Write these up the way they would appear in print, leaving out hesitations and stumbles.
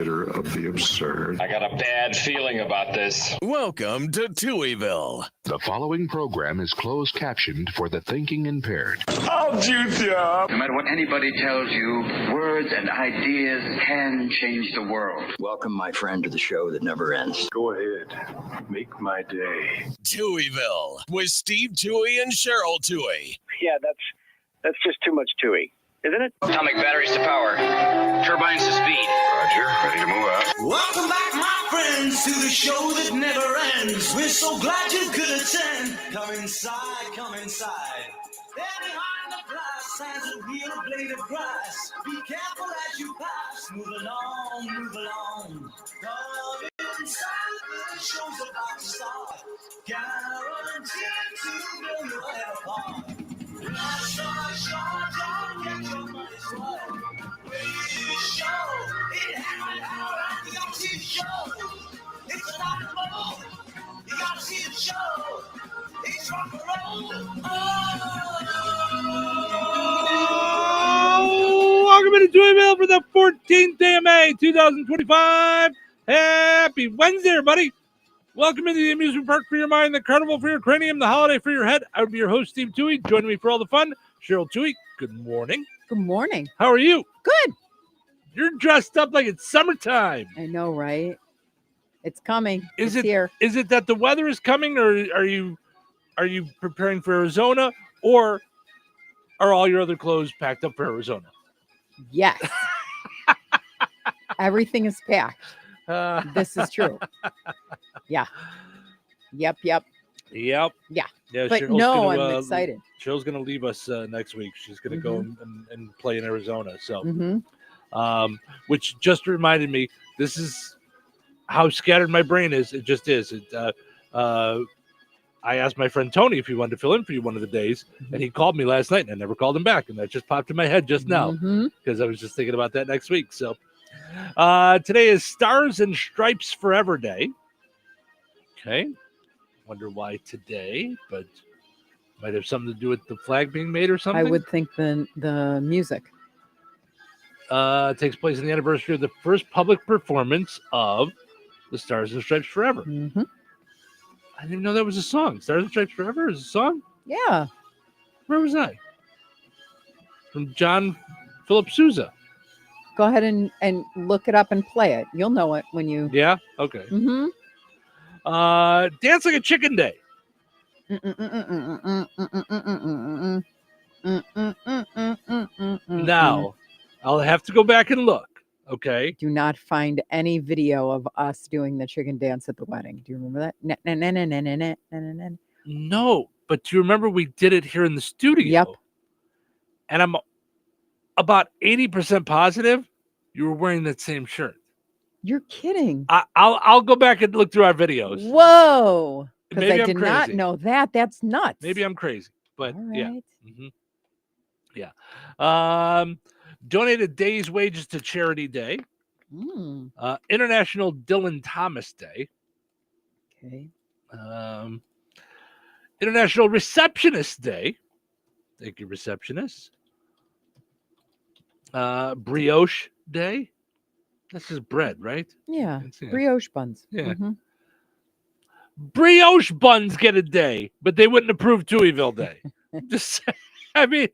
Of the absurd. I got a bad feeling about this. Welcome to Touhyville. The following program is closed captioned for the thinking impaired. I'll juice you up. No matter what anybody tells you, words and ideas can change the world. Welcome, my friend, to the show that never ends. Go ahead. Make my day. Touhyville with Steve Touhy and Cheryl Touhy. Yeah, that's just too much Touhy, isn't it? Atomic batteries to power. Turbines to speed. Roger. Ready to move out. Welcome back, my friends, to the show that never ends. We're so glad you could attend. Come inside, come inside. There behind the glass stands a real blade of grass. Be careful as you pass. Move along, move along. Come inside, the show's about to start. Guaranteed to blow your head apart. Life's not short, don't get your money's worth. Radio show, it happened all right. You gotta see the show. It's a lot of fun. You gotta see the show. It's rock and roll. Oh, welcome to Touhyville for the 14th day of May, 2025. Happy Wednesday, everybody. Welcome into the amusement park for your mind, the carnival for your cranium, the holiday for your head. I would be your host, Steve Touhy. Joining me for all the fun, Cheryl Touhy. Good morning. Good morning. How are you? Good. You're dressed up like it's summertime. I know, right? It's coming. It's here. Is it that the weather is coming, or are you preparing for Arizona, or are all your other clothes packed up for Arizona? Yes. Everything is packed. This is true. Yeah. Yep. Yeah. But no, I'm excited. Cheryl's going to leave us next week. She's going to go and play in Arizona. So, which just reminded me, this is how scattered my brain is. It just is. I asked my friend Tony if he wanted to fill in for you one of the days, and he called me last night, and I never called him back. And that just popped in my head just now because I was just thinking about that next week. So, today is Stars and Stripes Forever Day. Okay. Wonder why today, but might have something to do with the flag being made or something. I would think the music. It takes place on the anniversary of the first public performance of the Stars and Stripes Forever. I didn't even know that was a song. Stars and Stripes Forever is a song? Yeah. Where was I? From John Philip Sousa. Go ahead and look it up and play it. You'll know it when you. Yeah? Okay. Dance Like a Chicken Day. Now, I'll have to go back and look. Okay. Do not find any video of us doing the chicken dance at the wedding. Do you remember that? No, but do you remember we did it here in the studio? Yep. And I'm about 80% positive you were wearing that same shirt. You're kidding. I'll go back and look through our videos. Whoa. Because I did crazy. not know that. That's nuts. Maybe I'm crazy, but right. Yeah. Donate a day's wages to Charity Day. International Dylan Thomas Day. Okay. International Receptionist Day. Thank you, receptionists. Brioche Day. This is bread, right? Yeah. Brioche buns. Yeah. Brioche buns get a day, but they wouldn't approve Touhyville Day. Just, I mean,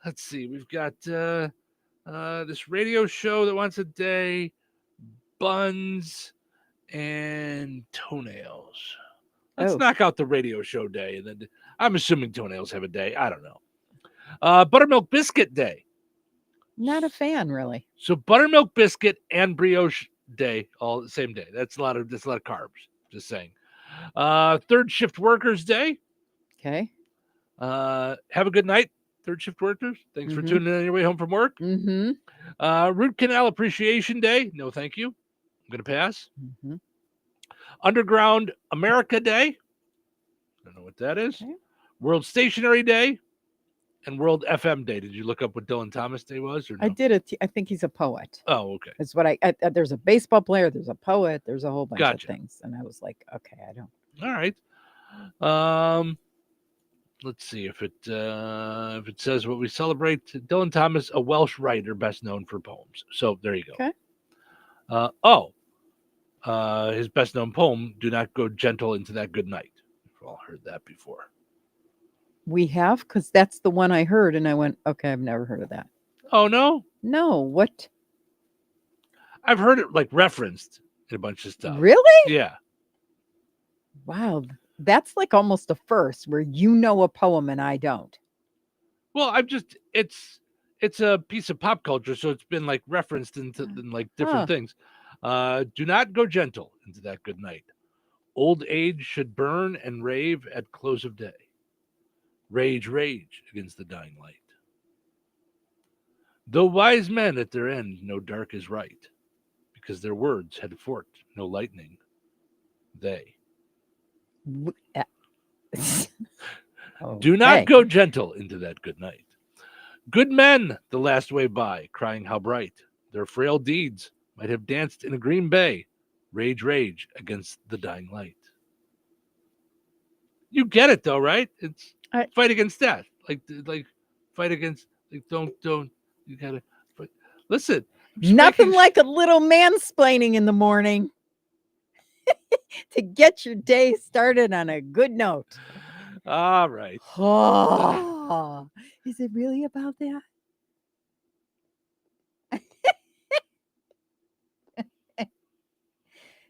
let's see. We've got this radio show that wants a day, buns, and toenails. Let's knock out the radio show day, and then I'm assuming toenails have a day. I don't know. Buttermilk Biscuit Day. Not a fan, really. So buttermilk biscuit and brioche day, all the same day. That's a lot of carbs. Just saying. Third shift workers day. Okay. Have a good night, third shift workers. Thanks for tuning in on your way home from work. Root Canal Appreciation Day. No, thank you. I'm gonna pass. Underground America Day. Don't know what that is. Okay. World Stationery Day. And World FM Day. Did you look up what Dylan Thomas Day was? Or no? I did. I think he's a poet. Oh, okay. That's what I there's a baseball player. There's a poet. There's a whole bunch of things. And I was like, okay, I don't. All right. let's see if it says what we celebrate. Dylan Thomas, a Welsh writer, best known for poems. So there you go. Okay. His best known poem, "Do Not Go Gentle Into That Good Night." We've all heard that before. We have, because that's the one I heard, and I went, okay, I've never heard of that. Oh no, No, what? I've heard it like referenced in a bunch of stuff. Really? Yeah. Wow, that's like almost a first where you know a poem and I don't. Well, it's a piece of pop culture, so it's been like referenced in like different things. Do not go gentle into that good night. Old age should burn and rave at close of day. Rage, rage against the dying light. Though wise men at their end know dark is right, because their words had forked no lightning, they. Do not go gentle into that good night. Good men the last way by, crying how bright their frail deeds might have danced in a green bay. Rage, rage against the dying light. You get it though, right? It's fight against death. Like fight against, like, don't, you gotta fight. Listen. Nothing like a little mansplaining in the morning to get your day started on a good note. All right. Oh, is it really about that?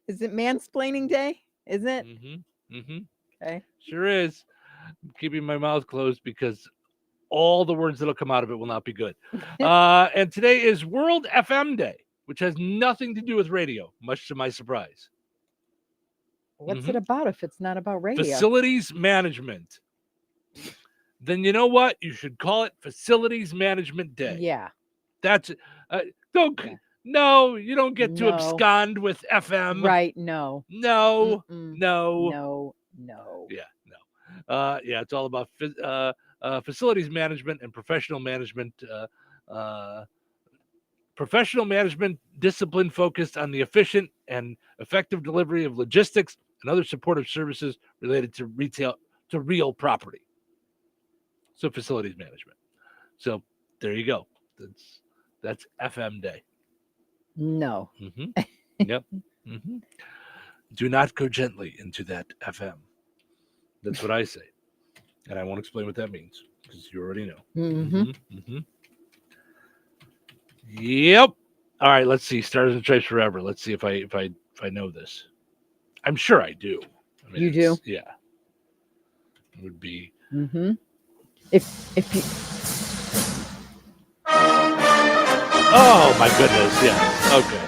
Is it mansplaining day? Is it? Mm-hmm. Mm-hmm. Okay. Sure is. I'm keeping my mouth closed because all the words that'll come out of it will not be good. And today is World FM Day, which has nothing to do with radio, much to my surprise. What's it about if it's not about radio? Facilities management. Then you know what? You should call it Facilities Management Day. Yeah. That's no, you don't get to abscond with FM. Right. No. No. Mm-mm. No. No. Yeah. No. Yeah. It's all about facilities management and professional management. Professional management discipline focused on the efficient and effective delivery of logistics and other supportive services related to real property. So facilities management. So there you go. That's FM Day. No. Mm-hmm. Yep. Mm-hmm. Do not go gently into that FM. That's what I say. And I won't explain what that means because you already know. Mm-hmm. Mm-hmm. Yep. All right, let's see. Stars and Stripes Forever. Let's see if I know this. I'm sure I do. I mean, you do? Yeah. It would be. Mm-hmm. If you. Oh my goodness! Yeah. Okay.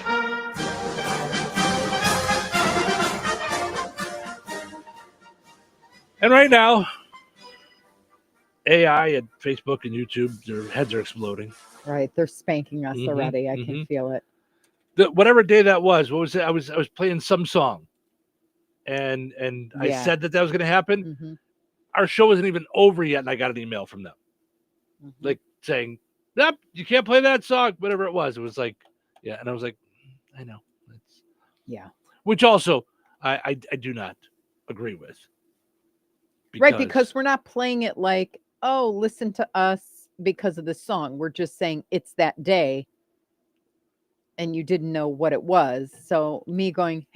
And right now, AI at Facebook and YouTube, their heads are exploding. Right, they're spanking us already. I can feel it. Whatever day that was, what was it? I was playing some song, and I said that was going to happen. Mm-hmm. Our show wasn't even over yet, and I got an email from them, like saying, "Nope, you can't play that song." Whatever it was like, yeah, and I was like, I know, which also I do not agree with. Because we're not playing it like, oh, listen to us because of the song. We're just saying it's that day and you didn't know what it was. So me going,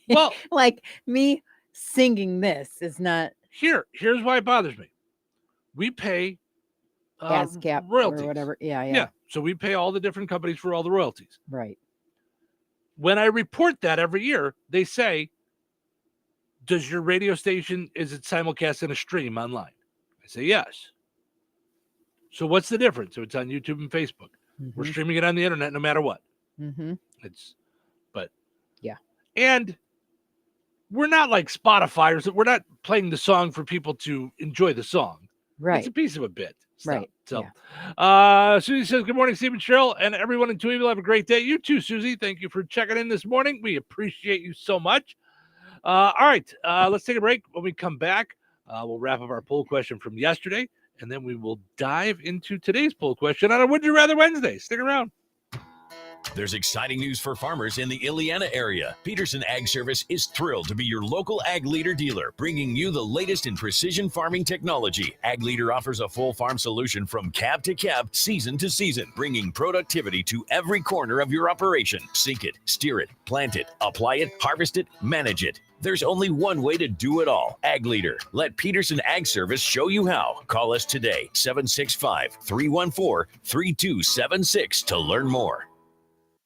well, like me singing this is not. Here's why it bothers me. We pay ASCAP royalties or whatever. Yeah. So we pay all the different companies for all the royalties. Right. When I report that every year, they say, does your radio station, is it simulcast in a stream online? I say yes. So what's the difference? So it's on YouTube and Facebook. Mm-hmm. We're streaming it on the internet no matter what. Mm-hmm. Yeah. And we're not like Spotify, or we're not playing the song for people to enjoy the song. Right. It's a piece of a bit. Right. So, Susie says, good morning, Steve and Cheryl, and everyone in Touhyville. Have a great day. You too, Susie. Thank you for checking in this morning. We appreciate you so much. All right, let's take a break. When we come back, we'll wrap up our poll question from yesterday, and then we will dive into today's poll question on a Would You Rather Wednesday. Stick around. There's exciting news for farmers in the Ileana area. Peterson Ag Service is thrilled to be your local Ag Leader dealer, bringing you the latest in precision farming technology. Ag Leader offers a full farm solution from cab to cab, season to season, bringing productivity to every corner of your operation. Sink it, steer it, plant it, apply it, harvest it, manage it. There's only one way to do it all. Ag Leader. Let Peterson Ag Service show you how. Call us today, 765-314-3276 to learn more.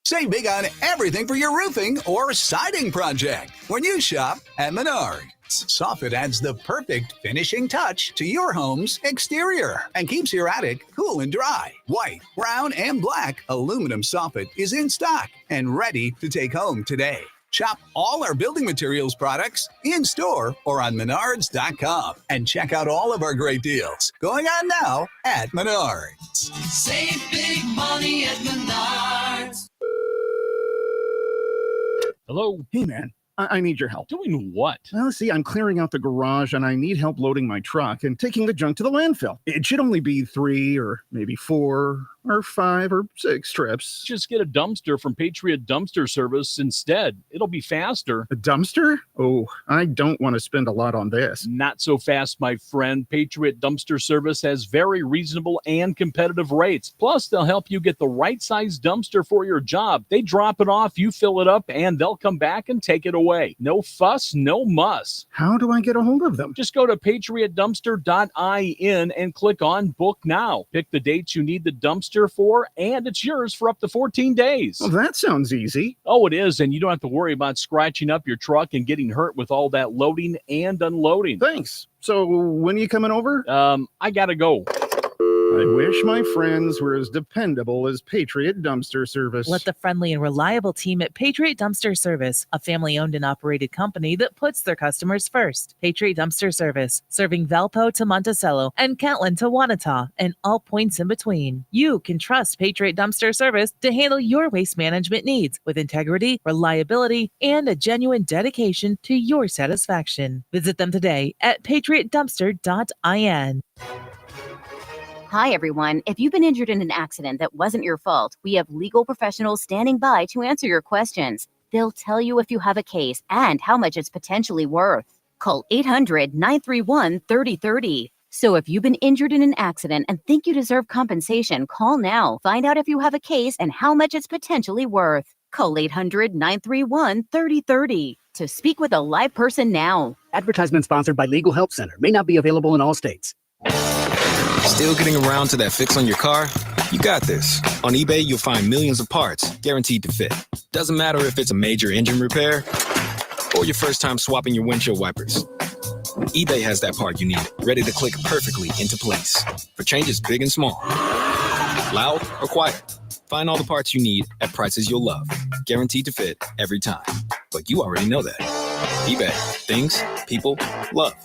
Save big on everything for your roofing or siding project when you shop at Menards. Soffit adds the perfect finishing touch to your home's exterior and keeps your attic cool and dry. White, brown, and black aluminum soffit is in stock and ready to take home today. Shop all our building materials products in-store or on Menards.com and check out all of our great deals going on now at Menards. Save big money at Menards. Hello? Hey, man. I need your help. Doing what? Well, see, I'm clearing out the garage and I need help loading my truck and taking the junk to the landfill. It should only be 3 or maybe 4 or 5 or 6 trips. Just get a dumpster from Patriot Dumpster Service instead. It'll be faster. A dumpster? Oh, I don't want to spend a lot on this. Not so fast, my friend. Patriot Dumpster Service has very reasonable and competitive rates. Plus, they'll help you get the right size dumpster for your job. They drop it off, you fill it up, and they'll come back and take it away. No fuss, no muss. How do I get a hold of them? Just go to patriotdumpster.in and click on Book Now. Pick the dates you need the dumpster for, and it's yours for up to 14 days. Well, that sounds easy. Oh, it is, and you don't have to worry about scratching up your truck and getting hurt with all that loading and unloading. Thanks. So when are you coming over? I gotta go. I wish my friends were as dependable as Patriot Dumpster Service. Let the friendly and reliable team at Patriot Dumpster Service, a family-owned and operated company that puts their customers first. Patriot Dumpster Service, serving Valpo to Monticello and Catlin to Wanata and all points in between. You can trust Patriot Dumpster Service to handle your waste management needs with integrity, reliability, and a genuine dedication to your satisfaction. Visit them today at patriotdumpster.in. Hi, everyone. If you've been injured in an accident that wasn't your fault, we have legal professionals standing by to answer your questions. They'll tell you if you have a case and how much it's potentially worth. Call 800-931-3030. So if you've been injured in an accident and think you deserve compensation, call now. Find out if you have a case and how much it's potentially worth. Call 800-931-3030 to speak with a live person now. Advertisement sponsored by Legal Help Center. May not be available in all states. Still getting around to that fix on your car? You got this. On eBay, you'll find millions of parts guaranteed to fit. Doesn't matter if it's a major engine repair or your first time swapping your windshield wipers. eBay has that part you need, ready to click perfectly into place for changes big and small. Loud or quiet. Find all the parts you need at prices you'll love. Guaranteed to fit every time. But you already know that. eBay. Things, people, love.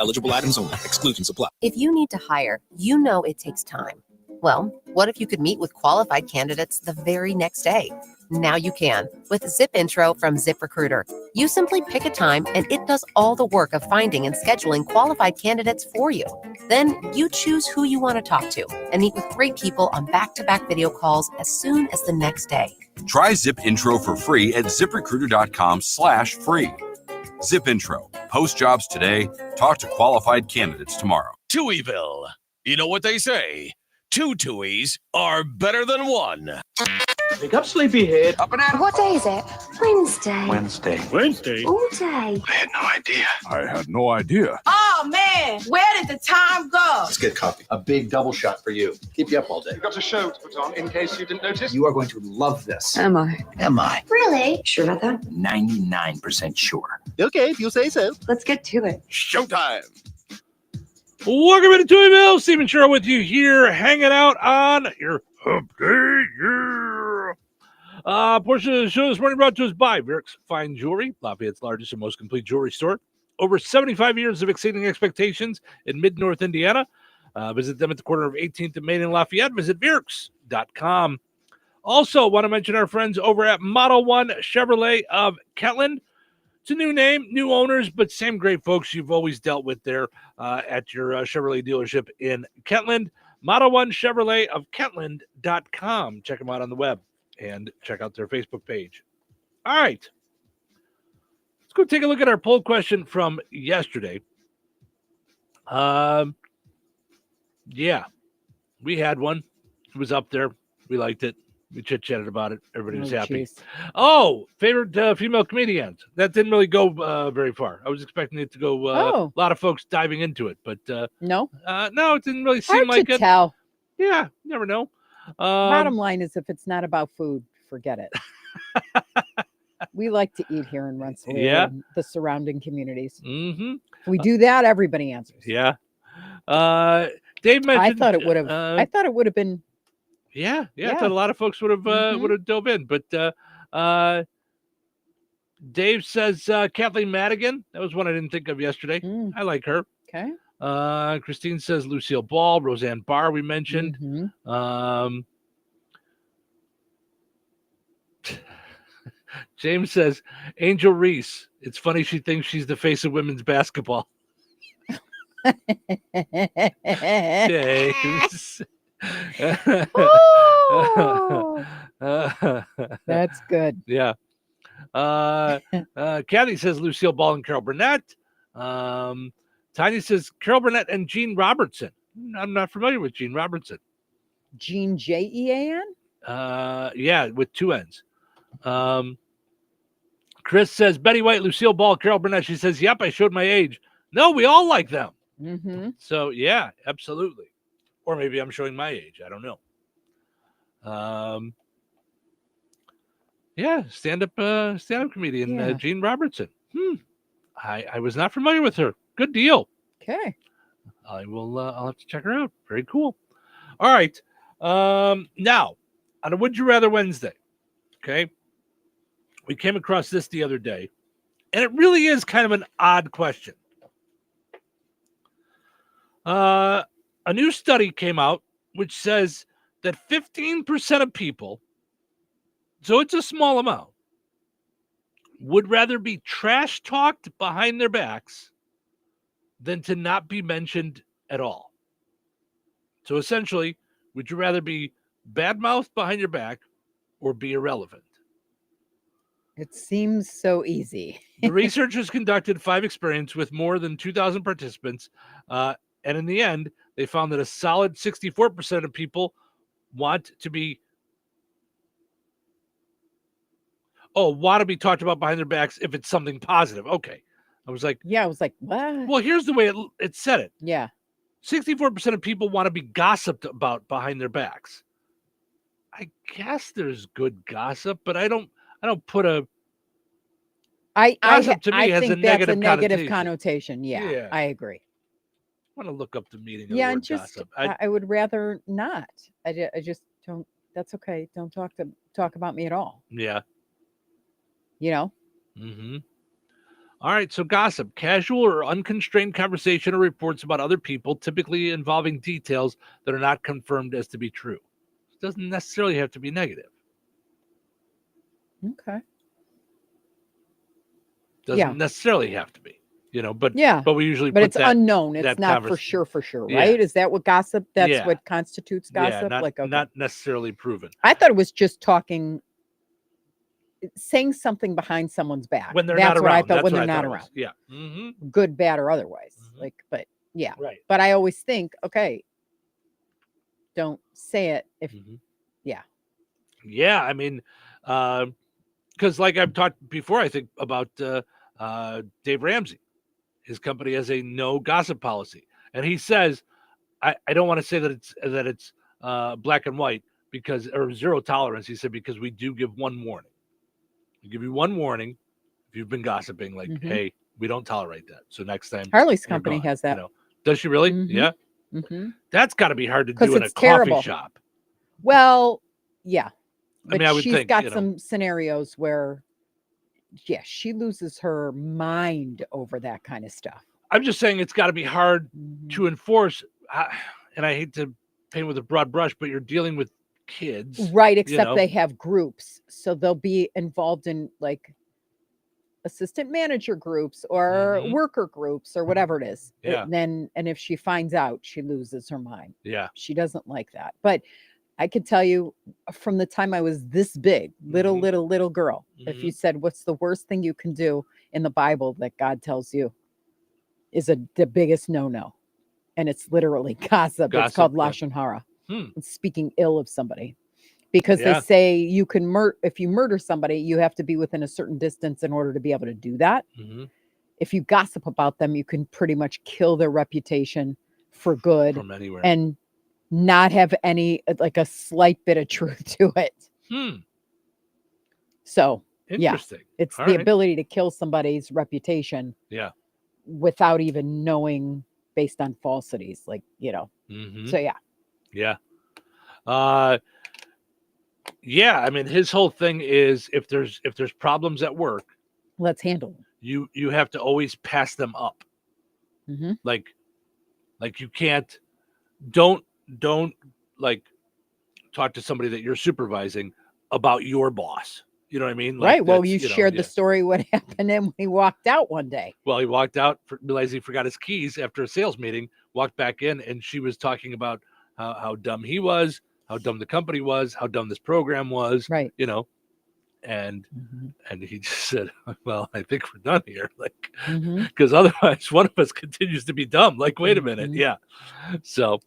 Eligible items only. Exclusions apply. If you need to hire, you know it takes time. Well, what if you could meet with qualified candidates the very next day? Now you can with Zip Intro from ZipRecruiter. You simply pick a time and it does all the work of finding and scheduling qualified candidates for you. Then you choose who you want to talk to and meet with great people on back-to-back video calls as soon as the next day. Try Zip Intro for free at ZipRecruiter.com/free. Zip Intro. Post jobs today. Talk to qualified candidates tomorrow. Touhyville. You know what they say. 2 Touhies are better than 1. Wake up, sleepyhead. Up and out. What day is it? Wednesday. Wednesday. All day. I had no idea. Oh, man. Where did the time go? Let's get coffee. A big double shot for you. Keep you up all day. We've got a show to put on in case you didn't notice. You are going to love this. Am I? Really? Sure about that? 99% sure. Okay, if you say so. Let's get to it. Showtime. Welcome into Touhyville. Stephen Sherrill with you here, hanging out on your Hump Day. Portion of the show this morning brought to us by Virks Fine Jewelry, Lafayette's largest and most complete jewelry store. Over 75 years of exceeding expectations in Mid-North Indiana. Visit them at the corner of 18th and Main in Lafayette. Visit Virks.com. Also, want to mention our friends over at Model 1 Chevrolet of Catlin. It's a new name, new owners, but same great folks you've always dealt with there at your Chevrolet dealership in Kentland. Model 1 Chevrolet of Kentland.com. Check them out on the web. and check out their Facebook page. All right. Let's go take a look at our poll question from yesterday. Yeah, we had one. It was up there. We liked it. We chit-chatted about it. Everybody was happy. Geez. Oh, favorite female comedians. That didn't really go very far. I was expecting it to go a lot of folks diving into it, but no, it didn't really seem hard like to it. tell. Yeah, never know. Bottom line is, if it's not about food, forget it. We like to eat here in Rensselaer and the surrounding communities. Mm-hmm. If we do that, everybody answers. Yeah. Dave mentioned. I thought it would have. I thought it would have been. Yeah. I thought a lot of folks would have dove in, but Dave says Kathleen Madigan. That was one I didn't think of yesterday. I like her. Okay. Christine says Lucille Ball, Roseanne Barr. We mentioned. James says Angel Reese. It's funny she thinks she's the face of women's basketball. James. That's good. Yeah. Kathy says Lucille Ball and Carol Burnett. Tanya says Carol Burnett and Gene Robertson. I'm not familiar with Gene Robertson. Gene Jean? Yeah, with 2 N's. Chris says Betty White, Lucille Ball, Carol Burnett. She says, yep, I showed my age. No, we all like them. So yeah, absolutely. Or maybe I'm showing my age. I don't know. Yeah, stand-up comedian Gene Robertson. I was not familiar with her. Good deal. Okay. I will. I'll have to check her out. Very cool. All right. Now, on a Would You Rather Wednesday, okay, we came across this the other day, and it really is kind of an odd question. A new study came out which says that 15% of people, so it's a small amount, would rather be trash talked behind their backs than to not be mentioned at all. So essentially, would you rather be badmouthed behind your back or be irrelevant? It seems so easy. The researchers conducted 5 experiments with more than 2,000 participants, and in the end, they found that a solid 64% of people want to be talked about behind their backs if it's something positive. Okay. I was like, what? Well, here's the way it said it. Yeah. 64% of people want to be gossiped about behind their backs. I guess there's good gossip, but I don't put a gossip to me has think a negative connotation. Yeah, I agree. I want to look up the meaning of the word gossip. I would rather not. I just don't. That's okay. Don't talk about me at all. Yeah. You know. Mm-hmm. All right. So gossip, casual or unconstrained conversation or reports about other people, typically involving details that are not confirmed as to be true. It doesn't necessarily have to be negative. Okay. Doesn't necessarily have to be, but we usually but put it's unknown. It's not for sure, right? Is that what gossip? That's what constitutes gossip? Yeah, not necessarily proven. I thought it was just saying something behind someone's back. When they're That's not what around. I thought when they're not around. Yeah. Mm-hmm. Good, bad, or otherwise. But yeah. Right. But I always think, okay, don't say it if, Yeah, I mean, because like I've talked before, I think about Dave Ramsey. His company has a no gossip policy, and he says, I don't want to say that it's black and white or zero tolerance. He said because we do give one warning. We give you one warning if you've been gossiping, like, hey, we don't tolerate that. So next time, Harley's company has that. Does she really? Yeah. Mm-hmm. That's got to be hard to do in a terrible. coffee shop. Well, yeah. But I would she's think, got some scenarios where, she loses her mind over that kind of stuff. I'm just saying it's got to be hard to enforce. And I hate to paint with a broad brush, but you're dealing with kids. Right, except they have groups. So they'll be involved in like assistant manager groups or worker groups or whatever it is. Yeah. And if she finds out, she loses her mind. Yeah. She doesn't like that. But I could tell you from the time I was this big, little girl, if you said, what's the worst thing you can do in the Bible that God tells you is the biggest no-no. And it's literally gossip. It's called Lashon Hara. It's speaking ill of somebody. Because they say you can if you murder somebody, you have to be within a certain distance in order to be able to do that. If you gossip about them, you can pretty much kill their reputation for good from anywhere and not have any, like a slight bit of truth to it. So, interesting. It's All the right. ability to kill somebody's reputation without even knowing based on falsities, like, So, Yeah. I mean, his whole thing is if there's problems at work, let's handle them. You have to always pass them up. Like you can't don't like talk to somebody that you're supervising about your boss. You know what I mean? Like, right. Well, you shared the story what happened when he walked out one day. Well, he walked out, realized he forgot his keys after a sales meeting, walked back in, and she was talking about how dumb he was, how dumb the company was, how dumb this program was. Right. And he just said, well, I think we're done here. Like, because otherwise one of us continues to be dumb. Like, wait a minute. Yeah. So,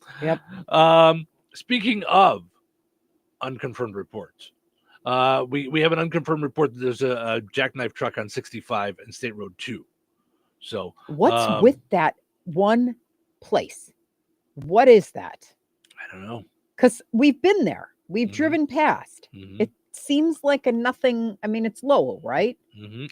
speaking of unconfirmed reports, we have an unconfirmed report that there's a jackknife truck on 65 and State Road 2. So what's with that one place? What is that? I don't know. Because we've been there. We've driven past. It seems like a nothing. I mean, it's Lowell, right?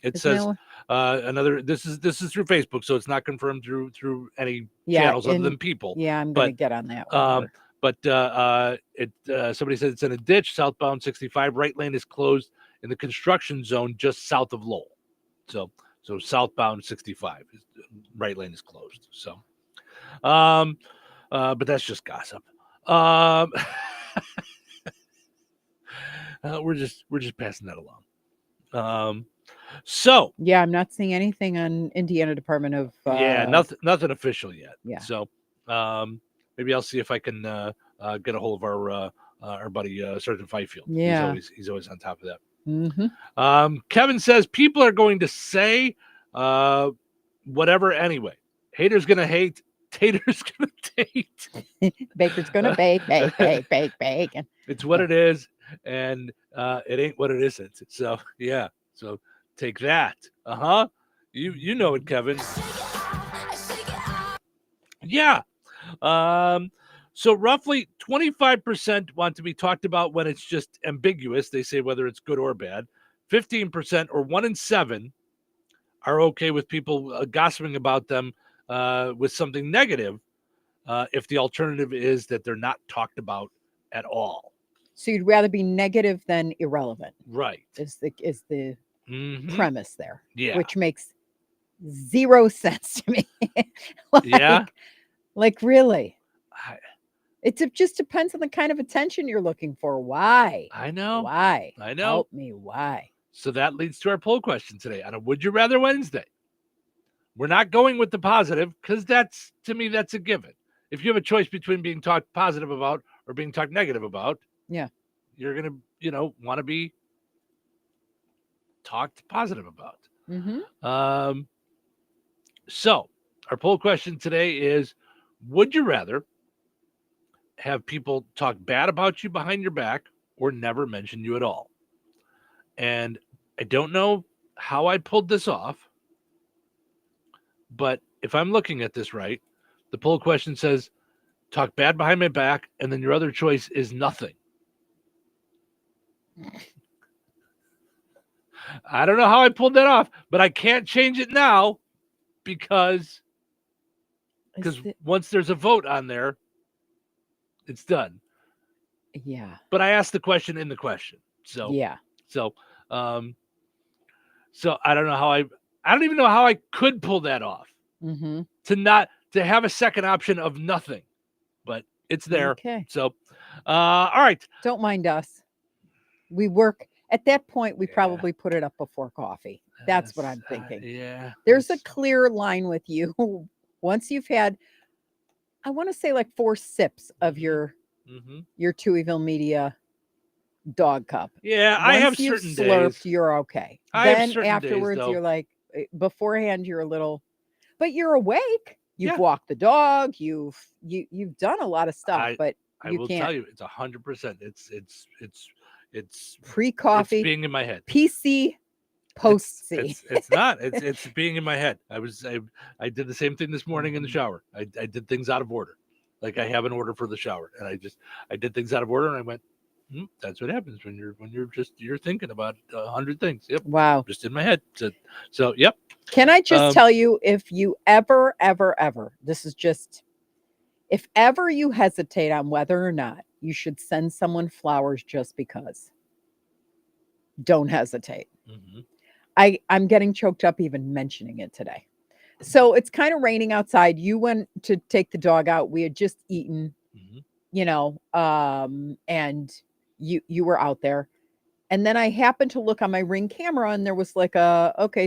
It says another. This is through Facebook, so it's not confirmed through any channels other than people. Yeah, I'm going to get on that one. But somebody said it's in a ditch, southbound 65. Right lane is closed in the construction zone just south of Lowell. So southbound 65, right lane is closed. So, but that's just gossip. We're just passing that along. So yeah, I'm not seeing anything on Indiana Department of nothing official yet. Yeah. So maybe I'll see if I can get a hold of our buddy Sergeant Fifield. Yeah, he's always on top of that. Kevin says people are going to say whatever anyway. Haters gonna hate. Tater's gonna date. Baker's gonna bake. It's what it is, and it ain't what it isn't. So yeah. So take that. You know it, Kevin. Yeah. So roughly 25% want to be talked about when it's just ambiguous. They say whether it's good or bad. 15% or 1 in 7 are okay with people gossiping about them with something negative if the alternative is that they're not talked about at all. So you'd rather be negative than irrelevant, right? Is the premise there? Yeah, which makes zero sense to me. Like really, it just depends on the kind of attention you're looking for. Why? I know. Why? I know. Help me. Why? So that leads to our poll question today on a Would You Rather Wednesday. We're not going with the positive because to me, that's a given. If you have a choice between being talked positive about or being talked negative about, you're going to, want to be talked positive about. So our poll question today is, would you rather have people talk bad about you behind your back or never mention you at all? And I don't know how I pulled this off, but if I'm looking at this right, the poll question says, talk bad behind my back, and then your other choice is nothing. I don't know how I pulled that off, but I can't change it now because once there's a vote on there, it's done. Yeah. But I asked the question in the question. So yeah. So I don't know how I don't even know how I could pull that off. To have a second option of nothing, but it's there. Okay. So, all right. Don't mind us. We work at that point. We probably put it up before coffee. That's what I'm thinking. There's a clear line with you. Once you've had, I want to say like 4 sips of your your Touhyville Media dog cup. Yeah, I have you've certain slurped, days. you're okay. I have Then certain days, afterwards, though. you're like, beforehand, you're a little, but you're awake. You've Yeah. walked the dog. You've done a lot of stuff, but I you will can't. tell you, it's 100%. It's Pre-coffee, it's being in my head. PC, post-C. It's not. It's being in my head. I did the same thing this morning in the shower. I did things out of order. Like I have an order for the shower, and I did things out of order, and I went, that's what happens when you're thinking about 100 things. Yep. Wow. Just in my head. So yep. Can I just tell you, if you ever, this is just, if ever you hesitate on whether or not you should send someone flowers just because, don't hesitate. I'm getting choked up even mentioning it today. So it's kind of raining outside. You went to take the dog out. We had just eaten, and you were out there. And then I happened to look on my Ring camera, and there was like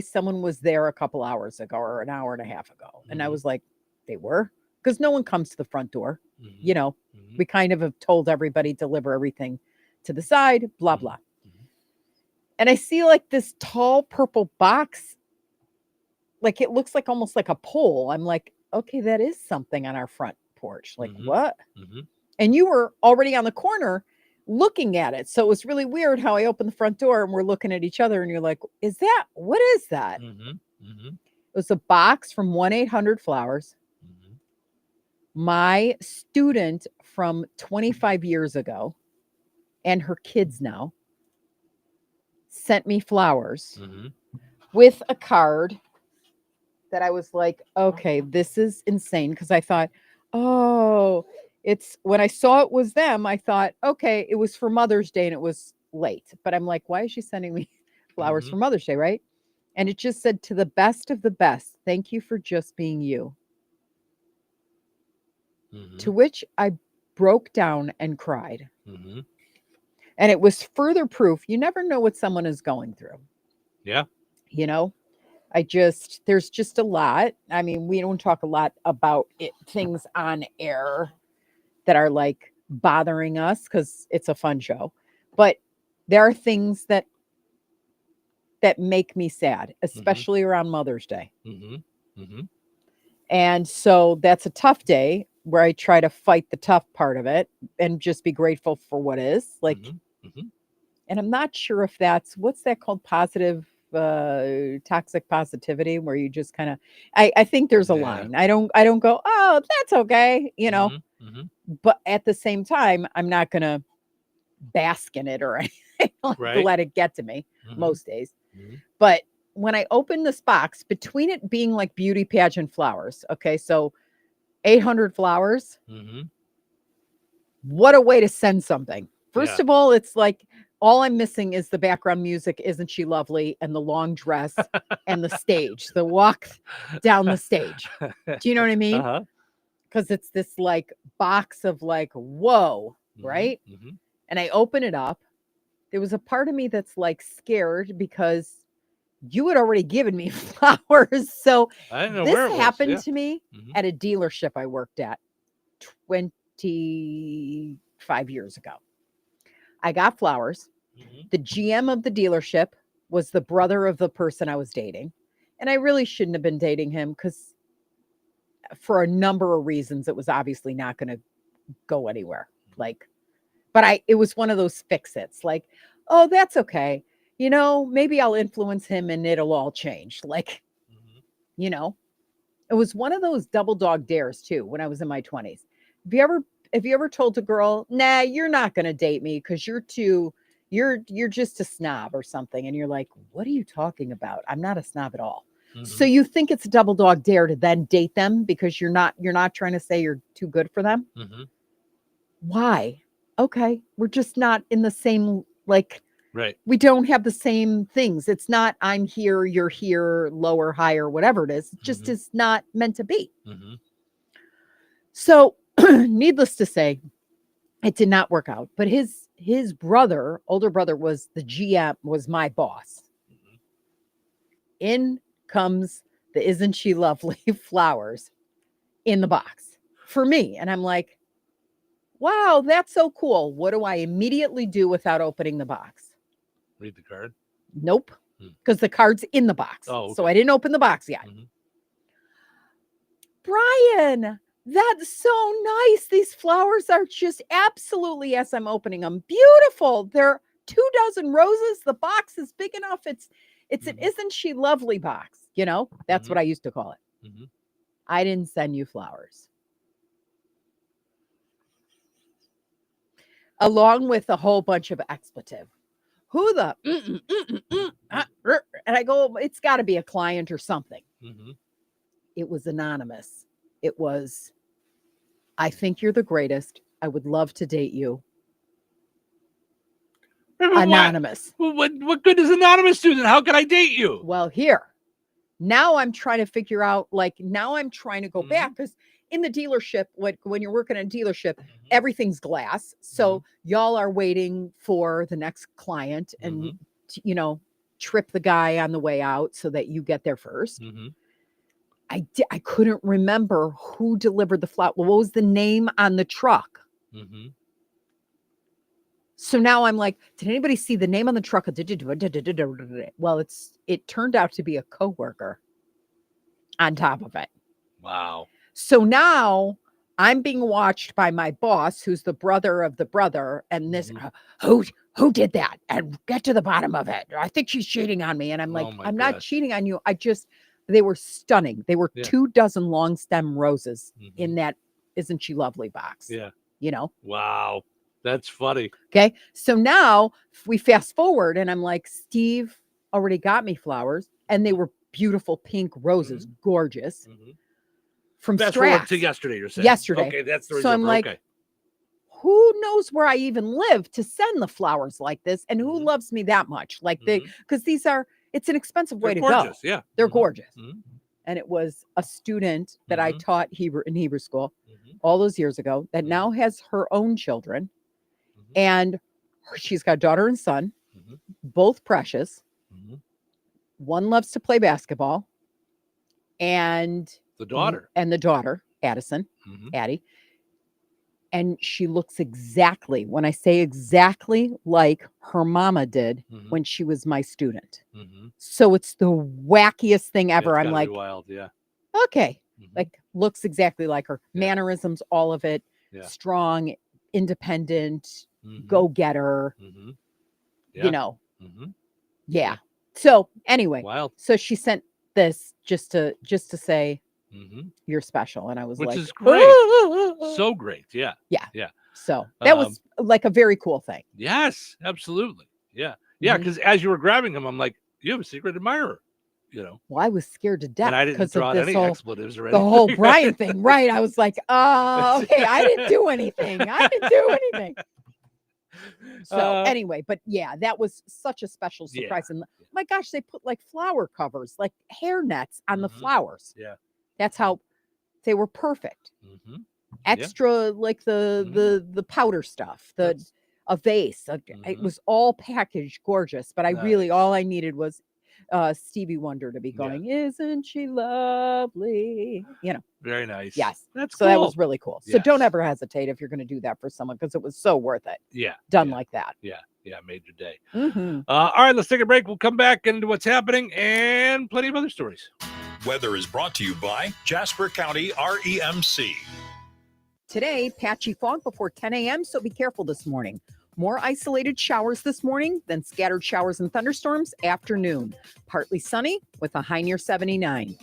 someone was there a couple hours ago or an hour and a half ago. And I was like, they were? Because no one comes to the front door. We kind of have told everybody, deliver everything to the side, blah, blah. And I see like this tall purple box. Like it looks like almost like a pole. I'm like, okay, that is something on our front porch. Like what? And you were already on the corner looking at it. So it was really weird how I opened the front door and we're looking at each other and you're like, what is that? It was a box from 1-800-Flowers. My student from 25 years ago and her kids now sent me flowers with a card that I was like, okay, this is insane. Because I thought, when I saw it was them, I thought, okay, it was for Mother's Day and it was late. But I'm like, why is she sending me flowers for Mother's Day, right? And it just said, to the best of the best, thank you for just being you. To which I broke down and cried. And it was further proof you never know what someone is going through. Yeah. There's just a lot. I mean, we don't talk a lot about things on air that are like bothering us because it's a fun show. But there are things that make me sad, especially around Mother's Day. And so that's a tough day where I try to fight the tough part of it and just be grateful for what is. Like, and I'm not sure if what's that called? Positive toxic positivity, where you just kind of I think there's a line. I don't go, oh, that's okay, but at the same time, I'm not gonna bask in it or anything, let it get to me most days. But when I opened this box, between it being like beauty pageant flowers, okay, so 800 flowers, what a way to send something. First of all, it's like all I'm missing is the background music, Isn't She Lovely, and the long dress and the stage, the walk down the stage. Do you know what I mean? Because it's this like box of like, whoa, right? And I open it up. There was a part of me that's like scared because you had already given me flowers. So this happened to me at a dealership I worked at 25 years ago. I got flowers. The GM of the dealership was the brother of the person I was dating. And I really shouldn't have been dating him because for a number of reasons, it was obviously not going to go anywhere. But it was one of those fix-its. Like, oh, that's okay. Maybe I'll influence him and it'll all change. It was one of those double dog dares too when I was in my 20s. Have you ever told a girl, nah, you're not going to date me because you're just a snob or something? And you're like, what are you talking about? I'm not a snob at all. So you think it's a double dog dare to then date them because you're not trying to say you're too good for them. Why? Okay. We're just not in the same, right. We don't have the same things. It's not, I'm here, you're here, lower, higher, whatever it is. It just is not meant to be. So needless to say, it did not work out. But his brother, older brother, was the GM, was my boss. In comes the Isn't She Lovely flowers in the box for me. And I'm like, Wow, that's so cool. What do I immediately do without opening the box? Read the card. Nope, because the card's in the box. Oh, okay. So I didn't open the box yet. Brian, that's so nice. These flowers are just absolutely, as I'm opening them, beautiful. They're 24 roses. The box is big enough. It's an Isn't She Lovely box. You know, that's what I used to call it. I didn't send you flowers. Along with a whole bunch of expletive. Who the? And I go, it's got to be a client or something. It was anonymous. It was, I think you're the greatest. I would love to date you. Anonymous. What good does anonymous do then? How can I date you? Well, here. Now I'm trying to figure out, now I'm trying to go back because in the dealership, when you're working in a dealership, everything's glass. So y'all are waiting for the next client and, trip the guy on the way out so that you get there first. I couldn't remember who delivered the flower. What was the name on the truck? So now I'm like, did anybody see the name on the truck? Well, it turned out to be a coworker on top of it. Wow. So now I'm being watched by my boss, who's the brother of the brother, and this who did that? And get to the bottom of it. I think she's cheating on me. And I'm like, I'm not cheating on you. They were stunning. They were 24 long stem roses in that Isn't She Lovely box. Yeah. Wow. That's funny. Okay. So now we fast forward and I'm like, Steve already got me flowers and they were beautiful pink roses, gorgeous. From Fast Strass. forward to yesterday, you're saying. Yesterday. Okay, that's the reason. So I'm like, who knows where I even live to send the flowers like this? And who loves me that much? Because it's an expensive way to gorgeous, go. Yeah. They're gorgeous. And it was a student that I taught in Hebrew school all those years ago that now has her own children. And she's got a daughter and son, both precious. One loves to play basketball. And the daughter. Addison, Addie. And she looks exactly, when I say exactly like her mama did when she was my student. So it's the wackiest thing ever. I'm like, wild, yeah. Okay. Looks exactly like her. Mannerisms, all of it. Yeah. Strong, independent, go-getter. Yeah. So anyway, wild. So she sent this just to say, you're special. And I was Which like, is great. So great. Yeah. Yeah. So that was like a very cool thing. Yes, absolutely. Yeah. Yeah. Because as you were grabbing him, I'm like, you have a secret admirer, Well, I was scared to death. And I didn't draw any expletives or the anything. whole Brian thing. Right. I was like, okay, I didn't do anything. So anyway, but yeah, that was such a special surprise. And my gosh, they put like flower covers, like hair nets on the flowers. Yeah. That's how they were perfect. Extra like the powder stuff, a vase. It was all packaged gorgeous, but all I needed was Stevie Wonder to be going, isn't she lovely? Very nice. Yes. That's so that cool. was really cool. So don't ever hesitate if you're going to do that for someone because it was so worth it. Yeah. Done like that. Yeah. Yeah. Made your day. All right. Let's take a break. We'll come back into what's happening and plenty of other stories. Weather is brought to you by Jasper County REMC. Today, patchy fog before 10 a.m., so be careful this morning. More isolated showers this morning, then scattered showers and thunderstorms afternoon. Partly sunny with a high near 79.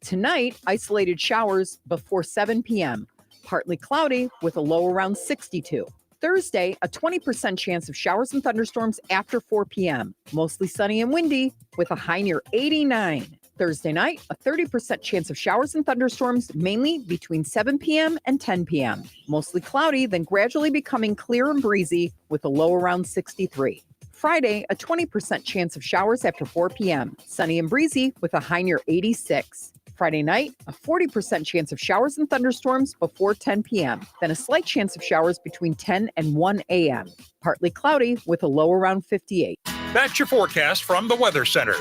Tonight, isolated showers before 7 p.m. Partly cloudy with a low around 62. Thursday, a 20% chance of showers and thunderstorms after 4 p.m. Mostly sunny and windy with a high near 89. Thursday night, a 30% chance of showers and thunderstorms, mainly between 7 p.m. and 10 p.m. Mostly cloudy, then gradually becoming clear and breezy with a low around 63. Friday, a 20% chance of showers after 4 p.m. Sunny and breezy with a high near 86. Friday night, a 40% chance of showers and thunderstorms before 10 p.m. Then a slight chance of showers between 10 and 1 a.m. Partly cloudy with a low around 58. That's your forecast from the Weather Center.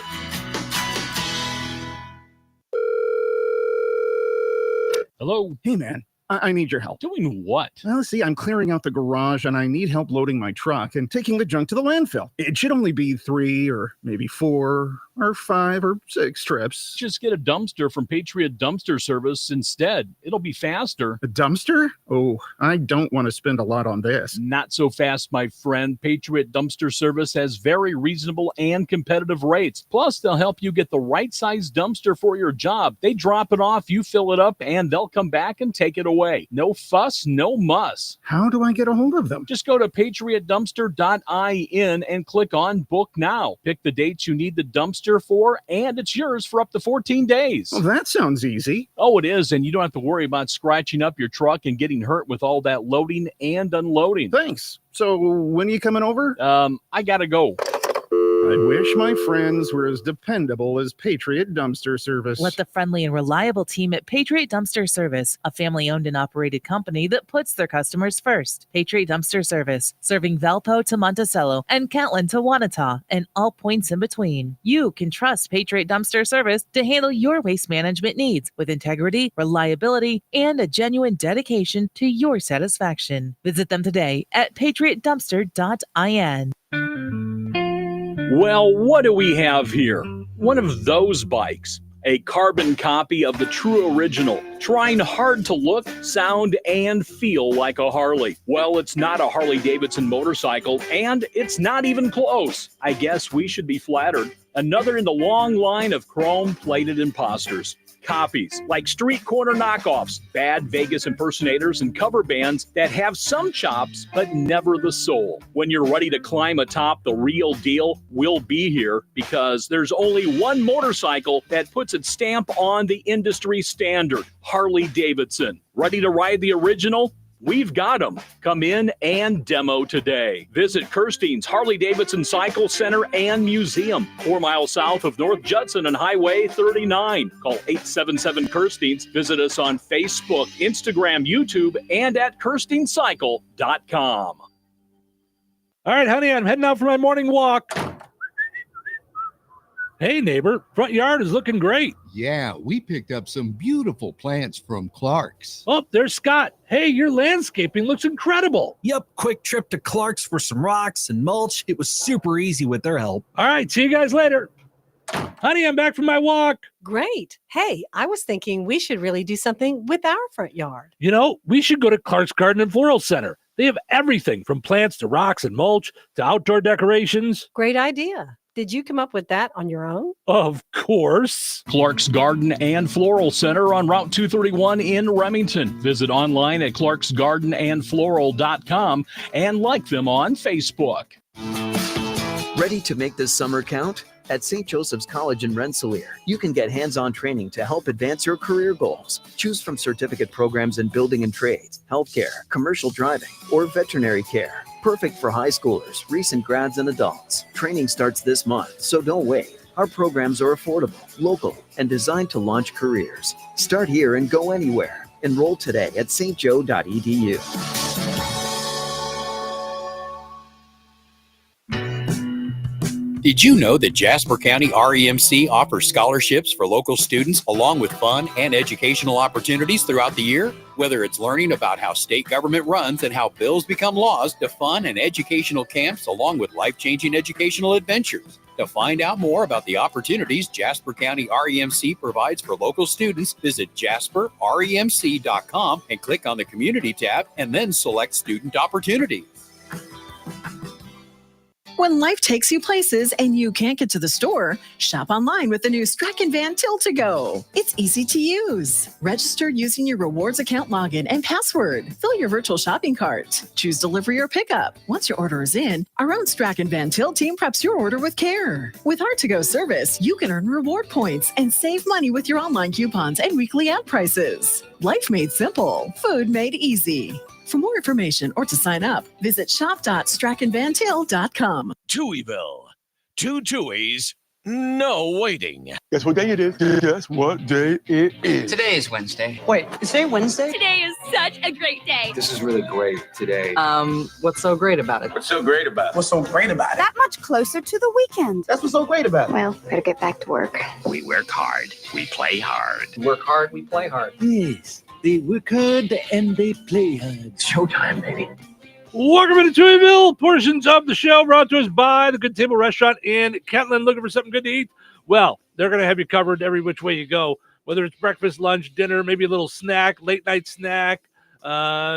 Hello. Hey, man. I need your help. Doing what? Well, see, I'm clearing out the garage and I need help loading my truck and taking the junk to the landfill. It should only be 3 or maybe 4 or 5 or 6 trips. Just get a dumpster from Patriot Dumpster Service instead. It'll be faster. A dumpster? Oh, I don't want to spend a lot on this. Not so fast, my friend. Patriot Dumpster Service has very reasonable and competitive rates. Plus, they'll help you get the right size dumpster for your job. They drop it off, you fill it up, and they'll come back and take it away. No fuss, no muss. How do I get a hold of them? Just go to patriotdumpster.in and click on Book Now. Pick the dates you need the dumpster for, and it's yours for up to 14 days. Well, that sounds easy. Oh, it is, and you don't have to worry about scratching up your truck and getting hurt with all that loading and unloading. Thanks. So when are you coming over? I gotta go. I wish my friends were as dependable as Patriot Dumpster Service. Let the friendly and reliable team at Patriot Dumpster Service, a family-owned and operated company that puts their customers first. Patriot Dumpster Service, serving Valpo to Monticello and Catlin to Wanata and all points in between. You can trust Patriot Dumpster Service to handle your waste management needs with integrity, reliability, and a genuine dedication to your satisfaction. Visit them today at patriotdumpster.in. Well, what do we have here? One of those bikes. A carbon copy of the true original, trying hard to look, sound, and feel like a Harley. Well, it's not a Harley-Davidson motorcycle, and it's not even close. I guess we should be flattered. Another in the long line of chrome-plated imposters. Copies, like street corner knockoffs, bad Vegas impersonators, and cover bands that have some chops, but never the soul. When you're ready to climb atop the real deal, we'll be here, because there's only one motorcycle that puts its stamp on the industry standard, Harley-Davidson. Ready to ride the original? We've got them. Come in and demo today. Visit Kirstein's Harley-Davidson Cycle Center and Museum, 4 miles south of North Judson and Highway 39. Call 877-KIRSTEINS. Visit us on Facebook, Instagram, YouTube, and at KirsteinCycle.com. All right, honey, I'm heading out for my morning walk. Hey, neighbor, front yard is looking great. Yeah, we picked up some beautiful plants from Clark's. Oh, there's Scott. Hey, your landscaping looks incredible. Yep, quick trip to Clark's for some rocks and mulch. It was super easy with their help. All right, see you guys later. Honey, I'm back from my walk. Great. Hey, I was thinking we should really do something with our front yard. You know, we should go to Clark's Garden and Floral Center. They have everything from plants to rocks and mulch to outdoor decorations. Great idea. Did you come up with that on your own? Of course. Clark's Garden and Floral Center on Route 231 in Remington. Visit online at clarksgardenandfloral.com and like them on Facebook. Ready to make this summer count? At St. Joseph's College in Rensselaer, you can get hands-on training to help advance your career goals. Choose from certificate programs in building and trades, healthcare, commercial driving, or veterinary care. Perfect for high schoolers, recent grads, and adults. Training starts this month, so don't wait. Our programs are affordable, local, and designed to launch careers. Start here and go anywhere. Enroll today at stjo.edu. Did you know that Jasper County REMC offers scholarships for local students along with fun and educational opportunities throughout the year? Whether it's learning about how state government runs and how bills become laws, to fun and educational camps along with life-changing educational adventures. To find out more about the opportunities Jasper County REMC provides for local students, visit jasperremc.com and click on the Community tab and then select Student Opportunities. When life takes you places and you can't get to the store, shop online with the new Strachan Van Til to Go. It's easy to use. Register using your rewards account login and password. Fill your virtual shopping cart. Choose delivery or pickup. Once your order is in, our own Strachan Van Til team preps your order with care. With our to-go service, you can earn reward points and save money with your online coupons and weekly ad prices. Life made simple. Food made easy. For more information or to sign up, visit shop.strachanvantil.com. Touhyville. 2 Touhies, no waiting. Guess what day it is? Guess what day it is? Today is Wednesday. Wait, is today Wednesday? Today is such a great day. This is really great today. What's so great about it? What's so great about it? What's so great about it? That much closer to the weekend. That's what's so great about it. Well, better get back to work. We work hard. We play hard. We work hard, we play hard. Yes. They work hard and they play hard. It's showtime, baby. Welcome to Touhyville. Portions of the show brought to us by the Good Table Restaurant in Kentland. Looking for something good to eat? Well, they're going to have you covered every which way you go, whether it's breakfast, lunch, dinner, maybe a little snack, late night snack,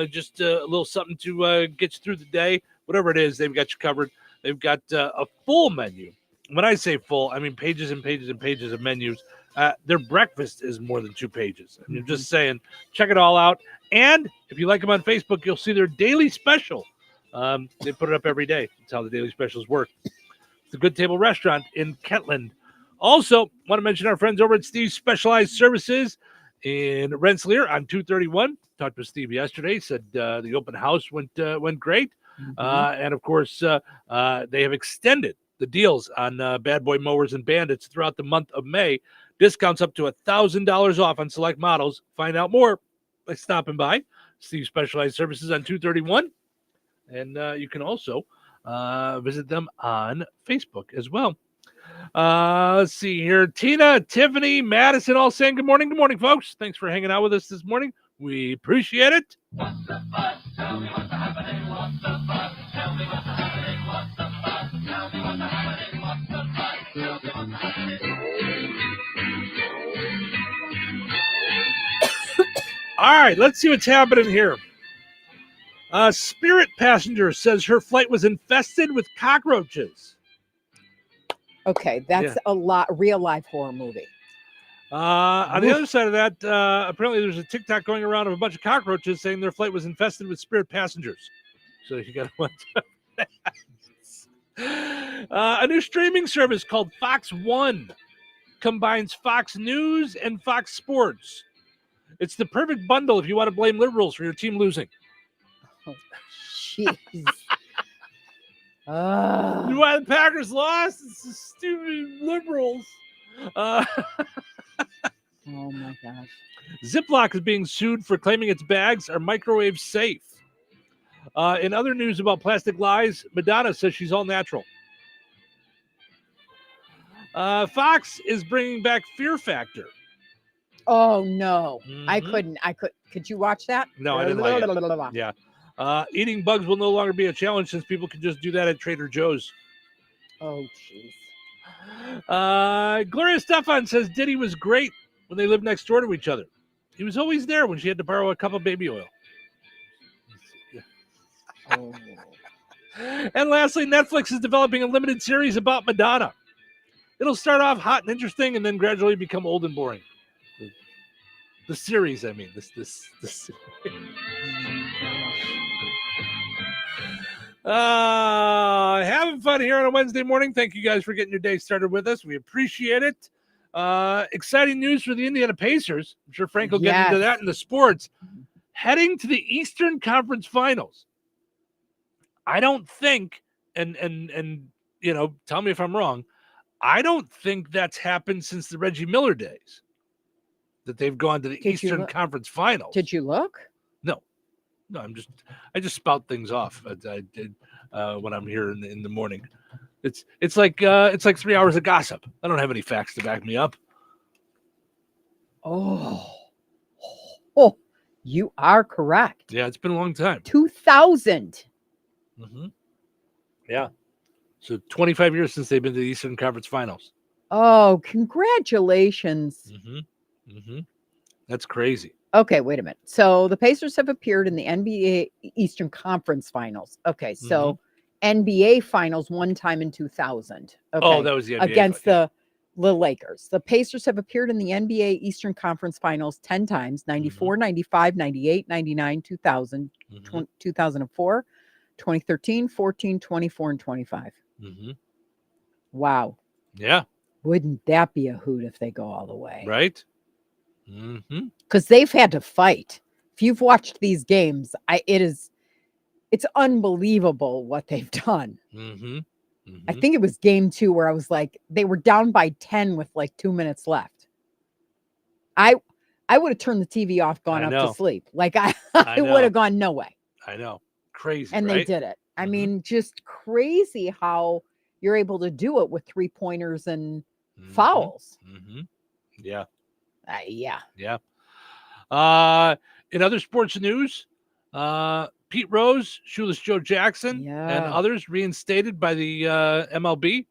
just a little something to get you through the day. Whatever it is, they've got you covered. They've got a full menu. When I say full, I mean pages and pages and pages of menus. Their breakfast is more than 2 pages. And you're just saying, check it all out. And if you like them on Facebook, you'll see their daily special. They put it up every day. That's how the daily specials work. It's the Good Table Restaurant in Kentland. Also, want to mention our friends over at Steve's Specialized Services in Rensselaer on 231. Talked with Steve yesterday. Said the open house went great. And, of course, they have extended the deals on Bad Boy Mowers and Bandits throughout the month of May. Discounts up to $1,000 off on select models. Find out more by stopping by Steve's Specialized Services on 231. And you can also visit them on Facebook as well. Let's see here. Tina, Tiffany, Madison, all saying good morning. Good morning, folks. Thanks for hanging out with us this morning. We appreciate it. What's the fuss? Tell me what's happening. What's the fuss? Tell me what's happening. What's the fuss? Tell me what's happening. What's the fuss? Tell me what's happening. All right, let's see what's happening here. Spirit passenger says her flight was infested with cockroaches. Okay, that's a real life horror movie. On the other side of that, apparently there's a TikTok going around of a bunch of cockroaches saying their flight was infested with Spirit passengers. So you got to watch that. A new streaming service called Fox One combines Fox News and Fox Sports. It's the perfect bundle if you want to blame liberals for your team losing. Oh, jeez. Why the Packers lost? It's the stupid liberals. Oh my gosh. Ziploc is being sued for claiming its bags are microwave safe. In other news about plastic lies, Madonna says she's all natural. Fox is bringing back Fear Factor. Oh no, I couldn't. Could you watch that? No, I didn't like it. Yeah. Eating bugs will no longer be a challenge since people can just do that at Trader Joe's. Oh, jeez. Gloria Stefan says Diddy was great when they lived next door to each other. He was always there when she had to borrow a cup of baby oil. Oh. And lastly, Netflix is developing a limited series about Madonna. It'll start off hot and interesting and then gradually become old and boring. The series, I mean, this having fun here on a Wednesday morning. Thank you guys for getting your day started with us. We appreciate it. Exciting news for the Indiana Pacers. I'm sure Frank will get into that in the sports. Heading to the Eastern Conference Finals. I don't think, and you know, tell me if I'm wrong, I don't think that's happened since the Reggie Miller days. That they've gone to the Eastern Conference Finals. Did you look? No, I just spout things off. I did when I'm here in the morning. It's like 3 hours of gossip. I don't have any facts to back me up. Oh, you are correct. Yeah, it's been a long time. 2000. Yeah. So 25 years since they've been to the Eastern Conference Finals. Oh, congratulations. That's crazy. Okay, wait a minute. So the Pacers have appeared in the NBA Eastern Conference Finals. Okay, so NBA Finals one time in 2000. Okay. Oh, that was the NBA against the Lakers. The Pacers have appeared in the NBA Eastern Conference Finals 10 times, 94, 95, 98, 99, 2000, 2004, 2013, 14, 24, and 25. Wow. Yeah. Wouldn't that be a hoot if they go all the way? Right? Because they've had to fight. If you've watched these games, it's unbelievable what they've done. I think it was game 2 where I was like, they were down by 10 with like 2 minutes left. I would have turned the TV off, gone up to sleep. Like I would have gone, no way. I know. Crazy. And they did it. I mean, just crazy how you're able to do it with 3-pointers and fouls. Yeah. Yeah. Yeah. In other sports news, Pete Rose, Shoeless Joe Jackson, and others reinstated by the MLB.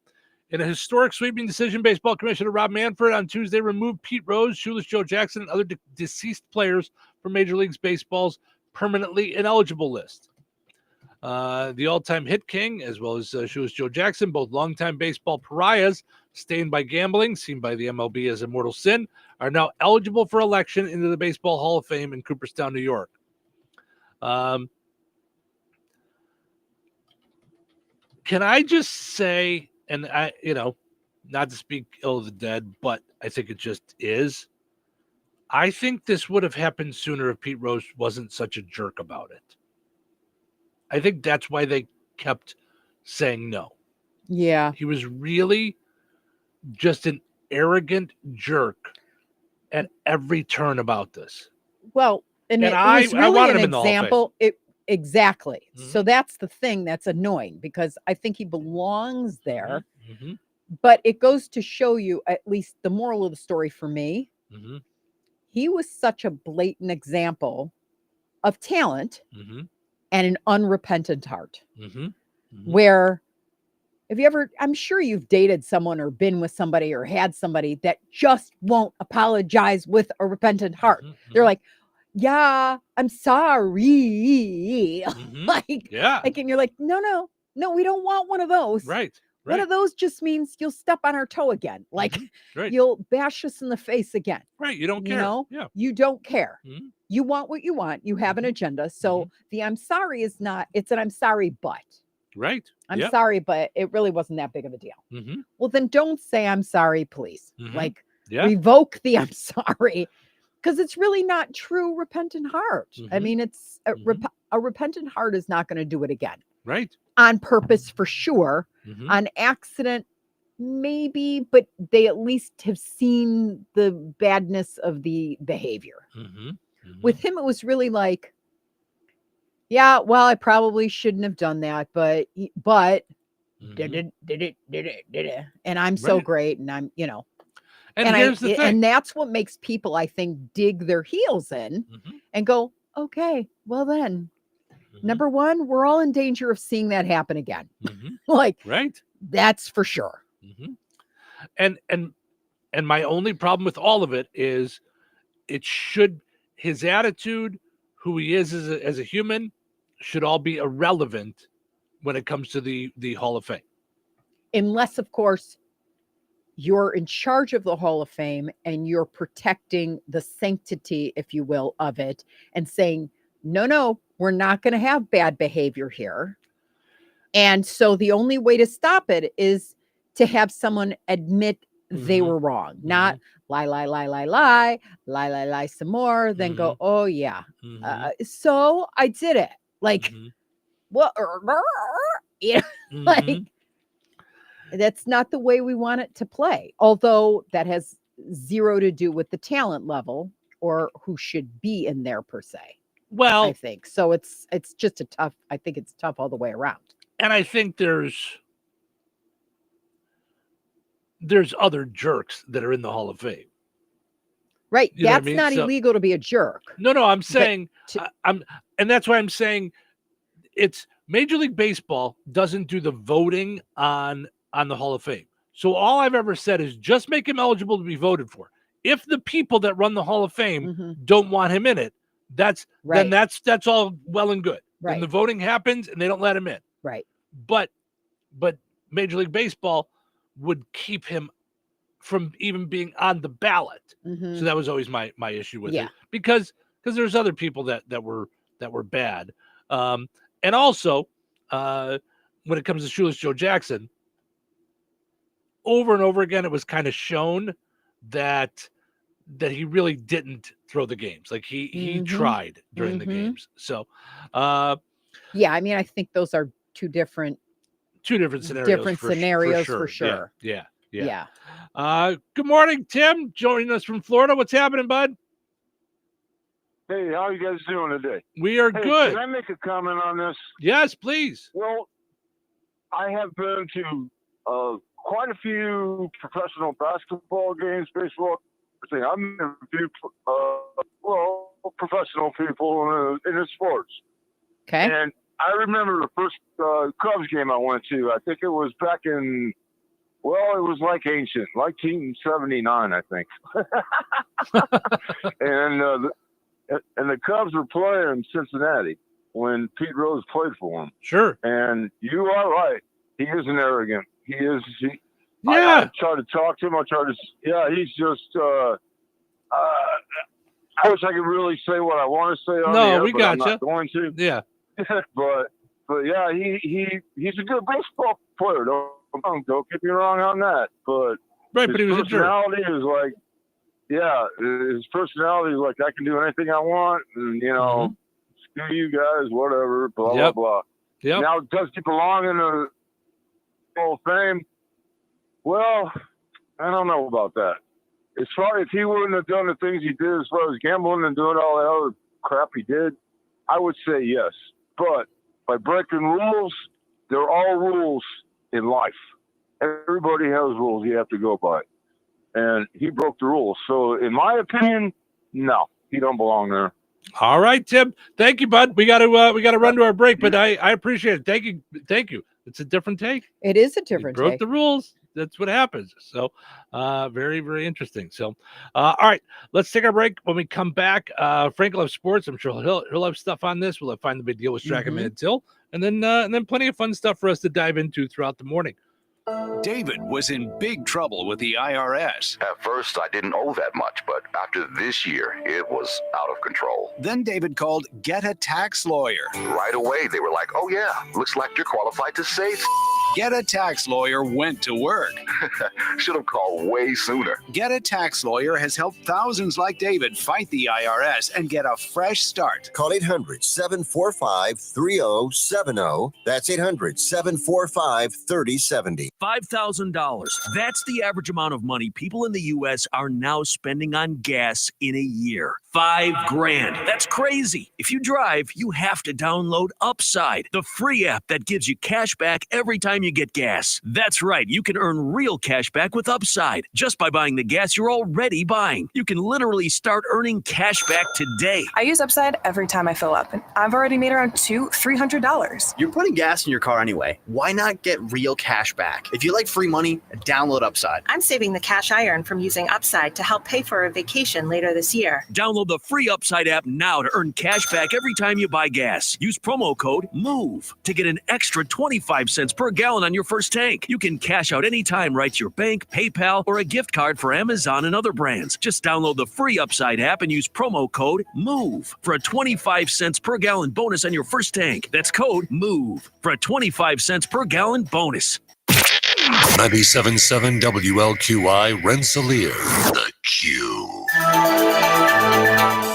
In a historic sweeping decision, Baseball Commissioner Rob Manfred on Tuesday removed Pete Rose, Shoeless Joe Jackson, and other deceased players from Major League Baseball's permanently ineligible list. The all-time hit king, as well as Shoeless Joe Jackson, both longtime baseball pariahs, stained by gambling, seen by the MLB as a mortal sin, are now eligible for election into the Baseball Hall of Fame in Cooperstown, New York. Can I just say, and I, not to speak ill of the dead, but I think it just is. I think this would have happened sooner if Pete Rose wasn't such a jerk about it. I think that's why they kept saying no. Yeah. He was really just an arrogant jerk at every turn about this. Well, and it was really an example. Exactly. So that's the thing that's annoying, because I think he belongs there. But it goes to show you, at least the moral of the story for me, he was such a blatant example of talent and an unrepentant heart. Where, if you ever, I'm sure you've dated someone or been with somebody or had somebody that just won't apologize with a repentant heart. They're like, yeah, I'm sorry. And you're like, no, we don't want one of those. Right. One of those just means you'll step on our toe again. Like you'll bash us in the face again. Right. You don't care. You know, you don't care. You want what you want. You have an agenda. So the I'm sorry is not, it's an I'm sorry, but. Right. I'm sorry, but it really wasn't that big of a deal. Well, then don't say I'm sorry, please. Like revoke the I'm sorry, because it's really not true repentant heart. I mean, it's a repentant heart is not going to do it again. Right. On purpose, for sure. On accident, maybe, but they at least have seen the badness of the behavior. With him, it was really like, yeah, well, I probably shouldn't have done that, but did it. And I'm so great. And I'm, And here's the thing. And that's what makes people, I think, dig their heels in and go, okay, well then, number one, we're all in danger of seeing that happen again. Right. That's for sure. And my only problem with all of it is his attitude, who he is as a human, should all be irrelevant when it comes to the Hall of Fame. Unless, of course, you're in charge of the Hall of Fame and you're protecting the sanctity, if you will, of it, and saying, no, we're not going to have bad behavior here. And so the only way to stop it is to have someone admit they were wrong, not lie some more, then go, oh yeah. So I did it. Like, what? Like, that's not the way we want it to play. Although that has zero to do with the talent level or who should be in there per se. Well, I think so. It's just I think it's tough all the way around. And I think there's other jerks that are in the Hall of Fame. Right. You know that's what I mean? not illegal to be a jerk. No, I'm saying and that's why I'm saying it's Major League Baseball doesn't do the voting on the Hall of Fame. So all I've ever said is just make him eligible to be voted for. If the people that run the Hall of Fame don't want him in it, then that's all well and good. Right. And the voting happens and they don't let him in. Right. But Major League Baseball would keep him from even being on the ballot. So that was always my issue with it. Because there's other people that were bad. And also when it comes to Shoeless Joe Jackson, over and over again, it was kind of shown that he really didn't throw the games. Like he tried during the games. So, yeah, I mean, I think those are two different scenarios for sure. Yeah. Good morning, Tim, joining us from Florida. What's happening, bud? Hey, how are you guys doing today? We are good. Can I make a comment on this? Yes, please. Well, I have been to quite a few professional basketball games, baseball. I'm in a few, professional people in the sports. Okay. And I remember the first Cubs game I went to. I think it was back in, well, it was like ancient, like 1979, I think. And the Cubs were playing Cincinnati when Pete Rose played for them. Sure. And you are right. He is an arrogant. He is. Yeah. I try to talk to him. He's just. I wish I could really say what I want to say on the air, we but got I'm not going to. Yeah. but yeah, he's a good baseball player. Don't get me wrong on that. But right, his but he was a jerk. personality is like, yeah, his personality is like, I can do anything I want, and screw you guys, whatever, blah blah blah. Yep. Now, does he belong in the Hall of Fame? Well, I don't know about that. As far as he wouldn't have done the things he did as far as gambling and doing all that other crap he did, I would say yes. But by breaking rules, there are all rules in life. Everybody has rules you have to go by. And he broke the rules. So in my opinion, no, he don't belong there. All right, Tim. Thank you, bud. We gotta run to our break, but I appreciate it. Thank you. It's a different take. It is a different Broke take. the rules. That's what happens. So very, very interesting. So all right, let's take our break. When we come back, Frank loves sports. I'm sure he'll have stuff on this. We'll find the big deal with Strachan Man Till, and then plenty of fun stuff for us to dive into throughout the morning. David was in big trouble with the IRS. At first, I didn't owe that much, but after this year, it was out of control. Then David called Get a Tax Lawyer. Right away, they were like, oh yeah, looks like you're qualified to save. Get a Tax Lawyer went to work. Should have called way sooner. Get a Tax Lawyer has helped thousands like David fight the IRS and get a fresh start. Call 800-745-3070. That's 800-745-3070. $5,000. That's the average amount of money people in the U.S. are now spending on gas in a year. $5,000. That's crazy. If you drive, you have to download Upside, the free app that gives you cash back every time you get gas. That's right. You can earn real cash back with Upside just by buying the gas you're already buying. You can literally start earning cash back today. I use Upside every time I fill up, and I've already made around $200-$300. You're putting gas in your car anyway. Why not get real cash back? If you like free money, download Upside. I'm saving the cash I earn from using Upside to help pay for a vacation later this year. Download the free Upside app now to earn cash back every time you buy gas. Use promo code MOVE to get an extra 25 cents per gallon on your first tank. You can cash out anytime right to your bank, PayPal, or a gift card for Amazon and other brands. Just download the free Upside app and use promo code MOVE for a 25 cents per gallon bonus on your first tank. That's code MOVE for a 25 cents per gallon bonus. 97.7 WLQI Rensselaer. The Q.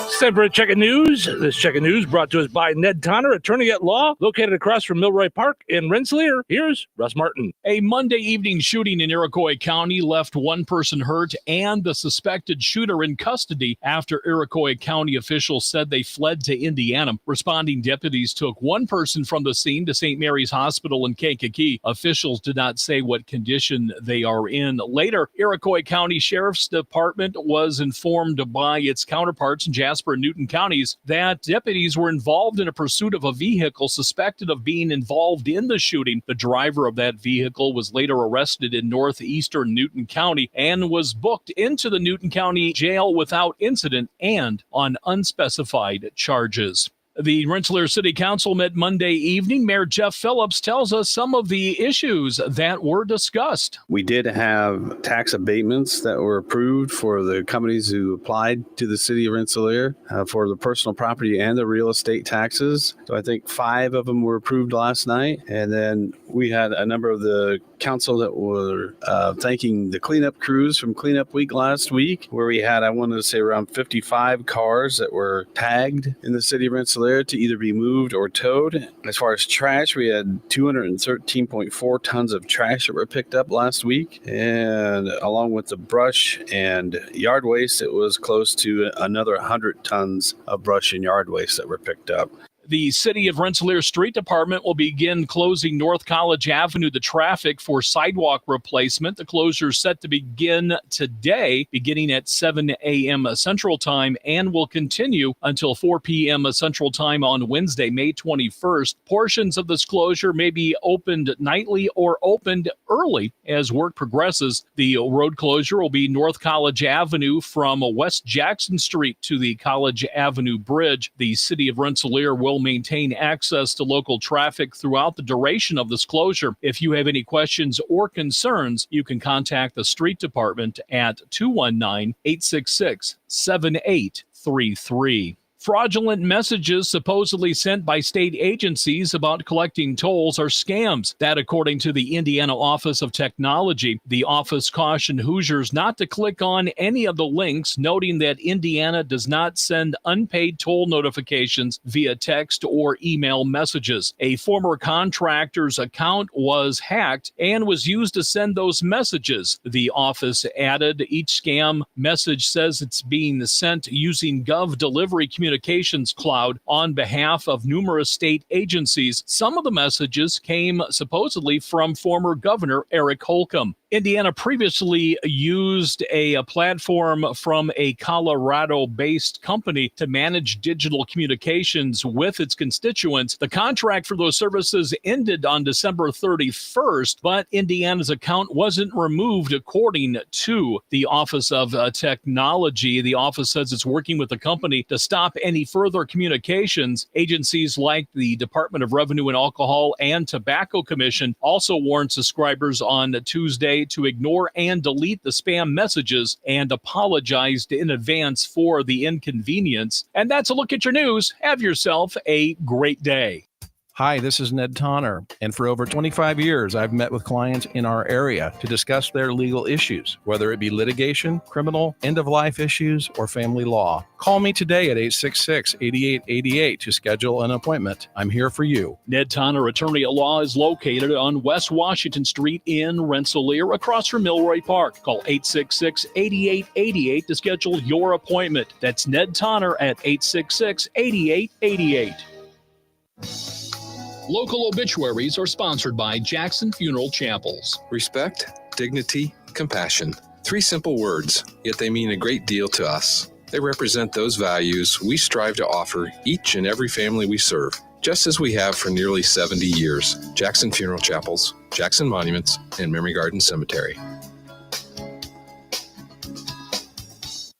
It's time for a check of news. This check of news brought to us by Ned Tonner, attorney at law, located across from Milroy Park in Rensselaer. Here's Russ Martin. A Monday evening shooting in Iroquois County left one person hurt and the suspected shooter in custody after Iroquois County officials said they fled to Indiana. Responding deputies took one person from the scene to St. Mary's Hospital in Kankakee. Officials did not say what condition they are in. Later, Iroquois County Sheriff's Department was informed by its counterparts in Jasper and Newton counties that deputies were involved in a pursuit of a vehicle suspected of being involved in the shooting. The driver of that vehicle was later arrested in northeastern Newton County and was booked into the Newton County jail without incident and on unspecified charges. The Rensselaer City Council met Monday evening. Mayor Jeff Phillips tells us some of the issues that were discussed. We did have tax abatements that were approved for the companies who applied to the city of Rensselaer for the personal property and the real estate taxes. So I think 5 of them were approved last night. And then we had a number of the council that were thanking the cleanup crews from Cleanup Week last week, where we had, I wanted to say, around 55 cars that were tagged in the city of Rensselaer to either be moved or towed. As far as trash, we had 213.4 tons of trash that were picked up last week. And along with the brush and yard waste, it was close to another 100 tons of brush and yard waste that were picked up. The City of Rensselaer Street Department will begin closing North College Avenue to traffic for sidewalk replacement. The closure is set to begin today, beginning at 7 a.m. Central Time, and will continue until 4 p.m. Central Time on Wednesday, May 21st. Portions of this closure may be opened nightly or opened early as work progresses. The road closure will be North College Avenue from West Jackson Street to the College Avenue Bridge. The City of Rensselaer will maintain access to local traffic throughout the duration of this closure. If you have any questions or concerns, you can contact the street department at 219-866-7833. Fraudulent messages supposedly sent by state agencies about collecting tolls are scams. That, according to the Indiana Office of Technology. The office cautioned Hoosiers not to click on any of the links, noting that Indiana does not send unpaid toll notifications via text or email messages. A former contractor's account was hacked and was used to send those messages. The office added, each scam message says it's being sent using Gov Delivery Communications Cloud on behalf of numerous state agencies. Some of the messages came supposedly from former Governor Eric Holcomb. Indiana previously used a platform from a Colorado-based company to manage digital communications with its constituents. The contract for those services ended on December 31st, but Indiana's account wasn't removed, according to the Office of Technology. The office says it's working with the company to stop any further communications. Agencies like the Department of Revenue and Alcohol and Tobacco Commission also warned subscribers on Tuesday to ignore and delete the spam messages and apologized in advance for the inconvenience. And that's a look at your news. Have yourself a great day. Hi, this is Ned Tonner, and for over 25 years, I've met with clients in our area to discuss their legal issues, whether it be litigation, criminal, end-of-life issues, or family law. Call me today at 866-8888 to schedule an appointment. I'm here for you. Ned Tonner, attorney at law, is located on West Washington Street in Rensselaer, across from Milroy Park. Call 866-8888 to schedule your appointment. That's Ned Tonner at 866-8888. Local obituaries are sponsored by Jackson Funeral Chapels. Respect, dignity, compassion. 3 simple words, yet they mean a great deal to us. They represent those values we strive to offer each and every family we serve, just as we have for nearly 70 years. Jackson Funeral Chapels, Jackson Monuments, and Memory Garden Cemetery.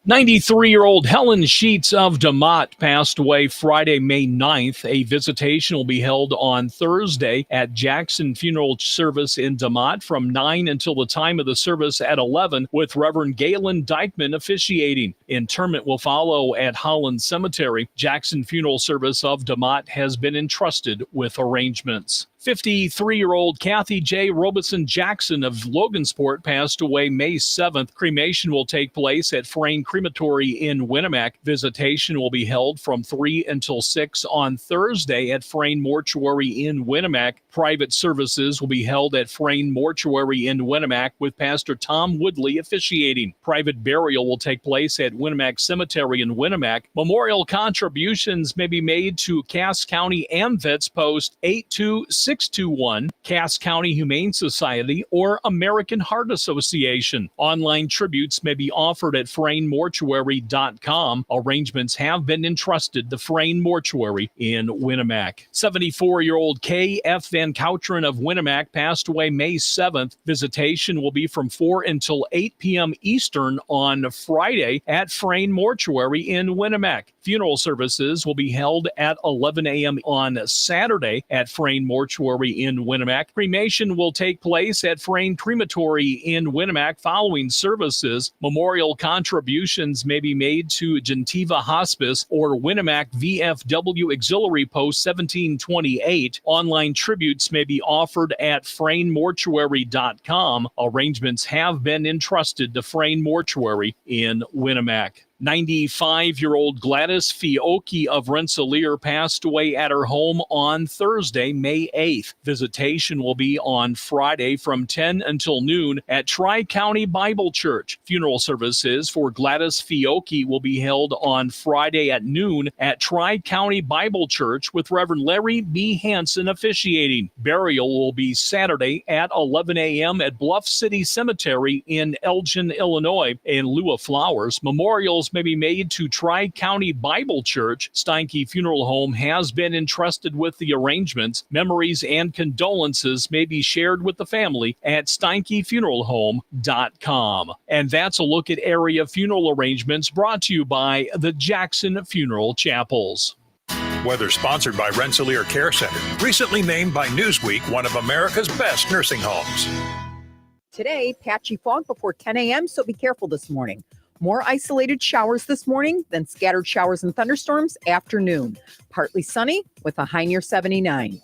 93-year-old Helen Sheets of DeMott passed away Friday, May 9th. A visitation will be held on Thursday at Jackson Funeral Service in DeMott from 9 until the time of the service at 11, with Reverend Galen Dykeman officiating. Interment will follow at Holland Cemetery. Jackson Funeral Service of DeMott has been entrusted with arrangements. 53-year-old Kathy J. Robeson Jackson of Logansport passed away May 7th. Cremation will take place at Frayne Crematory in Winnemac. Visitation will be held from 3 until 6 on Thursday at Frayne Mortuary in Winnemac. Private services will be held at Frayne Mortuary in Winnemac with Pastor Tom Woodley officiating. Private burial will take place at Winnemac Cemetery in Winnemac. Memorial contributions may be made to Cass County AMVETS Post 82621, Cass County Humane Society, or American Heart Association. Online tributes may be offered at FrayneMortuary.com. Arrangements have been entrusted to Frayne Mortuary in Winnemac. 74-year-old K.F. Van Coutren of Winnemac passed away May 7th. Visitation will be from 4 until 8 p.m. Eastern on Friday at Frayne Mortuary in Winnemac. Funeral services will be held at 11 a.m. on Saturday at Frayne Mortuary in Winnemac. Cremation will take place at Frayne Crematory in Winnemac following services. Memorial contributions may be made to Gentiva Hospice or Winnemac VFW Auxiliary Post 1728. Online tributes may be offered at FrayneMortuary.com. Arrangements have been entrusted to Frayne Mortuary in Winnemac. 95-year-old Gladys Fiocchi of Rensselaer passed away at her home on Thursday, May 8th. Visitation will be on Friday from 10 until noon at Tri-County Bible Church. Funeral services for Gladys Fiocchi will be held on Friday at noon at Tri-County Bible Church with Reverend Larry B. Hansen officiating. Burial will be Saturday at 11 a.m. at Bluff City Cemetery in Elgin, Illinois. In lieu of flowers, memorials may be made to Tri-County Bible Church. Steinke Funeral Home has been entrusted with the arrangements. Memories and condolences may be shared with the family at SteinkeFuneralHome.com. And that's a look at area funeral arrangements brought to you by the Jackson Funeral Chapels. Weather sponsored by Rensselaer Care Center, recently named by Newsweek one of America's best nursing homes. Today, patchy fog before 10 a.m., so be careful this morning. More isolated showers this morning, then scattered showers and thunderstorms afternoon. Partly sunny with a high near 79.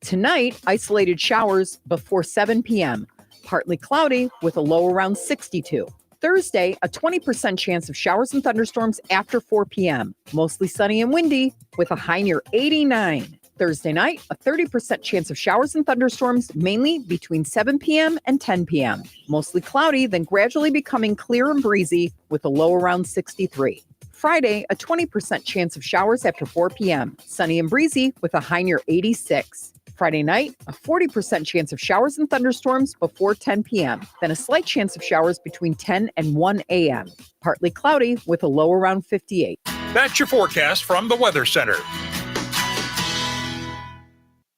Tonight, isolated showers before 7 p.m. Partly cloudy with a low around 62. Thursday, a 20% chance of showers and thunderstorms after 4 p.m. Mostly sunny and windy with a high near 89. Thursday night, a 30% chance of showers and thunderstorms, mainly between 7 p.m. and 10 p.m. Mostly cloudy, then gradually becoming clear and breezy with a low around 63. Friday, a 20% chance of showers after 4 p.m. Sunny and breezy with a high near 86. Friday night, a 40% chance of showers and thunderstorms before 10 p.m. Then a slight chance of showers between 10 and 1 a.m. Partly cloudy with a low around 58. That's your forecast from the Weather Center.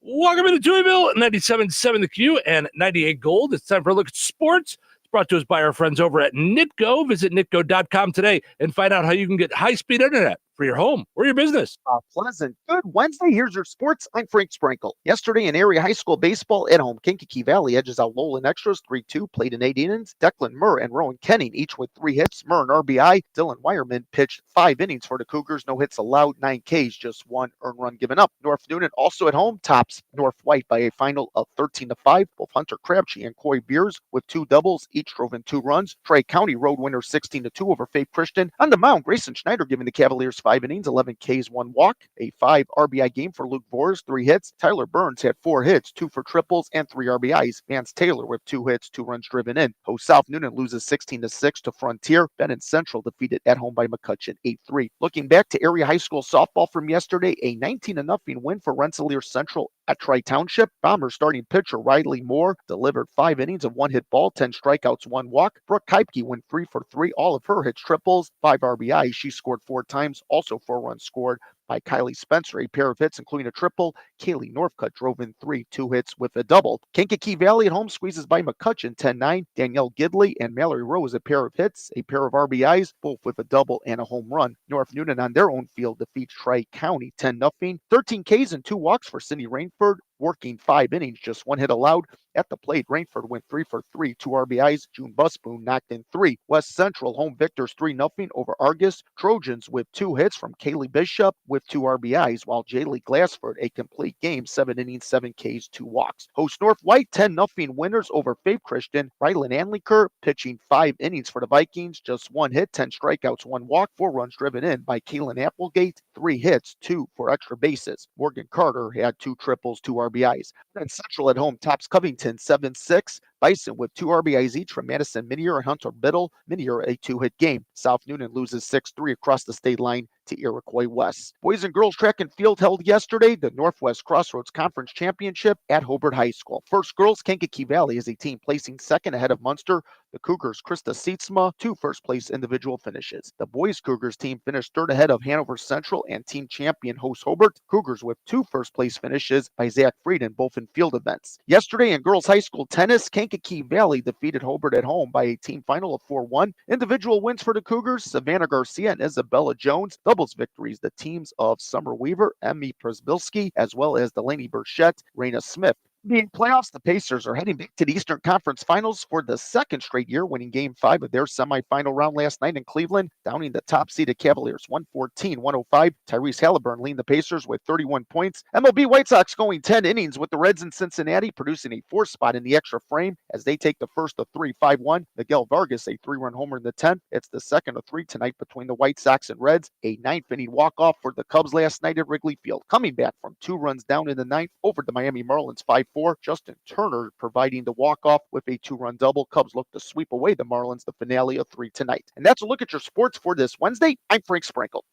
Welcome to Touhyville, 97.7 The Q and 98 Gold. It's time for a look at sports. It's brought to us by our friends over at Nitco. Visit nitco.com today and find out how you can get high-speed internet for your home or your business. Pleasant. Good Wednesday. Here's your sports. I'm Frank Sprinkle. Yesterday in area high school baseball at home, Kankakee Valley edges out Lowland Extras 3-2, played in 8 innings. Declan Murr and Rowan Kenning each with 3 hits. Murr an RBI. Dylan Wireman pitched 5 innings for the Cougars. No hits allowed, 9 Ks, just 1 earned run given up. North Noonan also at home tops North White by a final of 13-5. Both Hunter Crabtree and Coy Beers with 2 doubles each drove in 2 runs. Tri-County road winner 16-2 over Faith Christian. On the mound, Grayson Schneider giving the Cavaliers 5 innings, 11 Ks, 1 walk. A 5 RBI game for Luke Vores, 3 hits. Tyler Burns had 4 hits, 2 for triples and 3 RBIs. Vance Taylor with 2 hits, 2 runs driven in. Host South Noonan loses 16-6 to Frontier. Benton Central defeated at home by McCutcheon 8-3. Looking back to area high school softball from yesterday, a 19-0 win for Rensselaer Central at Tri-Township. Bombers starting pitcher Riley Moore delivered 5 innings of 1 hit ball, 10 strikeouts, 1 walk. Brooke Keipke went 3 for 3. All of her hits triples, 5 RBIs. She scored 4 times, also 4 runs scored by Kylie Spencer, a pair of hits, including a triple. Kaylee Northcutt drove in 3, 2 hits with a double. Kankakee Valley at home squeezes by McCutcheon 10-9. Danielle Gidley and Mallory Rose, a pair of hits, a pair of RBIs, both with a double and a home run. North Noonan on their own field defeats Tri-County 10-0. 13 Ks and 2 walks for Cindy Rainford, working 5 innings, just 1 hit allowed. At the plate, Rainford went 3 for 3, 2 RBIs. June Busboon knocked in 3. West Central home victors 3-0 over Argus. Trojans with 2 hits from Kaylee Bishop with 2 RBIs, while Jaylee Glassford a complete game, 7 innings, 7 Ks, 2 walks. Host North White 10-0 winners over Faith Christian. Rylan Anliker pitching 5 innings for the Vikings, just 1 hit, 10 strikeouts, 1 walk, 4 runs driven in by Kaylin Applegate, 3 hits, 2 for extra bases. Morgan Carter had 2 triples, 2 RBIs. Then Central at home tops Covington 7-6. Bison with 2 RBIs each from Madison Minier and Hunter Biddle. Minier a 2-hit game. South Noonan loses 6-3 across the state line to Iroquois West. Boys and girls track and field held yesterday the Northwest Crossroads Conference Championship at Hobart High School. First girls, Kankakee Valley is a team placing second ahead of Munster. The Cougars, Krista Sietsma, 2 first-place individual finishes. The boys Cougars team finished third ahead of Hanover Central and team champion host Hobart. Cougars with 2 first-place finishes by Zach Frieden, both in field events. Yesterday in girls high school tennis, Kankakee Valley defeated Hobart at home by a team final of 4-1. Individual wins for the Cougars, Savannah Garcia and Isabella Jones. Doubles victories, the teams of Summer Weaver, Emmy Przbilski, as well as Delaney Burchett, Raina Smith. NBA playoffs, the Pacers are heading back to the Eastern Conference Finals for the second straight year, winning Game 5 of their semifinal round last night in Cleveland, downing the top-seeded Cavaliers 114-105. Tyrese Halliburton leading the Pacers with 31 points. MLB White Sox going 10 innings with the Reds in Cincinnati, producing a 4th spot in the extra frame as they take the first of 3, 5-1. Miguel Vargas, a 3-run homer in the 10th. It's the second of 3 tonight between the White Sox and Reds. A 9th-inning walk-off for the Cubs last night at Wrigley Field, coming back from 2 runs down in the 9th over the Miami Marlins 5-4. Justin Turner providing the walk-off with a 2-run double. Cubs look to sweep away the Marlins, the finale of 3 tonight. And that's a look at your sports for this Wednesday. I'm Frank Sprinkle.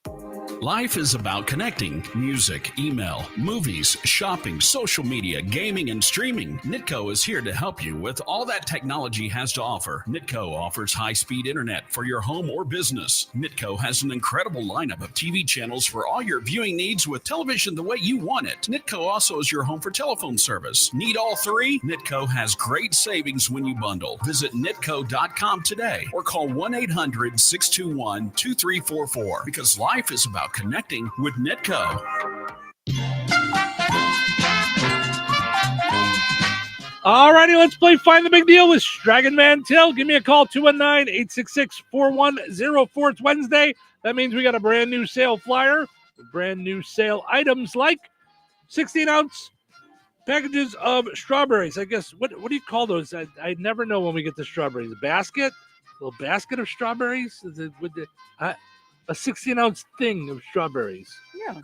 Life is about connecting. Music, email, movies, shopping, social media, gaming, and streaming. Nitco is here to help you with all that technology has to offer. Nitco offers high-speed internet for your home or business. Nitco has an incredible lineup of TV channels for all your viewing needs with television the way you want it. Nitco also is your home for telephone service. Need all 3? Nitco has great savings when you bundle. Visit nitco.com today or call 1-800-621-2344 because life is about connecting with Nitco. All righty, let's play Find the Big Deal with Dragon Mantell. Give me a call, 219-866-4104. It's Wednesday. That means we got a brand new sale flyer, brand new sale items like 16-ounce packages of strawberries. I guess, what do you call those? I never know when we get the strawberries. A basket? A little basket of strawberries? Is it with the... a 16-ounce thing of strawberries. Yeah.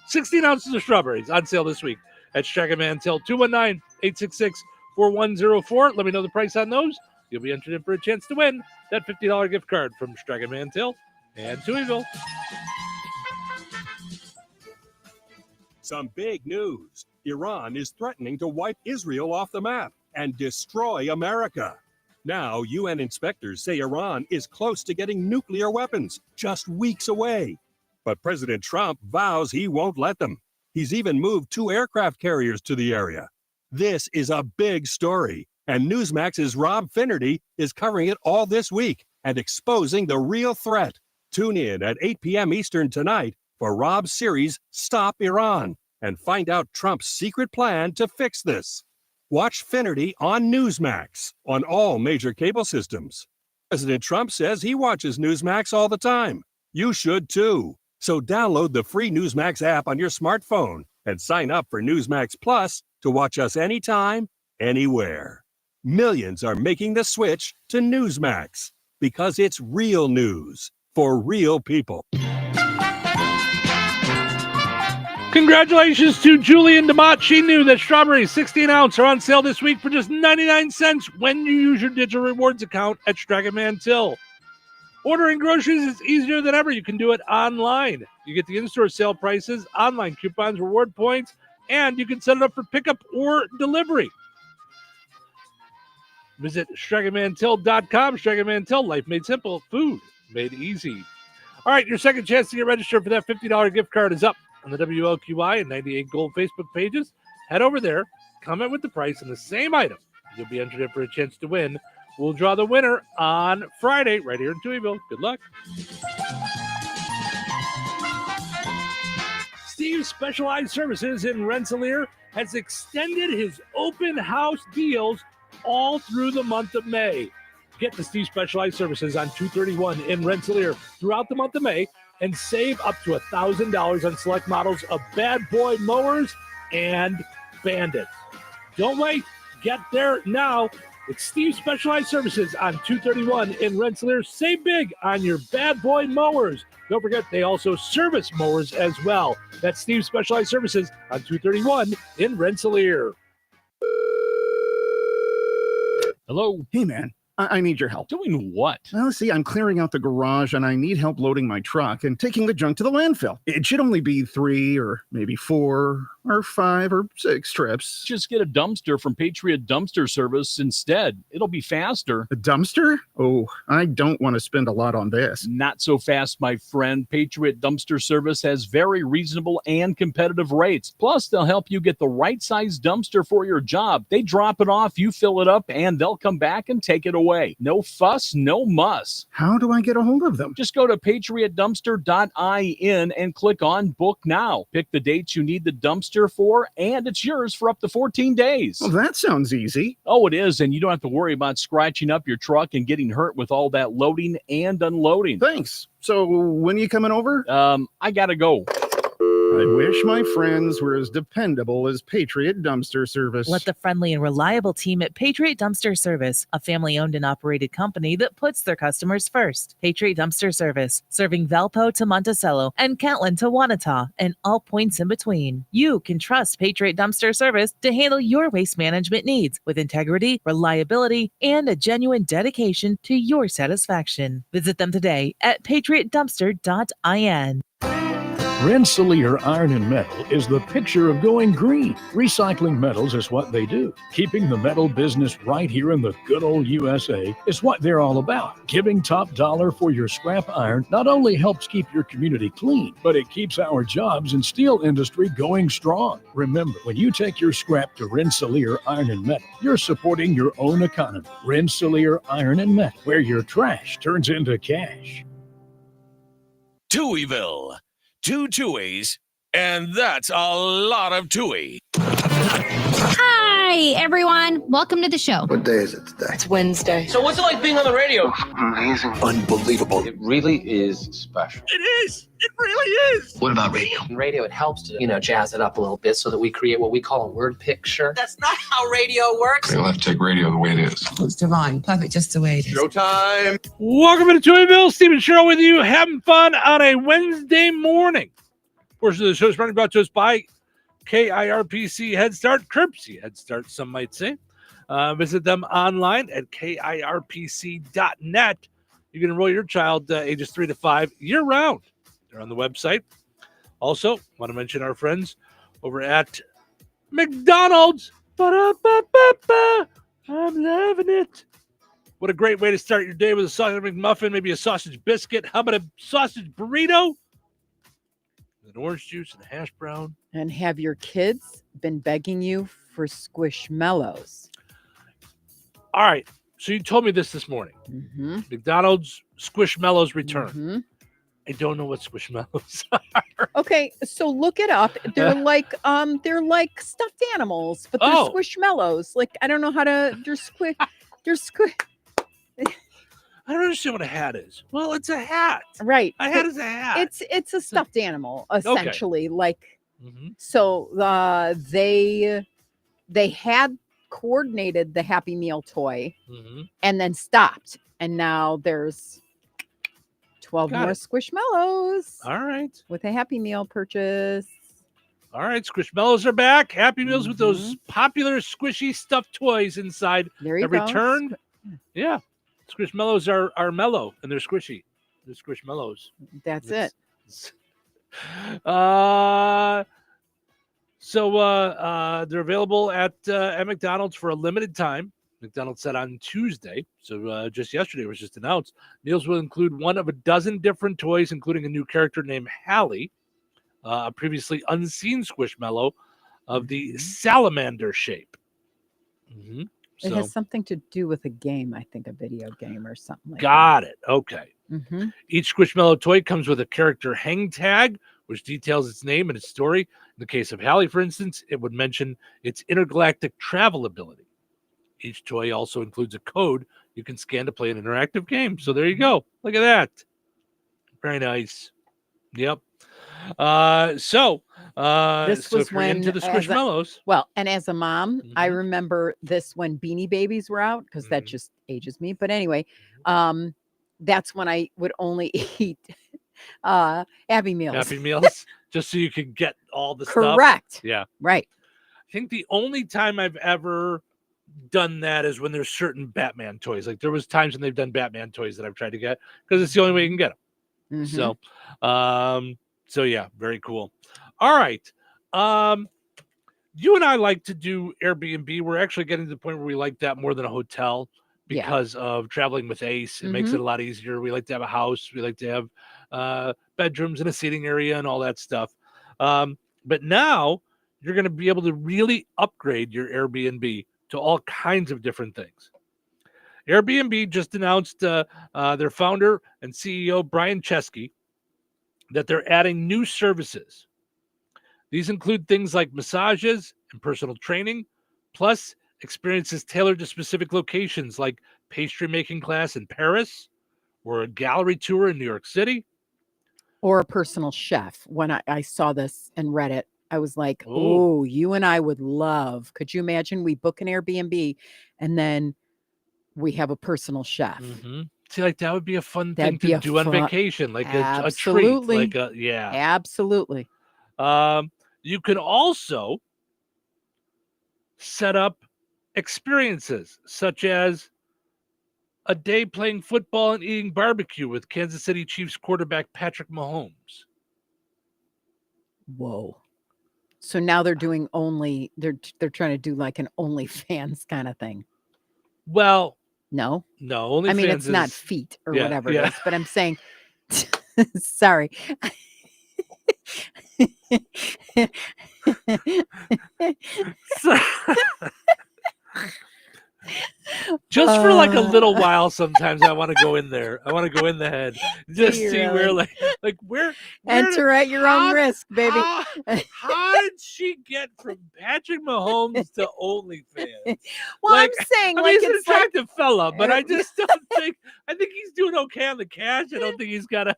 16 ounces of strawberries on sale this week at Dragon Mantell. 219-866-4104. Let me know the price on those. You'll be entered in for a chance to win that $50 gift card from Dragon Mantell and Touhyville. Some big news. Iran is threatening to wipe Israel off the map and destroy America. Now, UN inspectors say Iran is close to getting nuclear weapons, just weeks away. But President Trump vows he won't let them. He's even moved 2 aircraft carriers to the area. This is a big story, and Newsmax's Rob Finnerty is covering it all this week and exposing the real threat. Tune in at 8 p.m. Eastern tonight for Rob's series Stop Iran and find out Trump's secret plan to fix this. Watch Finnerty on Newsmax on all major cable systems. President Trump says he watches Newsmax all the time. You should too. So download the free Newsmax app on your smartphone and sign up for Newsmax Plus to watch us anytime, anywhere. Millions are making the switch to Newsmax because it's real news for real people. Congratulations to Julian DeMott. She knew that strawberries 16-ounce are on sale this week for just 99 cents when you use your digital rewards account at Dragon Mantell. Ordering groceries is easier than ever. You can do it online. You get the in-store sale prices, online coupons, reward points, and you can set it up for pickup or delivery. Visit StragonMantell.com. Dragon Mantell, life made simple, food made easy. All right, your second chance to get registered for that $50 gift card is up on the WLQI and 98 Gold Facebook pages. Head over there, comment with the price on the same item. You'll be entered in for a chance to win. We'll draw the winner on Friday right here in Touhyville. Good luck. Steve's Specialized Services in Rensselaer has extended his open house deals all through the month of May. Get the Steve Specialized Services on 231 in Rensselaer throughout the month of May and save up to $1,000 on select models of Bad Boy mowers and Bandit. Don't wait. Get there now. It's Steve Specialized Services on 231 in Rensselaer. Save big on your Bad Boy mowers. Don't forget, they also service mowers as well. That's Steve Specialized Services on 231 in Rensselaer. Hello. Hey, man. I need your help. Doing what? Well, see, I'm clearing out the garage and I need help loading my truck and taking the junk to the landfill. It should only be 3 or maybe 4 or 5 or 6 trips. Just get a dumpster from Patriot Dumpster Service instead. It'll be faster. A dumpster? Oh, I don't want to spend a lot on this. Not so fast, my friend. Patriot Dumpster Service has very reasonable and competitive rates. Plus, they'll help you get the right size dumpster for your job. They drop it off, you fill it up, and they'll come back and take it away. No fuss, no muss. How do I get a hold of them? Just go to patriotdumpster.in and click on Book Now. Pick the dates you need the dumpster dumpster for, and it's yours for up to 14 days. Well, that sounds easy. Oh, it is, and you don't have to worry about scratching up your truck and getting hurt with all that loading and unloading. Thanks. So when are you coming over? I gotta go. I wish my friends were as dependable as Patriot Dumpster Service. Let the friendly and reliable team at Patriot Dumpster Service, a family-owned and operated company that puts their customers first. Patriot Dumpster Service, serving Valpo to Monticello and Catlin to Wanata and all points in between. You can trust Patriot Dumpster Service to handle your waste management needs with integrity, reliability, and a genuine dedication to your satisfaction. Visit them today at patriotdumpster.in. Rensselaer Iron and Metal is the picture of going green. Recycling metals is what they do. Keeping the metal business right here in the good old USA is what they're all about. Giving top dollar for your scrap iron not only helps keep your community clean, but it keeps our jobs and steel industry going strong. Remember, when you take your scrap to Rensselaer Iron and Metal, you're supporting your own economy. Rensselaer Iron and Metal, where your trash turns into cash. Touhyville. 2 Tuohys, and that's a lot of Touhy. Hi, everyone. Welcome to the show. What day is it today? It's Wednesday. So what's it like being on the radio? Amazing. Unbelievable. It really is special. It is. It really is. What about radio? In radio, it helps to, jazz it up a little bit so that we create what we call a word picture. That's not how radio works. You'll have to take radio the way it is. It's divine. Perfect just the way it is. Showtime. Welcome to Touhyville. Stephen Sherrill with you, having fun on a Wednesday morning. Portion of the show is brought to us by KIRPC Head Start, Curbsy Head Start, some might say. Visit them online at KIRPC.net. You can enroll your child ages 3 to 5 year-round. They're on the website. Also, want to mention our friends over at McDonald's. Ba-da-ba-ba-ba. I'm loving it. What a great way to start your day with a sausage McMuffin, maybe a sausage biscuit. How about a sausage burrito? An orange juice and a hash brown. And have your kids been begging you for Squishmallows? All right. So you told me this morning. Mm-hmm. McDonald's Squishmallows return. Mm-hmm. I don't know what Squishmallows are. Okay, so look it up. They're like stuffed animals, but they're Squishmallows. Like I don't know how to. They're squish. I don't understand what a hat is. Well, it's a hat. Right. A hat is a hat. It's a stuffed animal, essentially. Okay. Like so they had coordinated the Happy Meal toy and then stopped. And now there's 12 more Squishmallows. All right. With a Happy Meal purchase. All right. Squishmallows are back. Happy Meals with those popular squishy stuffed toys inside. There you have go. Returned. Yeah. Squishmallows are mellow and they're squishy. They're Squishmallows. That's it. So they're available at McDonald's for a limited time. McDonald's said on Tuesday, so just yesterday it was just announced. Meals will include one of a dozen different toys, including a new character named Hallie, a previously unseen Squishmallow of the salamander shape. It has something to do with a game, I think, a video game or something like Got it. Okay. that. Each Squishmallow toy comes with a character hang tag, which details its name and its story. In the case of Hallie, for instance, it would mention its intergalactic travel ability. Each toy also includes a code you can scan to play an interactive game. So there you go. Look at that. Very nice. Yep. So This was if you're when into the Squishmallows. and as a mom, I remember this when Beanie Babies were out because that just ages me. But anyway, that's when I would only eat Happy Meals. Happy Meals, just so you could get all the stuff. Correct. Yeah. Right. I think the only time I've ever done that is when there's certain Batman toys. Like there was times when they've done Batman toys that I've tried to get because it's the only way you can get them. So yeah, very cool. All right. You and I like to do Airbnb. We're actually getting to the point where we like that more than a hotel because of traveling with Ace. It makes it a lot easier. We like to have a house. We like to have bedrooms and a seating area and all that stuff. But now you're going to be able to really upgrade your Airbnb to all kinds of different things. Airbnb just announced their founder and CEO, Brian Chesky, that they're adding new services. These include things like massages and personal training, plus experiences tailored to specific locations like pastry making class in Paris or a gallery tour in New York City. Or a personal chef. When I saw this and read it, I was like, Oh. oh, you and I would love. Could you imagine we book an Airbnb and then we have a personal chef? Mm-hmm. See, like that would be a fun That'd thing be to a do on fun- vacation, like a Absolutely. treat, like yeah. Absolutely. You can also set up experiences such as a day playing football and eating barbecue with Kansas City Chiefs quarterback Patrick Mahomes. Whoa. So now they're doing they're trying to do like an OnlyFans kind of thing. Well, no, OnlyFans. I mean, it's not is- feet or yeah, whatever yeah. it is, but I'm saying, sorry. Just for like a little while, sometimes I want to go in there. I want to go in the head, just you see really? where where Enter at your own risk, baby. How did she get from Patrick Mahomes to OnlyFans? Well, I'm saying, I like, mean, he's an it's like- attractive fella, but I just don't think. I think he's doing okay on the cash. I don't think he's got a.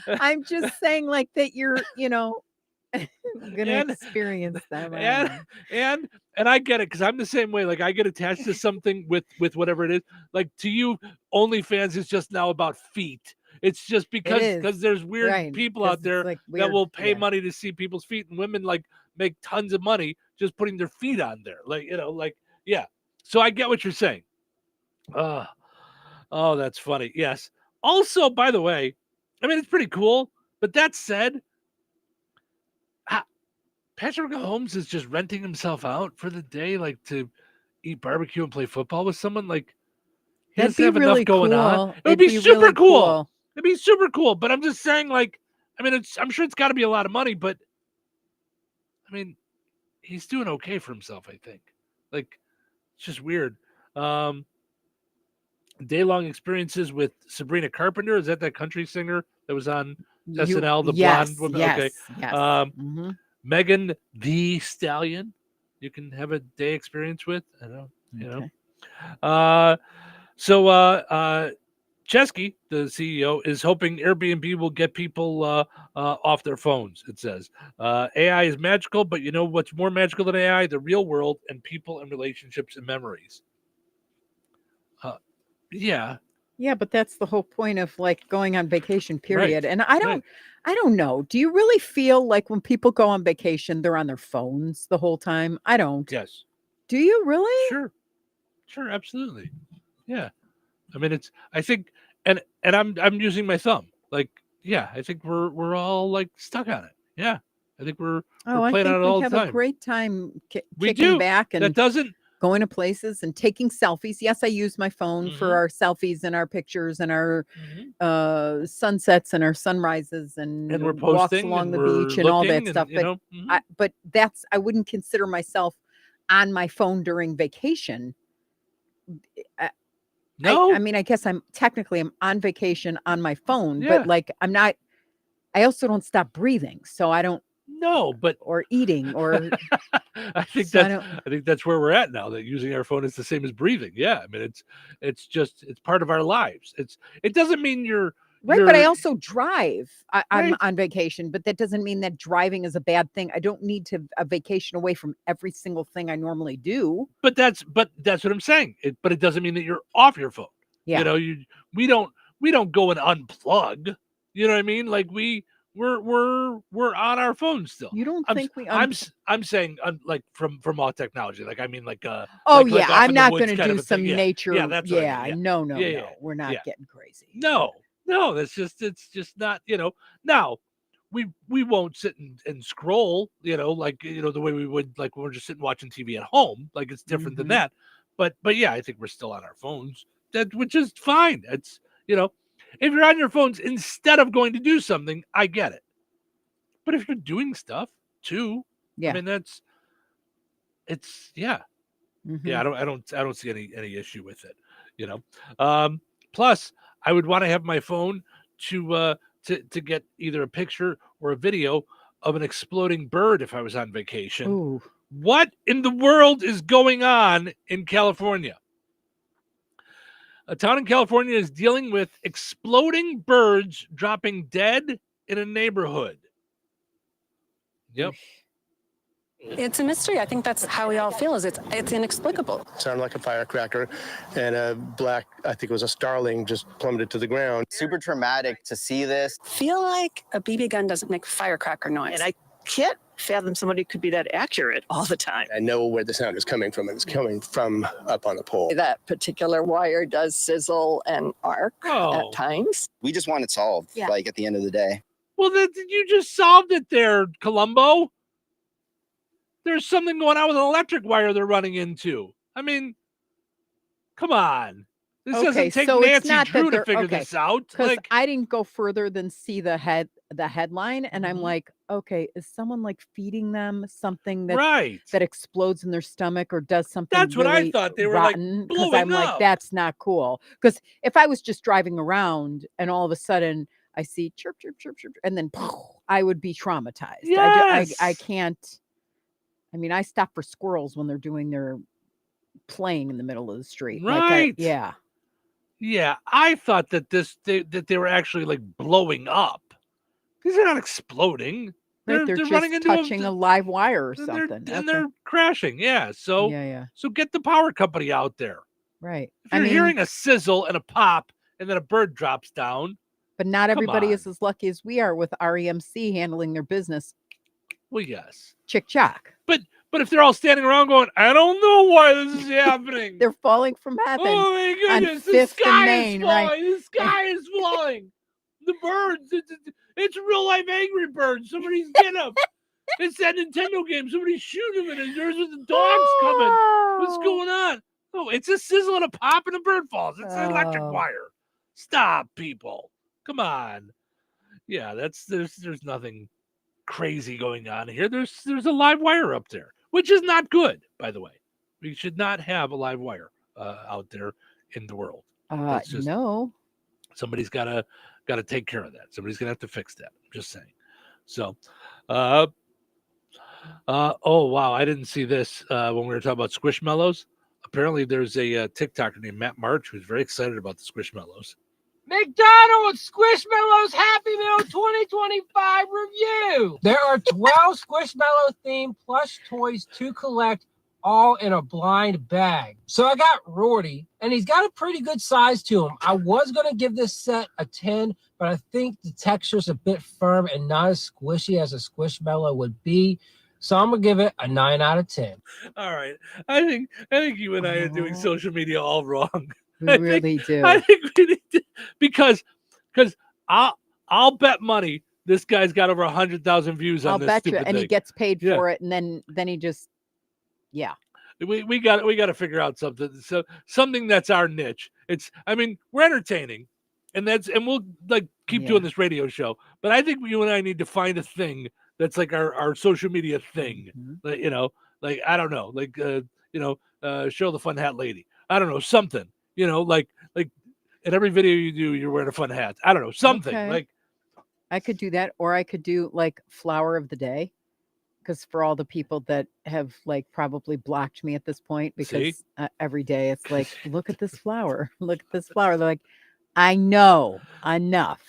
I'm just saying, like, that you're, gonna And- experience them. I don't know. And I get it because I'm the same way. Like I get attached to something with whatever it is. Like to you, OnlyFans is just now about feet. It's just is, because there's weird right, people 'cause out it's, there like, that weird, will pay yeah. money to see people's feet, and women like make tons of money just putting their feet on there. Like yeah. So I get what you're saying. Oh, that's funny. Yes. Also, by the way, I mean it's pretty cool. But that said, Patrick Mahomes is just renting himself out for the day, like to eat barbecue and play football with someone. Like he That'd doesn't be have really enough going on. cool. It would It'd be be super really cool. cool. It'd be super cool. But I'm just saying, like, I mean, I'm sure it's got to be a lot of money, but I mean, he's doing okay for himself. I think. Like, it's just weird. Day-long experiences with Sabrina Carpenter. Is that country singer that was on SNL? The yes, blonde woman. yes, Okay. yes. Mhm. Megan the Stallion, you can have a day experience with. I know, Chesky, the CEO, is hoping Airbnb will get people off their phones. It says AI is magical, but you know what's more magical than AI? The real world and people and relationships and memories. Yeah. Yeah, but that's the whole point of like going on vacation, period. Right, And I don't know. Do you really feel like when people go on vacation, they're on their phones the whole time? I don't. Yes. Do you really? Sure, absolutely. Yeah. I mean, I think, and I'm using my thumb. Like, yeah, I think we're all like stuck on it. Yeah. I think we're I playing think on it all we the have time. a great time We kicking do. back and That doesn't going to places and taking selfies. Yes, I use my phone for our selfies and our pictures and our sunsets and our sunrises and we're walks posting along and the we're beach and all that looking and, stuff. you But know, but I wouldn't consider myself on my phone during vacation. No. I mean, I guess I'm on vacation on my phone, Yeah. but like I'm not. I also don't stop breathing, so I don't. No, but or eating or I think So I that's where we're at now. That using our phone is the same as breathing. Yeah, I mean it's part of our lives. It doesn't mean you're right, but I also drive. I'm Right. on vacation, but that doesn't mean that driving is a bad thing. I don't need a vacation away from every single thing I normally do. But that's what I'm saying. But it doesn't mean that you're off your phone. Yeah. You know, we don't go and unplug. You know what I mean? Like we're on our phones still. You don't think we? I'm saying like from all technology. Like I mean like Oh like yeah, off I'm in the not woods going to kind do of a some thing. Yeah. nature. Yeah, that's what I mean. No, Yeah. we're not Yeah. getting crazy. No, it's just not, now we won't sit and scroll, like, the way we would, like, when we're just sitting watching TV at home, like it's different than that. But yeah, I think we're still on our phones, which is fine. It's, if you're on your phones instead of going to do something, I get it. But if you're doing stuff too, Yeah. I mean, yeah. Yeah, I don't see any issue with it, plus I would want to have my phone to get either a picture or a video of an exploding bird if I was on vacation. Ooh. What in the world is going on in California? A town in California is dealing with exploding birds dropping dead in a neighborhood. Yep. It's a mystery. I think that's how we all feel. Is it's inexplicable. Sounded like a firecracker, and a black, I think it was a starling, just plummeted to the ground. Super traumatic to see this. Feel like a BB gun doesn't make firecracker noise. And I can't fathom somebody could be that accurate all the time. I know where the sound is coming from, and it's coming from up on the pole. That particular wire does sizzle and arc at times. We just want it solved, like at the end of the day. Well, you just solved it there, Columbo. There's something going on with an electric wire they're running into. I mean, come on. This doesn't take Nancy Drew to figure this out. Because I didn't go further than see the headline, and I'm like, okay, is someone like feeding them something that that explodes in their stomach or does something? That's what really I thought. They were rotten? like blowing I'm up. like, that's not cool. Because if I was just driving around and all of a sudden I see chirp, chirp, chirp, chirp, and then I would be traumatized. Yes. I can't. I mean, I stop for squirrels when they're doing their playing in the middle of the street. Right. Yeah. Yeah, I thought that that they were actually like blowing up. These are not exploding. They're just running into touching a live wire or something. And they're crashing. Yeah. So so get the power company out there. Right. If you're hearing a sizzle and a pop and then a bird drops down. But not everybody is as lucky as we are with REMC handling their business. Well, yes. Chick chock. But if they're all standing around going, I don't know why this is happening. They're falling from heaven. Oh my goodness. On The 5th sky and Main, is falling. The sky is falling. The birds. It's real life Angry Birds. Somebody's get them. It's that Nintendo game. Somebody's shooting them and there's the dogs coming. What's going on? Oh, it's a sizzle and a pop and a bird falls. It's an electric wire. Stop, people. Come on. Yeah, there's nothing crazy going on here. There's a live wire up there, which is not good, by the way. We should not have a live wire out there in the world. No. Somebody's gotta take care of that. Somebody's gonna have to fix that. I'm just saying. So oh wow, I didn't see this when we were talking about Squishmallows. Apparently there's a TikToker named Matt March who's very excited about the Squishmallows. McDonald's Squishmallows Happy Meal 2025 review. There are 12 Squishmallow themed plush toys to collect, all in a blind bag. So I got Rorty, and he's got a pretty good size to him. I was going to give this set a 10, but I think the texture's a bit firm and not as squishy as a Squishmallow would be. So I'm going to give it a 9 out of 10. All right. I think you and I are doing social media all wrong. We really do. I think we need to, because I'll bet money this guy's got over 100,000 views on this bet stupid you, and thing. he gets paid for it, and then he just We got to figure out something that's our niche. We're entertaining, and we'll like keep doing this radio show. But I think you and I need to find a thing that's like our social media thing. Like I don't know, like show the fun hat lady. I don't know, something. Like in every video you do, you're wearing a fun hat. I don't know, something. Okay. Like I could do that, or I could do like flower of the day. Because for all the people that have like probably blocked me at this point, because every day it's like, look at this flower, look at this flower. They're like, I know enough.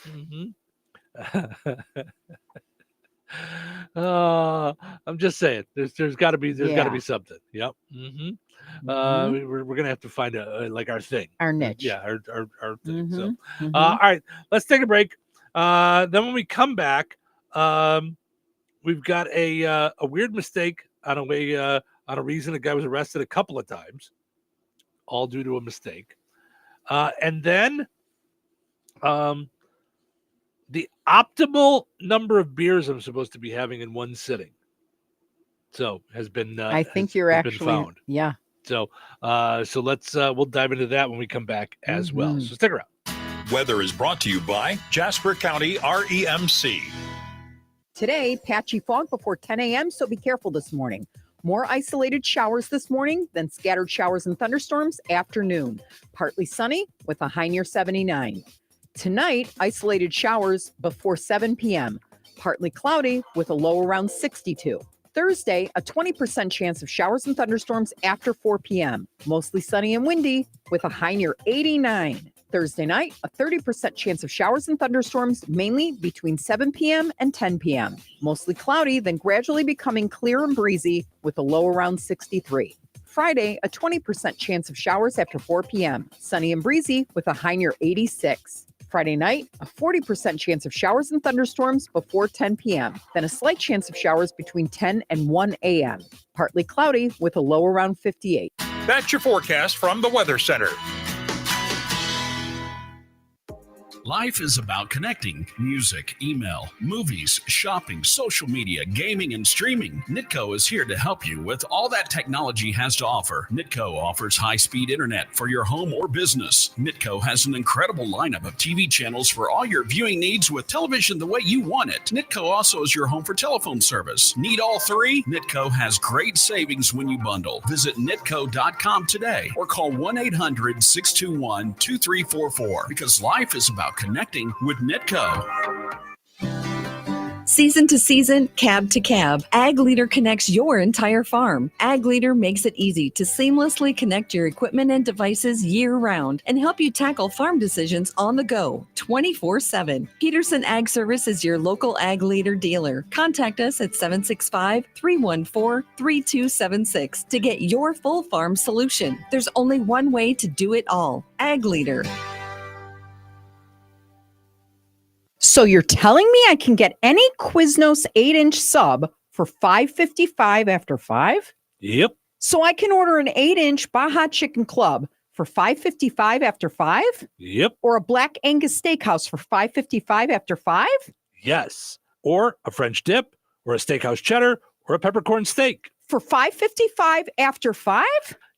I'm just saying, there's got to be something. Yep. We're gonna have to find our thing, our niche. Yeah, our thing. So, all right, let's take a break. Then when we come back, we've got a weird mistake on a reason a guy was arrested a couple of times, all due to a mistake, and then the optimal number of beers I'm supposed to be having in one sitting. So has been. I think you're actually found. Yeah. So let's we'll dive into that when we come back as well. So stick around. Weather is brought to you by Jasper County REMC. Today, patchy fog before 10 a.m., so be careful this morning. More isolated showers this morning, then scattered showers and thunderstorms afternoon. Partly sunny with a high near 79. Tonight, isolated showers before 7 p.m. Partly cloudy with a low around 62. Thursday, a 20% chance of showers and thunderstorms after 4 p.m. Mostly sunny and windy with a high near 89. Thursday night, a 30% chance of showers and thunderstorms, mainly between 7 p.m. and 10 p.m. Mostly cloudy, then gradually becoming clear and breezy with a low around 63. Friday, a 20% chance of showers after 4 p.m. Sunny and breezy with a high near 86. Friday night, a 40% chance of showers and thunderstorms before 10 p.m. Then a slight chance of showers between 10 and 1 a.m. Partly cloudy with a low around 58. That's your forecast from the Weather Center. Life is about connecting. Music, email, movies, shopping, social media, gaming, and streaming. Nitco is here to help you with all that technology has to offer. Nitco offers high-speed internet for your home or business. Nitco has an incredible lineup of TV channels for all your viewing needs with television the way you want it. Nitco also is your home for telephone service. Need all three? Nitco has great savings when you bundle. Visit nitco.com today or call 1-800-621-2344 because life is about connecting with Nitco. Season to season, cab to cab, Ag Leader connects your entire farm. Ag Leader makes it easy to seamlessly connect your equipment and devices year-round and help you tackle farm decisions on the go, 24/7. Peterson Ag Service is your local Ag Leader dealer. Contact us at 765-314-3276 to get your full farm solution. There's only one way to do it all. Ag Leader. So you're telling me I can get any Quiznos 8-inch sub for $5.55 after 5? Yep. So I can order an 8-inch Baja Chicken Club for $5.55 after 5? Yep. Or a Black Angus Steakhouse for $5.55 after 5? Yes. Or a French dip, or a steakhouse cheddar, or a peppercorn steak. For $5.55 after 5?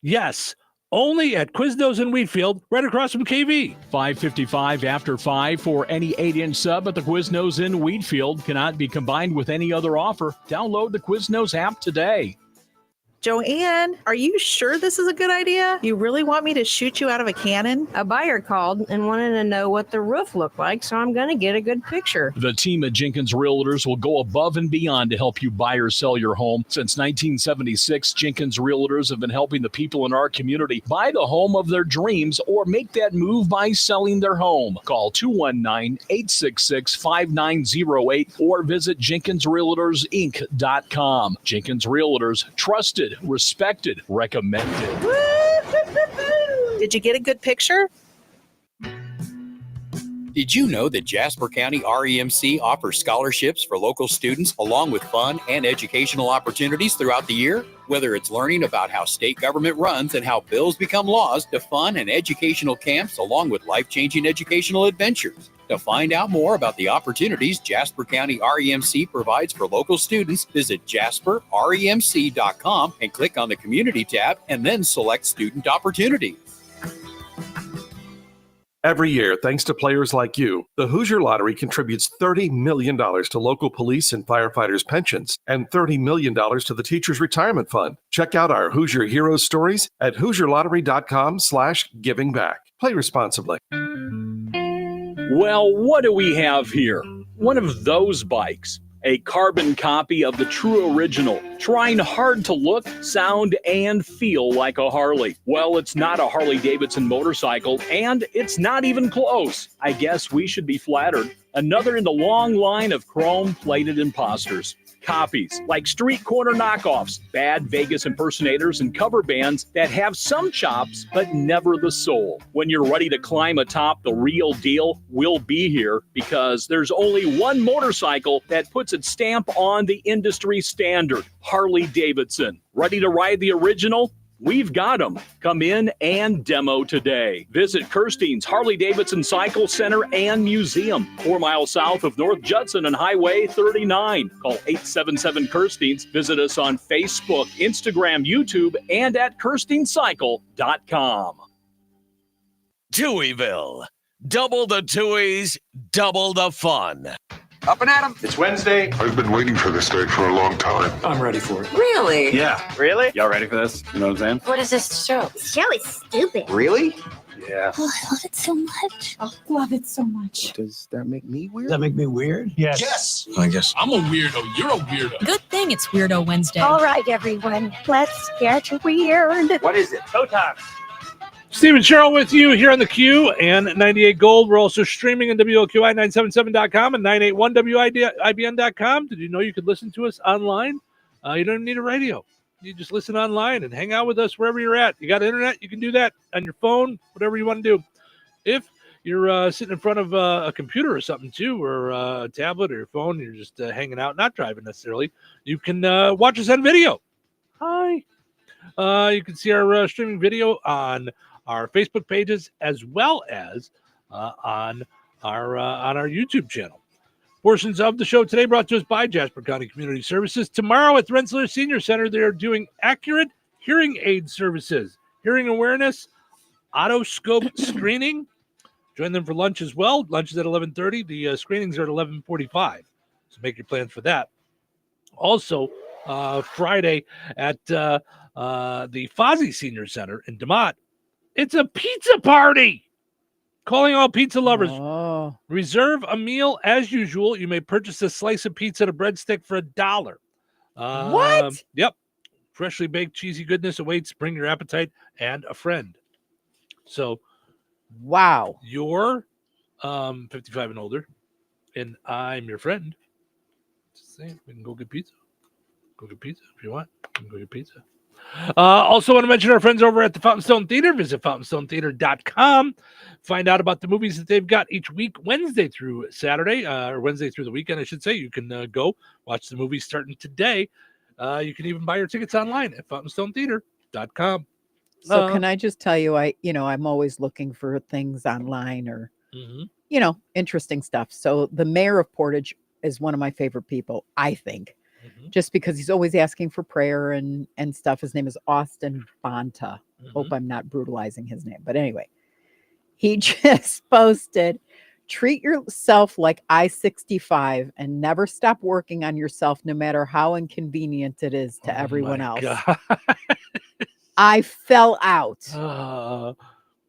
Yes. Only at Quiznos in Wheatfield, right across from KV. $5.55 after 5 for any 8-inch sub at the Quiznos in Wheatfield. Cannot be combined with any other offer. Download the Quiznos app today. Joanne, are you sure this is a good idea? You really want me to shoot you out of a cannon? A buyer called and wanted to know what the roof looked like, so I'm going to get a good picture. The team at Jenkins Realtors will go above and beyond to help you buy or sell your home. Since 1976, Jenkins Realtors have been helping the people in our community buy the home of their dreams or make that move by selling their home. Call 219-866-5908 or visit JenkinsRealtorsInc.com. Jenkins Realtors, trusted, respected, recommended. Did you get a good picture? Did you know that Jasper County REMC offers scholarships for local students along with fun and educational opportunities throughout the year? Whether it's learning about how state government runs and how bills become laws, to fun and educational camps along with life-changing educational adventures. To find out more about the opportunities Jasper County REMC provides for local students, visit jasperremc.com and click on the Community tab and then select Student Opportunities. Every year, thanks to players like you, the Hoosier Lottery contributes $30 million to local police and firefighters' pensions and $30 million to the Teachers' Retirement Fund. Check out our Hoosier Heroes stories at HoosierLottery.com/givingback. Play responsibly. Well, what do we have here? One of those bikes. A carbon copy of the true original, trying hard to look, sound, and feel like a Harley. Well, it's not a Harley-Davidson motorcycle, and it's not even close. I guess we should be flattered. Another in the long line of chrome-plated imposters. Copies, like street corner knockoffs, bad Vegas impersonators, and cover bands that have some chops, but never the soul. When you're ready to climb atop the real deal, we'll be here, because there's only one motorcycle that puts its stamp on the industry standard, Harley-Davidson. Ready to ride the original? We've got them. Come in and demo today. Visit Kirstein's Harley-Davidson Cycle Center and Museum, 4 miles south of North Judson and Highway 39. Call 877-KIRSTEINS. Visit us on Facebook, Instagram, YouTube, and at KirsteinCycle.com. Touhyville. Double the Touhies, double the fun. Up and at 'em. It's Wednesday. I've been waiting for this day for a long time. I'm ready for it. Really? Yeah. Really? Y'all ready for this? You know what I'm saying? What is this show? This show is stupid. Really? Yeah. Oh, I love it so much. I love it so much. Does that make me weird? Does that make me weird? Yes. Yes. I guess. I'm a weirdo. You're a weirdo. Good thing it's Weirdo Wednesday. All right, everyone. Let's get weird. What is it? Showtime. Steve and Cheryl with you here on the Q and 98 Gold. We're also streaming on WOQI977.com and 981WIBN.com. Did you know you could listen to us online? You don't need a radio. You just listen online and hang out with us wherever you're at. You got internet, you can do that on your phone, whatever you want to do. If you're sitting in front of a computer or something too, or a tablet or your phone, you're just hanging out, not driving necessarily, you can watch us on video. Hi. You can see our streaming video on our Facebook pages as well as on our YouTube channel. Portions of the show today brought to us by Jasper County Community Services. Tomorrow at the Rensselaer Senior Center, they are doing accurate hearing aid services, hearing awareness, otoscope screening. Join them for lunch as well. Lunch is at 11:30. The screenings are at 11:45. So make your plans for that. Also, Friday at the Fozzie Senior Center in DeMont, it's a pizza party. Calling all pizza lovers. Oh. Reserve a meal as usual. You may purchase a slice of pizza and a breadstick for $1. What? Yep. Freshly baked cheesy goodness awaits. Bring your appetite and a friend. So, wow. You're 55 and older, and I'm your friend. Just saying, we can go get pizza. Go get pizza if you want. We can go get pizza. Also want to mention our friends over at the Fountain Stone Theater. Visit fountainstonetheater.com. Find out about the movies that they've got each week, Wednesday through Saturday, or Wednesday through the weekend, I should say. You can go watch the movies starting today. You can even buy your tickets online at fountainstonetheater.com. So can I just tell you, I'm always looking for things online or, interesting stuff. So the mayor of Portage is one of my favorite people, I think. Just because he's always asking for prayer and stuff. His name is Austin Bonta. Hope I'm not brutalizing his name. But anyway, he just posted, treat yourself like I-65 and never stop working on yourself no matter how inconvenient it is to everyone else. God. I fell out.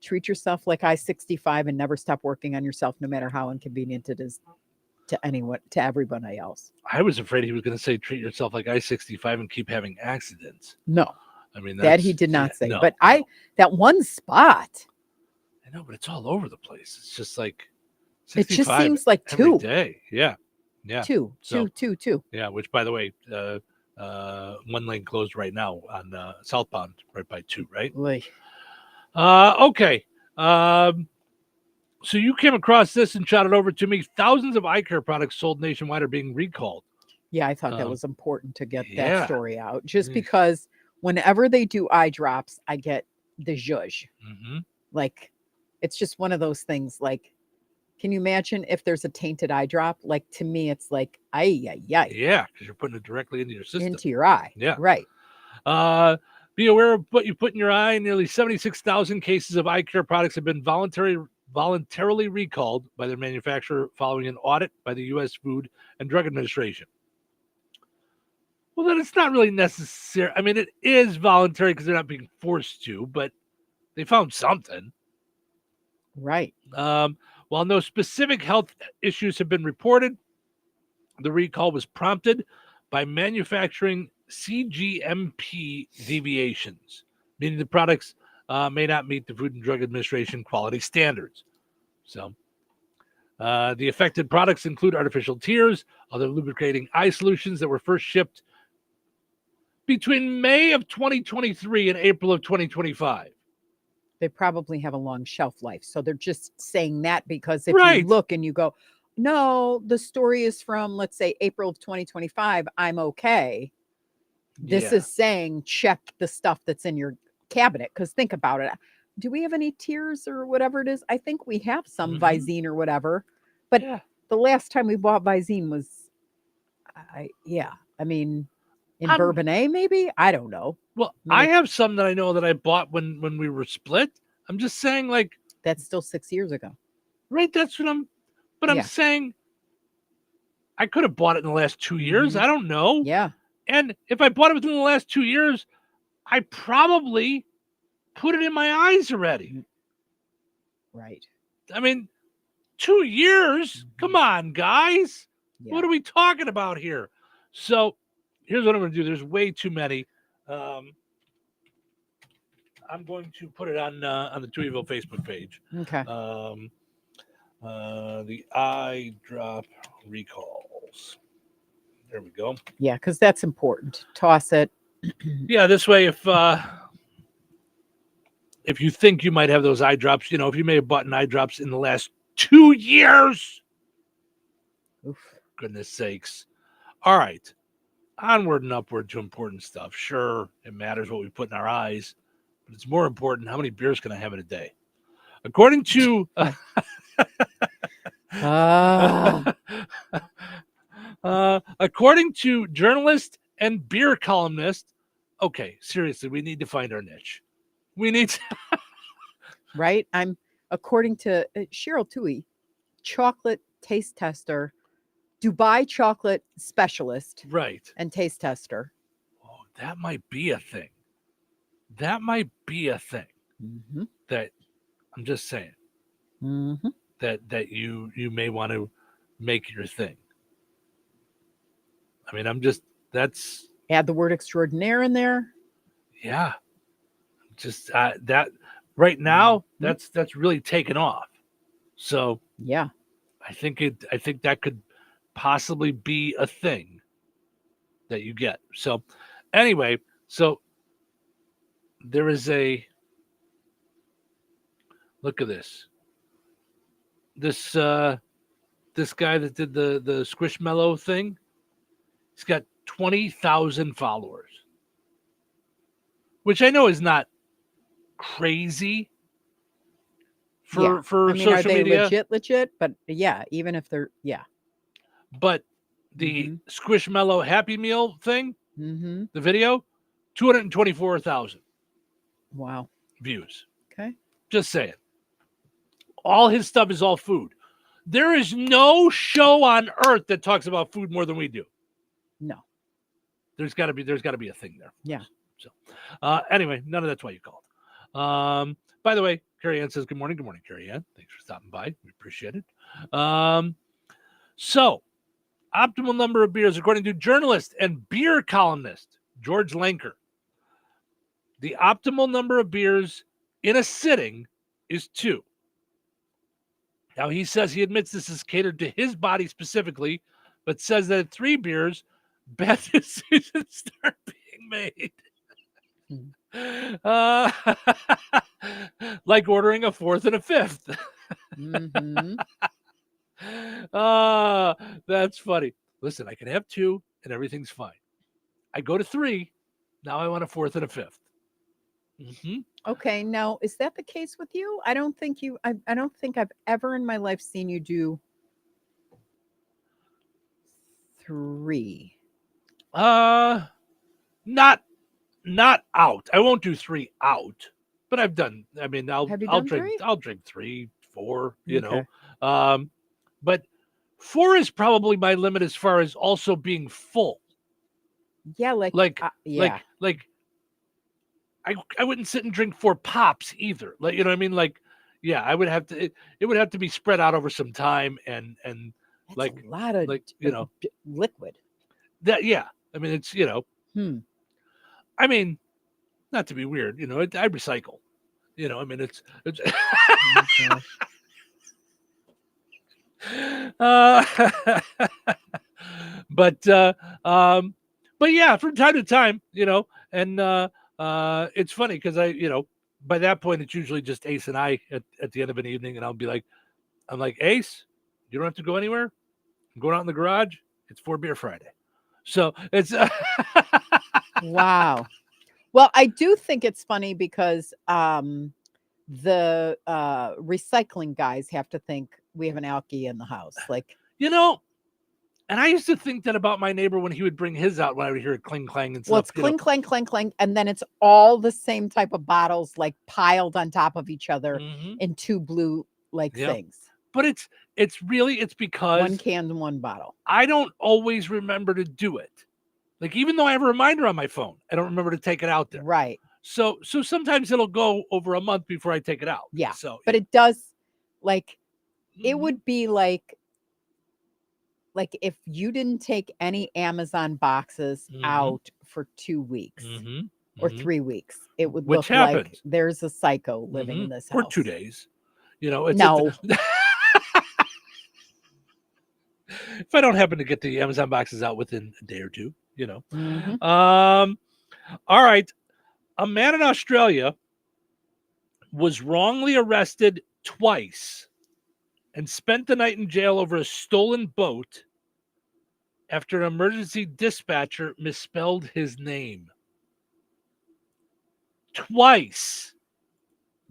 Treat yourself like I-65 and never stop working on yourself no matter how inconvenient it is to everybody else. I was afraid he was going to say treat yourself like I-65 and keep having accidents. No. I mean, that he did not say. No, but that one spot. I know, but it's all over the place. It's just like it just seems like every two. day. Yeah. Two. Yeah, which by the way, one lane closed right now on southbound right by 2, right? Okay. So you came across this and shot it over to me. Thousands of eye care products sold nationwide are being recalled. Yeah, I thought that was important to get that story out. Just because whenever they do eye drops, I get the zhuzh. Like, it's just one of those things. Like, can you imagine if there's a tainted eye drop? Like, to me, it's like, Yeah, because you're putting it directly into your system. Into your eye. Yeah. Right. Be aware of what you put in your eye. Nearly 76,000 cases of eye care products have been voluntarily recalled by their manufacturer following an audit by the U.S. Food and Drug Administration. Well, then it's not really necessary. I mean, it is voluntary because they're not being forced to, but they found something. Right. While no specific health issues have been reported, the recall was prompted by manufacturing CGMP deviations, meaning the products may not meet the Food and Drug Administration quality standards. So the affected products include artificial tears, other lubricating eye solutions that were first shipped between May of 2023 and April of 2025. They probably have a long shelf life. So they're just saying that because if you look and you go, no, the story is from, let's say, April of 2025, I'm okay. This is saying check the stuff that's in your cabinet. Because think about it. Do we have any tears or whatever it is? I think we have some Visine or whatever. But the last time we bought Visine was, I mean, in Bourbonnais, maybe? I don't know. Well, I have some that I know that I bought when we were split. I'm just saying, like, that's still 6 years ago. Right. That's what I'm saying. I could have bought it in the last 2 years. I don't know. Yeah. And if I bought it within the last 2 years, I probably put it in my eyes already. Right. I mean, 2 years? Come on, guys. Yeah. What are we talking about here? So here's what I'm going to do. There's way too many. I'm going to put it on the Touhyville Facebook page. Okay. The eye drop recalls. There we go. Yeah, because that's important. Toss it. Yeah, this way, if you think you might have those eye drops, if you may have bought eye drops in the last 2 years, Oof. Goodness sakes. All right, onward and upward to important stuff. Sure, it matters what we put in our eyes, but it's more important how many beers can I have in a day. According to according to journalist and beer columnist, okay, seriously, we need to find our niche. We need to right. I'm according to Cheryl Toohey, chocolate taste tester, Dubai chocolate specialist, right, and taste tester. Oh, that might be a thing. That might be a thing. Mm-hmm. That I'm just saying. Mm-hmm. That you may want to make your thing. I mean, that's add the word extraordinaire in there. Yeah. Just that right now, that's really taken off. So yeah, I think that could possibly be a thing that you get. So anyway, so there is look at this. This guy that did the Squishmallow thing, he's got 20,000 followers, which I know is not crazy for social are they media. legit? But yeah, even if they're But the Squishmallow Happy Meal thing, mm-hmm. the video, 224,000. Wow. Views. Okay. Just saying. All his stuff is all food. There is no show on earth that talks about food more than we do. No. There's got to be a thing there. Yeah. So, anyway, none of that's why you called. By the way, Carrie Ann says good morning. Good morning, Carrie Ann. Thanks for stopping by. We appreciate it. So, optimal number of beers, according to journalist and beer columnist George Lanker. The optimal number of beers in a sitting is 2. Now, he says he admits this is catered to his body specifically, but says that at 3 beers, bad decisions start being made. Like ordering a 4th and a 5th. Mm-hmm. That's funny. Listen, I can have 2 and everything's fine. I go to 3. Now I want a 4th and a 5th. Mm-hmm. Okay. Now, is that the case with you? I don't think I've ever in my life seen you do 3. Not out. I won't do 3 out, but I've done. I mean, I'll drink 3? I'll drink 3, 4. Okay. But 4 is probably my limit as far as also being full. Yeah, I wouldn't sit and drink 4 pops either. Like, you know what I mean? Like, yeah, I would have to. It would have to be spread out over some time and that's like a lot of liquid. That yeah. I mean, it's I mean, not to be weird, I recycle. I mean, it's but yeah, from time to time, and it's funny because by that point it's usually just Ace and I at the end of an evening, and I'm like, Ace, you don't have to go anywhere. I'm going out in the garage. It's 4 Beer Friday. So it's wow. Well, I do think it's funny because the recycling guys have to think we have an alky in the house. Like, and I used to think that about my neighbor when he would bring his out when I would hear it cling clang and stuff. well, it's cling, clang, clang, clang, and then it's all the same type of bottles like piled on top of each other in 2 blue things. But it's because 1 can and 1 bottle. I don't always remember to do it. Like, even though I have a reminder on my phone, I don't remember to take it out there. Right. So sometimes it'll go over a month before I take it out. Yeah. So, but it does. Like it Mm-hmm. would be like if you didn't take any Amazon boxes Mhm. out for 2 weeks Mhm. or Mhm. 3 weeks, it would Which look like happens. there's a psycho living in Mhm. this Or house. 2 days. You know, it's No. if I don't happen to get the Amazon boxes out within a day or two, you know. Mhm. All right. A man in Australia was wrongly arrested twice and spent the night in jail over a stolen boat after an emergency dispatcher misspelled his name. Twice.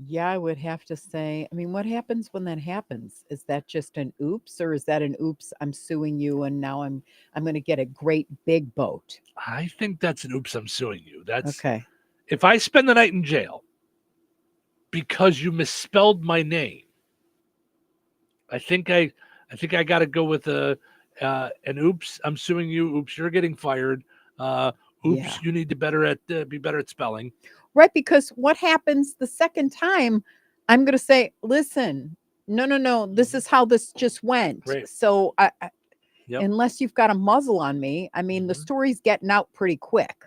Yeah, I would have to say, I mean, what happens when that happens? Is that just an oops, or is that an oops, I'm suing you and now I'm going to get a great big boat? I think that's an oops, I'm suing you. That's Okay. if I spend the night in jail because you misspelled my name, I think I got to go with an oops, I'm suing you. Oops, you're getting fired. Oops, Yeah. you need to be better at spelling. Right, because what happens the second time? I'm going to say, listen, no, this is how this just went. Right. So Yep. unless you've got a muzzle on me, I mean, the story's getting out pretty quick.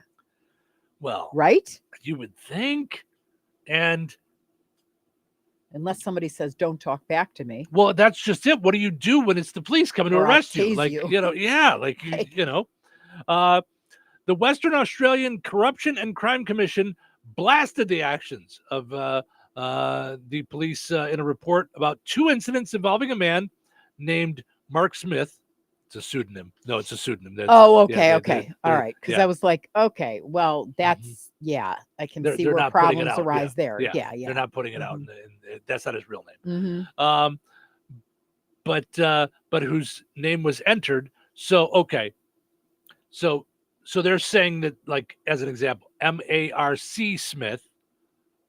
Well, right? You would think. And unless somebody says, don't talk back to me. well, that's just it. What do you do when it's the police coming to Or I'll arrest you? tase Like, you. Yeah, like, you know. The Western Australian Corruption and Crime Commission blasted the actions of the police in a report about 2 incidents involving a man named Mark Smith. It's a pseudonym. No, it's a pseudonym. Oh, okay, okay. All right. Because yeah. I was like, okay, well, that's, yeah, I can see They're where not putting it problems out. arise Yeah, there. Yeah, yeah. They're not putting it out. That's not his real name. Mhm. But whose name was entered. So, okay. So they're saying that, like, as an example, M-A-R-C Smith,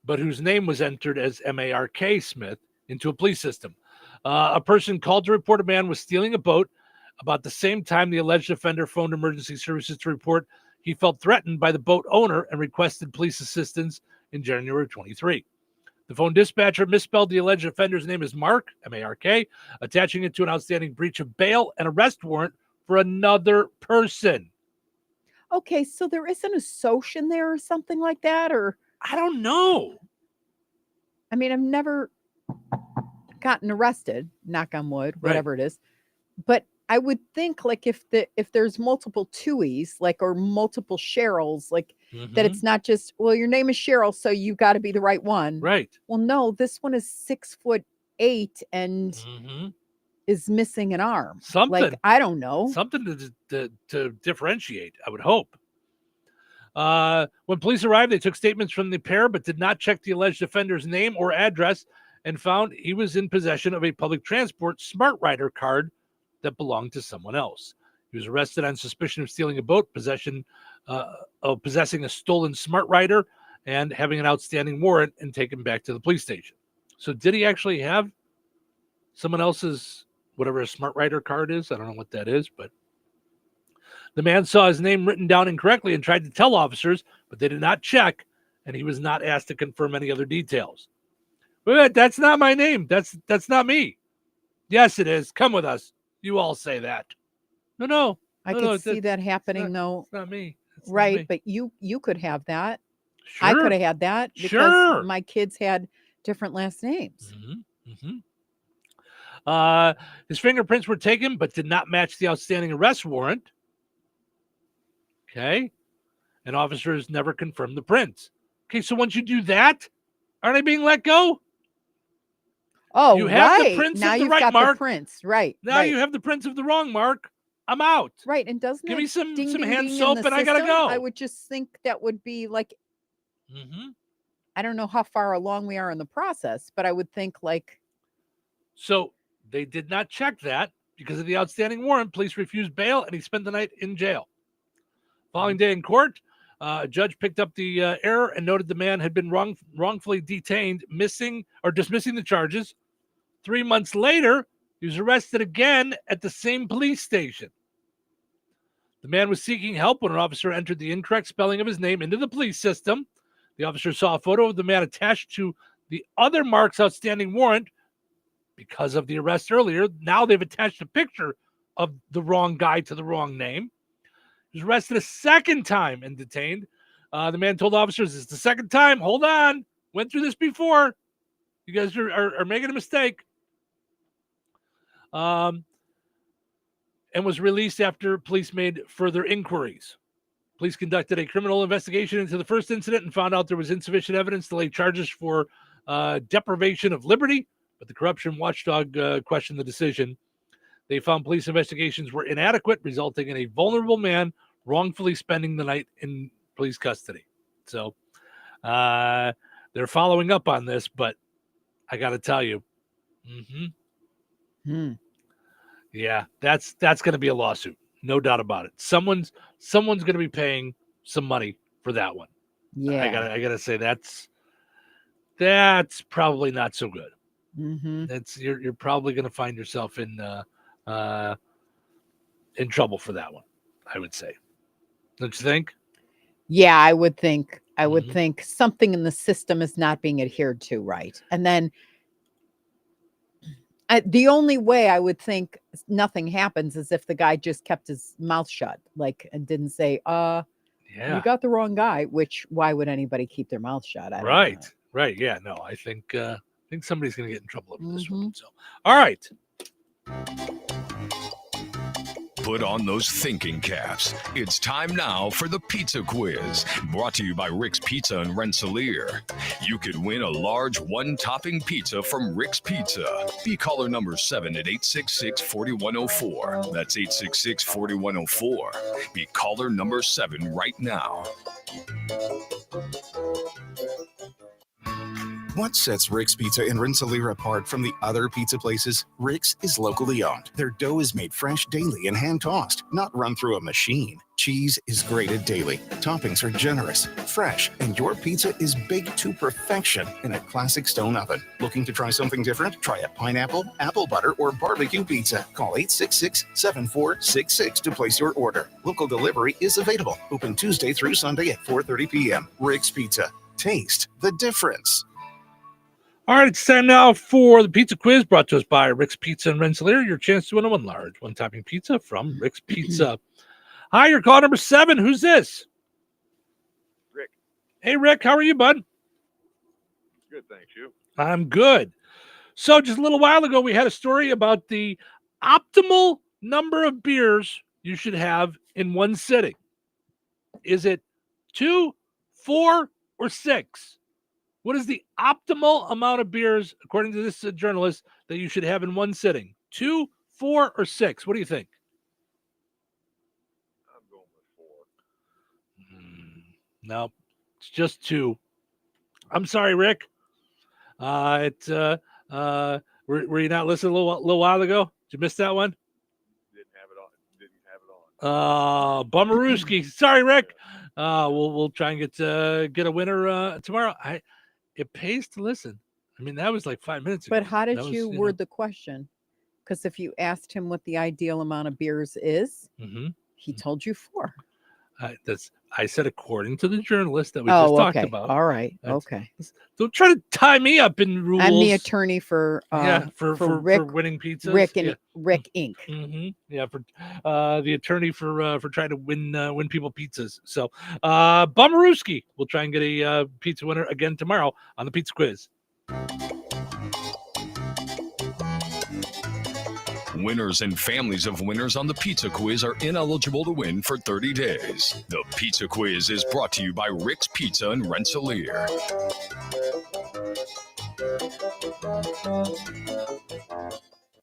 but whose name was entered as M-A-R-K Smith into a police system. A person called to report a man was stealing a boat. About the same time, the alleged offender phoned emergency services to report he felt threatened by the boat owner and requested police assistance in January of 23. The phone dispatcher misspelled the alleged offender's name as Mark, M-A-R-K, attaching it to an outstanding breach of bail and arrest warrant for another person. Okay, so there isn't a soch in there or something like that, or I don't know. I mean, I've never gotten arrested, knock on wood, whatever it is. But I would think, like, if there's multiple Tuohys, like, or multiple Cheryls, like, that it's not just, well, your name is Cheryl, so you got to be the right one. Right. Well, no, this one is 6'8" and is missing an arm. Something. Like, I don't know. Something to differentiate, I would hope. When police arrived, they took statements from the pair, but did not check the alleged offender's name or address, and found he was in possession of a public transport Smart Rider card that belonged to someone else. He was arrested on suspicion of stealing a boat, possessing a stolen Smart Rider, and having an outstanding warrant, and taken back to the police station. So did he actually have someone else's, whatever a Smart Rider card is? I don't know what that is, but the man saw his name written down incorrectly and tried to tell officers, but they did not check, and he was not asked to confirm any other details. Wait, that's not my name. That's not me. Yes, it is. Come with us. You all say that. No. I could see that happening, though. It's not me. It's not Right, me. but you could have that. Sure. I could have had that because Sure. my kids had different last names. His fingerprints were taken, but did not match the outstanding arrest warrant. Okay. And officers never confirmed the prints. Okay, so once you do that, aren't they being let go? Oh, You have the right. prints Now of the you've right got mark. the prints. Right. Now right. you have the prints of the wrong mark. I'm out. Right. And doesn't Give that me some ding, ding, hand ding soap in the and I gotta system? go. I would just think that would be like, I don't know how far along we are in the process, but I would think like. So they did not check that because of the outstanding warrant. Police refused bail and he spent the night in jail. Following day in court, a judge picked up the error and noted the man had been wrongfully detained, dismissing the charges. 3 months later, he was arrested again at the same police station. The man was seeking help when an officer entered the incorrect spelling of his name into the police system. The officer saw a photo of the man attached to the other Mark's outstanding warrant because of the arrest earlier. Now they've attached a picture of the wrong guy to the wrong name. He was arrested a second time and detained. The man told officers, it's the second time. Hold on. Went through this before. You guys are making a mistake. And was released after police made further inquiries. Police conducted a criminal investigation into the first incident and found out there was insufficient evidence to lay charges for deprivation of liberty, but the corruption watchdog questioned the decision. They found police investigations were inadequate, resulting in a vulnerable man wrongfully spending the night in police custody. So they're following up on this, but I got to tell you, yeah, that's going to be a lawsuit. No doubt about it. Someone's going to be paying some money for that one. Yeah. I gotta say that's probably not so good. That's you're probably going to find yourself in trouble for that one, I would say. Don't you think? Yeah, I would think. I would think something in the system is not being adhered to, right? And then the only way I would think nothing happens is if the guy just kept his mouth shut, and didn't say, you got the wrong guy, which why would anybody keep their mouth shut? I don't know. Right. Yeah, no, I think somebody's going to get in trouble over this one. So, all right. Put on those thinking caps. It's time now for the pizza quiz, brought to you by Rick's Pizza in Rensselaer. You could win a large one-topping pizza from Rick's Pizza. Be caller number 7 at 866-4104. That's 866-4104. Be caller number 7 right now. What sets Rick's Pizza in Rensselaer apart from the other pizza places? Rick's is locally owned. Their dough is made fresh daily and hand-tossed, not run through a machine. Cheese is grated daily. Toppings are generous, fresh, and your pizza is baked to perfection in a classic stone oven. Looking to try something different? Try a pineapple, apple butter, or barbecue pizza. Call 866-7466 to place your order. Local delivery is available. Open Tuesday through Sunday at 4:30 p.m. Rick's Pizza. Taste the difference. All right, it's time now for the pizza quiz brought to us by Rick's Pizza in Rensselaer. Your chance to win a one-topping pizza from Rick's Pizza. Hi, you're call number 7. Who's this? Rick. Hey, Rick, how are you, bud? Good, thanks. You? I'm good. So just a little while ago, we had a story about the optimal number of beers you should have in one sitting. Is it 2, 4, or 6? What is the optimal amount of beers, according to this journalist, that you should have in one sitting? 2, 4, or 6? What do you think? I'm going with 4. No, it's just 2. I'm sorry, Rick. Were you not listening a little while ago? Did you miss that one? Didn't have it on. Bummerooski. Sorry, Rick. We'll try and get a winner tomorrow. It pays to listen. I mean, that was like 5 minutes ago. But how did you word the question? Because if you asked him what the ideal amount of beers is, he told you 4. I said according to the journalist that we just talked about. All right. Okay. Don't try to tie me up in rules. I'm the attorney for Rick, for winning pizzas. Rick and Rick Inc. Yeah, for the attorney for trying to win people pizzas. So Bummerooski will try and get a pizza winner again tomorrow on the pizza quiz. Winners and families of winners on the Pizza Quiz are ineligible to win for 30 days. The Pizza Quiz is brought to you by Rick's Pizza in Rensselaer.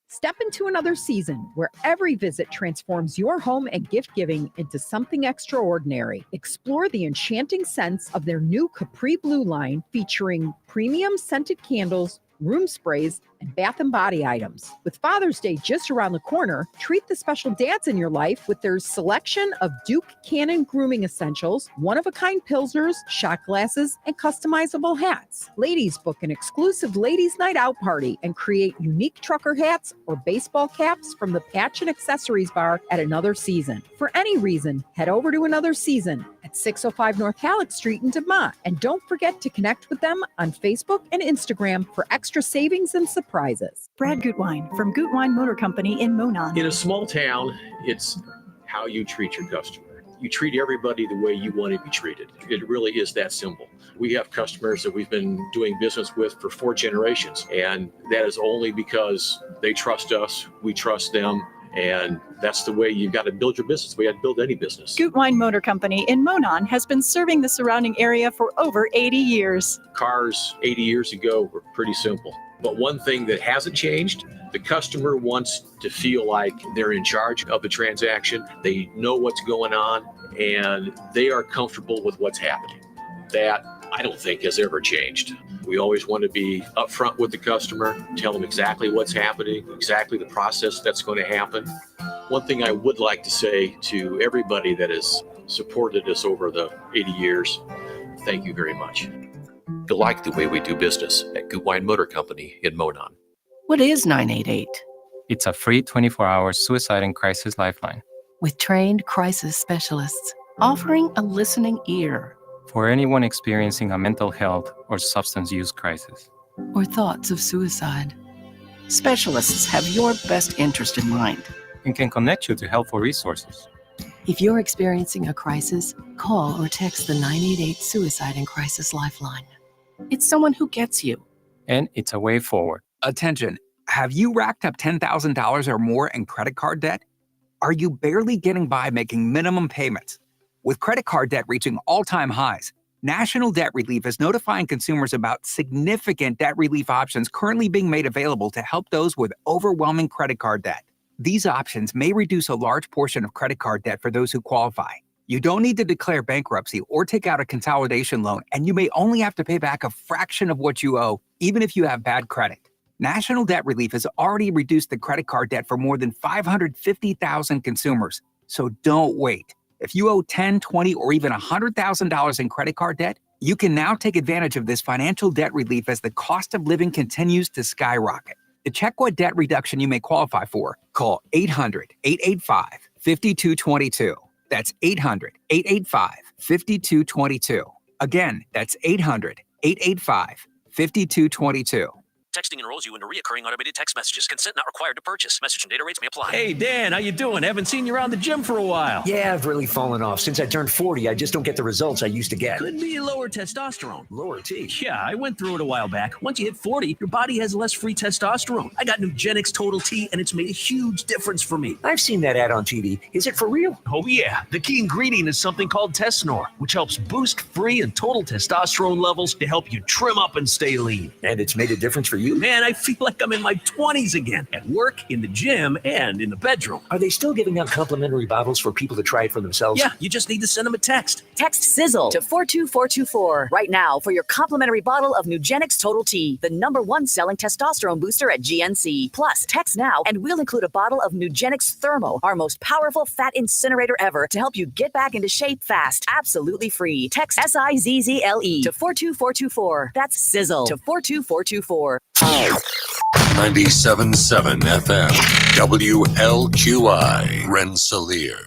Step into another season where every visit transforms your home and gift giving into something extraordinary. Explore the enchanting scents of their new Capri Blue line featuring premium scented candles, room sprays, and bath and body items. With Father's Day just around the corner, treat the special dads in your life with their selection of Duke Cannon grooming essentials, one-of-a-kind pilsners, shot glasses, and customizable hats. Ladies, book an exclusive ladies' night out party and create unique trucker hats or baseball caps from the Patch and Accessories Bar at Another Season. For any reason, head over to Another Season at 605 North Halleck Street in DeMont. And don't forget to connect with them on Facebook and Instagram for extra savings and surprises. prizes. Brad Gutwein from Gutwein Motor Company in Monon. In a small town, it's how you treat your customer. You treat everybody the way you want to be treated. It really is that simple. We have customers that we've been doing business with for 4 generations, and that is only because they trust us, we trust them, and that's the way you've got to build your business. We have to build any business. Gutwein Motor Company in Monon has been serving the surrounding area for over 80 years. Cars 80 years ago were pretty simple. But one thing that hasn't changed, the customer wants to feel like they're in charge of the transaction. They know what's going on, and they are comfortable with what's happening. That, I don't think, has ever changed. We always want to be upfront with the customer, tell them exactly what's happening, exactly the process that's going to happen. One thing I would like to say to everybody that has supported us over the 80 years, thank you very much. You like the way we do business at Gutwein Motor Company in Monon. What is 988? It's a free 24-hour suicide and crisis lifeline. With trained crisis specialists offering a listening ear. For anyone experiencing a mental health or substance use crisis. Or thoughts of suicide. Specialists have your best interest in mind. And can connect you to helpful resources. If you're experiencing a crisis, call or text the 988 Suicide and Crisis Lifeline. It's someone who gets you. And it's a way forward. Attention, have you racked up $10,000 or more in credit card debt? Are you barely getting by making minimum payments? With credit card debt reaching all-time highs, National Debt Relief is notifying consumers about significant debt relief options currently being made available to help those with overwhelming credit card debt. These options may reduce a large portion of credit card debt for those who qualify. You don't need to declare bankruptcy or take out a consolidation loan, and you may only have to pay back a fraction of what you owe, even if you have bad credit. National Debt Relief has already reduced the credit card debt for more than 550,000 consumers. So don't wait. If you owe $10,000, $20,000, or even $100,000 in credit card debt, you can now take advantage of this financial debt relief as the cost of living continues to skyrocket. To check what debt reduction you may qualify for, call 800-885-5222. That's 800-885-5222. Again, that's 800-885-5222. Texting enrolls you into recurring automated text messages. Consent not required to purchase. Message and data rates may apply. Hey, Dan, how you doing? Haven't seen you around the gym for a while. Yeah, I've really fallen off. Since I turned 40, I just don't get the results I used to get. Could be lower testosterone. Lower T? Yeah, I went through it a while back. Once you hit 40, your body has less free testosterone. I got Nugenix Total T, and it's made a huge difference for me. I've seen that ad on TV. Is it for real? Oh, yeah. The key ingredient is something called Tesnor, which helps boost free and total testosterone levels to help you trim up and stay lean. And it's made a difference for you? Man, I feel like I'm in my 20s again, at work, in the gym, and in the bedroom. Are they still giving out complimentary bottles for people to try it for themselves? Yeah, you just need to send them a text. Text SIZZLE to 42424 right now for your complimentary bottle of Nugenix Total T, the #1 selling testosterone booster at GNC. Plus, text now and we'll include a bottle of Nugenix Thermo, our most powerful fat incinerator ever, to help you get back into shape fast, absolutely free. Text SIZZLE to 42424. That's SIZZLE to 42424. 97.7 FM, WLQI, Rensselaer.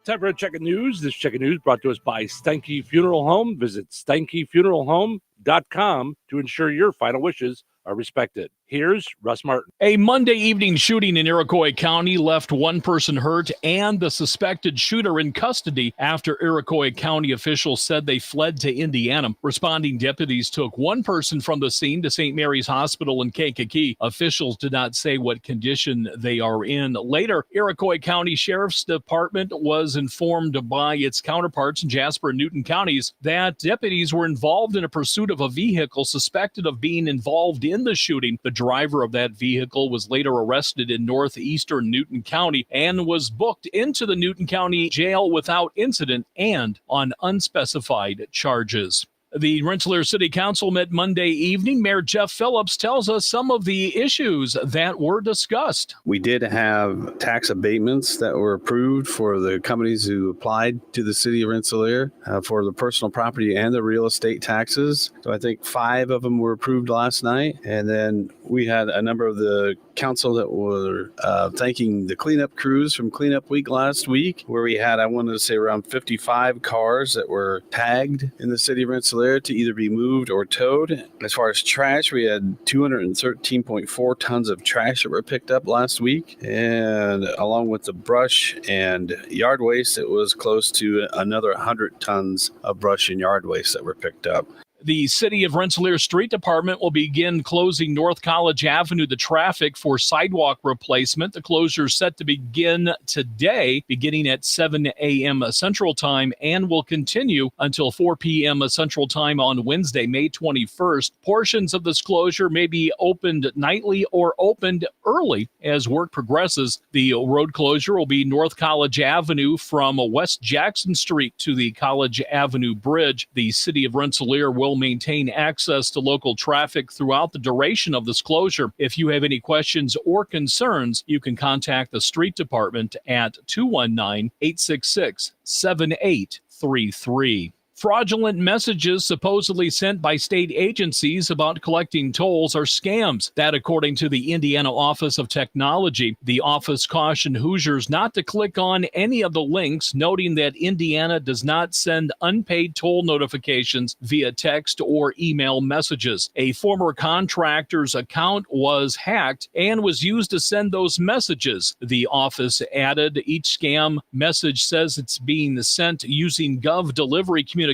Time for a check of news. This check of news brought to us by Steinke Funeral Home. Visit SteinkeFuneralHome.com to ensure your final wishes are respected. Here's Russ Martin. A Monday evening shooting in Iroquois County left one person hurt and the suspected shooter in custody after Iroquois County officials said they fled to Indiana. Responding deputies took one person from the scene to St. Mary's Hospital in Kankakee. Officials did not say what condition they are in. Later, Iroquois County Sheriff's Department was informed by its counterparts in Jasper and Newton counties that deputies were involved in a pursuit of a vehicle suspected of being involved in the shooting. The driver of that vehicle was later arrested in northeastern Newton County and was booked into the Newton County Jail without incident and on unspecified charges. The Rensselaer City Council met Monday evening. Mayor Jeff Phillips tells us some of the issues that were discussed. We did have tax abatements that were approved for the companies who applied to the city of Rensselaer for the personal property and the real estate taxes. So I think 5 of them were approved last night. And then we had a number of the council that were thanking the cleanup crews from Cleanup Week last week, where we had, I wanted to say, around 55 cars that were tagged in the city of Rensselaer to either be moved or towed. As far as trash, we had 213.4 tons of trash that were picked up last week. And along with the brush and yard waste, it was close to another 100 tons of brush and yard waste that were picked up. The City of Rensselaer Street Department will begin closing North College Avenue to traffic for sidewalk replacement. The closure is set to begin today, beginning at 7 a.m. Central Time, and will continue until 4 p.m. Central Time on Wednesday, May 21st. Portions of this closure may be opened nightly or opened early as work progresses. The road closure will be North College Avenue from West Jackson Street to the College Avenue Bridge. The City of Rensselaer will maintain access to local traffic throughout the duration of this closure. If you have any questions or concerns, you can contact the street department at 219-866-7833. Fraudulent messages supposedly sent by state agencies about collecting tolls are scams. That, according to the Indiana Office of Technology. The office cautioned Hoosiers not to click on any of the links, noting that Indiana does not send unpaid toll notifications via text or email messages. A former contractor's account was hacked and was used to send those messages. The office added, each scam message says it's being sent using Gov Delivery Communications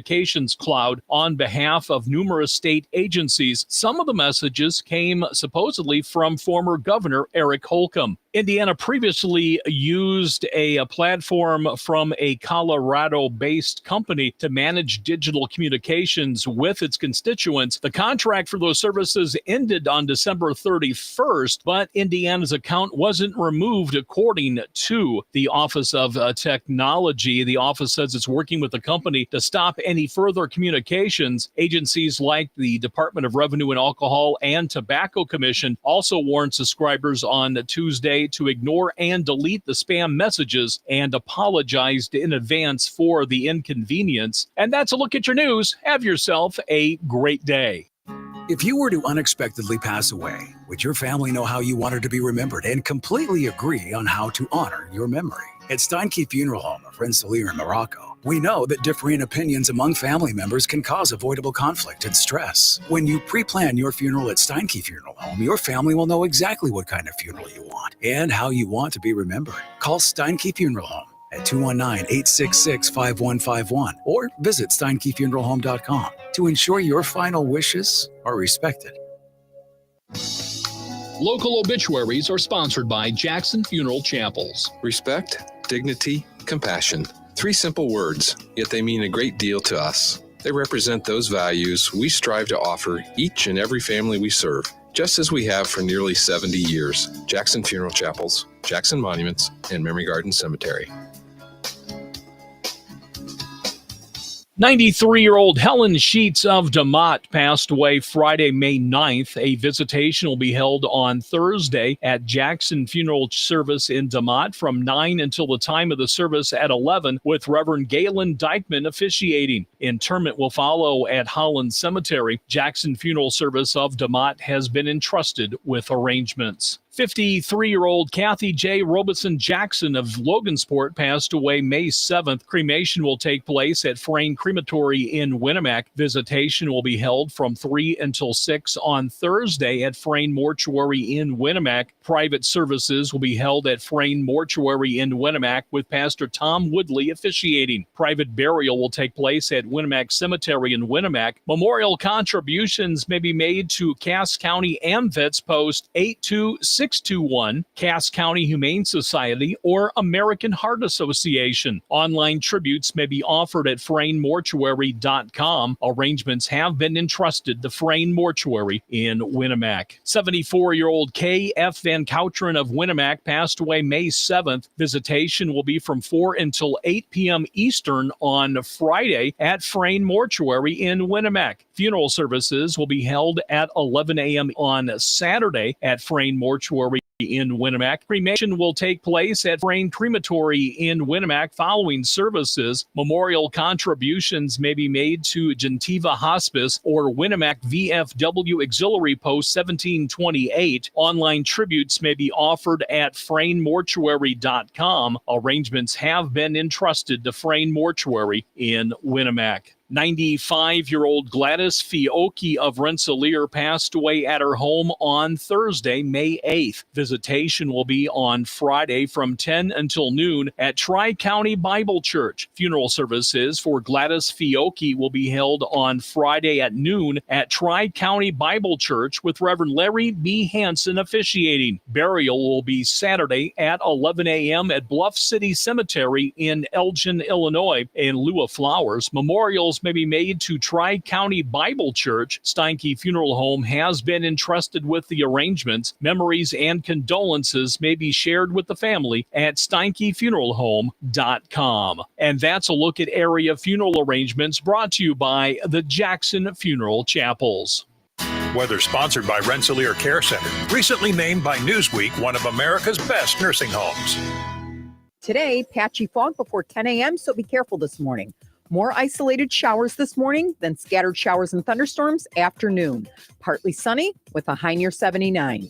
Cloud on behalf of numerous state agencies. Some of the messages came supposedly from former Governor Eric Holcomb. Indiana previously used a platform from a Colorado-based company to manage digital communications with its constituents. The contract for those services ended on December 31st, but Indiana's account wasn't removed, according to the Office of Technology. The office says it's working with the company to stop any further communications. Agencies like the Department of Revenue and Alcohol and Tobacco Commission also warned subscribers on Tuesday to ignore and delete the spam messages and apologized in advance for the inconvenience. And that's a look at your news. Have yourself a great day. If you were to unexpectedly pass away, would your family know how you wanted to be remembered and completely agree on how to honor your memory? At Steinke Funeral Home of Rensselaer in Morocco, we know that differing opinions among family members can cause avoidable conflict and stress. When you pre-plan your funeral at Steinke Funeral Home, your family will know exactly what kind of funeral you want and how you want to be remembered. Call Steinke Funeral Home at 219-866-5151 or visit steinkefuneralhome.com to ensure your final wishes are respected. Local obituaries are sponsored by Jackson Funeral Chapels. Respect, dignity, compassion. 3 simple words, yet they mean a great deal to us. They represent those values we strive to offer each and every family we serve, just as we have for nearly 70 years. Jackson Funeral Chapels, Jackson Monuments, and Memory Garden Cemetery. 93-year-old Helen Sheets of DeMott passed away Friday, May 9th. A visitation will be held on Thursday at Jackson Funeral Service in DeMott from 9 until the time of the service at 11, with Reverend Galen Dykeman officiating. Interment will follow at Holland Cemetery. Jackson Funeral Service of DeMott has been entrusted with arrangements. 53-year-old Kathy J. Robeson Jackson of Logansport passed away May 7th. Cremation will take place at Frayne Crematory in Winnemac. Visitation will be held from 3 until 6 on Thursday at Frayne Mortuary in Winnemac. Private services will be held at Frayne Mortuary in Winnemac with Pastor Tom Woodley officiating. Private burial will take place at Winnemac Cemetery in Winnemac. Memorial contributions may be made to Cass County AMVETS Post 82621, Cass County Humane Society, or American Heart Association. Online tributes may be offered at FrayneMortuary.com. Arrangements have been entrusted to Frayne Mortuary in Winnemac. 74-year-old K.F. Van Kouteren of Winnemac passed away May 7th. Visitation will be from 4 until 8 p.m. Eastern on Friday at Frayne Mortuary in Winnemac. Funeral services will be held at 11 a.m. on Saturday at Frayne Mortuary in Winnemac. Cremation will take place at Frayne Crematory in Winnemac following services. Memorial contributions may be made to Gentiva Hospice or Winnemac VFW Auxiliary Post 1728. Online tributes may be offered at FrayneMortuary.com. Arrangements have been entrusted to Frayne Mortuary in Winnemac. 95-year-old Gladys Fiocchi of Rensselaer passed away at her home on Thursday, May 8th. Visitation will be on Friday from 10 until noon at Tri-County Bible Church. Funeral services for Gladys Fiocchi will be held on Friday at noon at Tri-County Bible Church with Reverend Larry B. Hansen officiating. Burial will be Saturday at 11 a.m. at Bluff City Cemetery in Elgin, Illinois. In lieu of flowers, memorials may be made to Tri-County Bible Church. Steinke Funeral Home has been entrusted with the arrangements. Memories and condolences may be shared with the family at SteinkeFuneralHome.com. And that's a look at area funeral arrangements brought to you by the Jackson Funeral Chapels. Weather sponsored by Rensselaer Care Center, recently named by Newsweek one of America's best nursing homes. Today, patchy fog before 10 a.m., so be careful this morning. More isolated showers this morning, then scattered showers and thunderstorms afternoon. Partly sunny with a high near 79.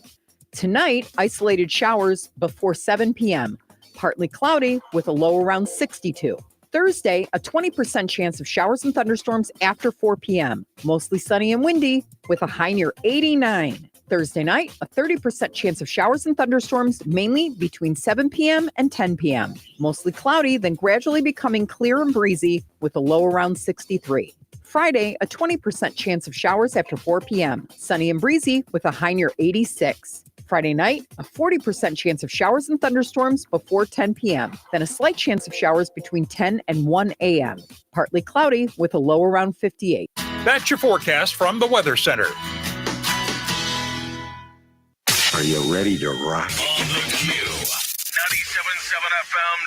Tonight, isolated showers before 7 p.m. Partly cloudy with a low around 62. Thursday, a 20% chance of showers and thunderstorms after 4 p.m. Mostly sunny and windy with a high near 89. Thursday night, a 30% chance of showers and thunderstorms, mainly between 7 p.m. and 10 p.m. Mostly cloudy, then gradually becoming clear and breezy with a low around 63. Friday, a 20% chance of showers after 4 p.m. Sunny and breezy with a high near 86. Friday night, a 40% chance of showers and thunderstorms before 10 p.m. Then a slight chance of showers between 10 and 1 a.m. Partly cloudy with a low around 58. That's your forecast from the Weather Center. Are you ready to rock? On the Q. 97.7 FM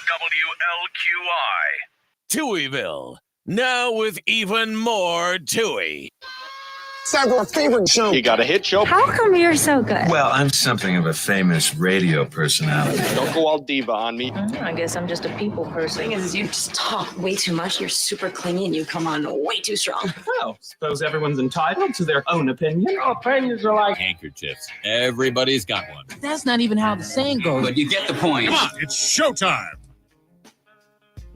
WLQI. Touhyville. Now with even more Touhy. It's our favorite show. You got a hit show? How come you're so good? Well, I'm something of a famous radio personality. Don't go all diva on me. I guess I'm just a people person. The thing is, you just talk way too much. You're super clingy and you come on way too strong. Well, suppose everyone's entitled to their own opinion. Opinions are like handkerchiefs. Everybody's got one. That's not even how the saying goes. But you get the point. Come on, it's showtime.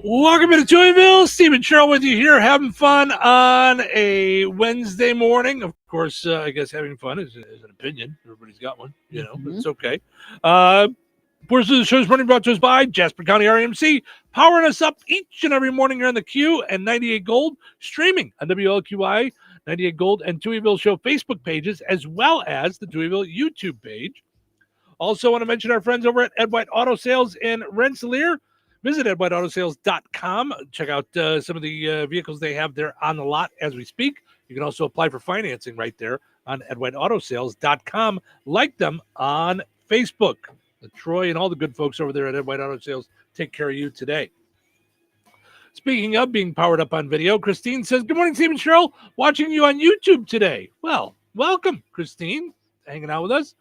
Welcome to Touhyville. Steve and Cheryl with you here, having fun on a Wednesday morning. Of course, I guess having fun is an opinion. Everybody's got one, you know, but it's okay. Portion of the show is running brought to us by Jasper County RMC, powering us up each and every morning here on the Q and 98 Gold, streaming on WLQI, 98 Gold, and Touhyville Show Facebook pages, as well as the Touhyville YouTube page. Also want to mention our friends over at Ed White Auto Sales in Rensselaer. Visit edwhiteautosales.com. Check out some of the vehicles they have there on the lot as we speak. You can also apply for financing right there on edwhiteautosales.com. Like them on Facebook. Troy and all the good folks over there at Ed White Auto Sales take care of you today. Speaking of being powered up on video, Christine says, good morning, Steve and Cheryl. Watching you on YouTube today. Well, welcome, Christine, hanging out with us.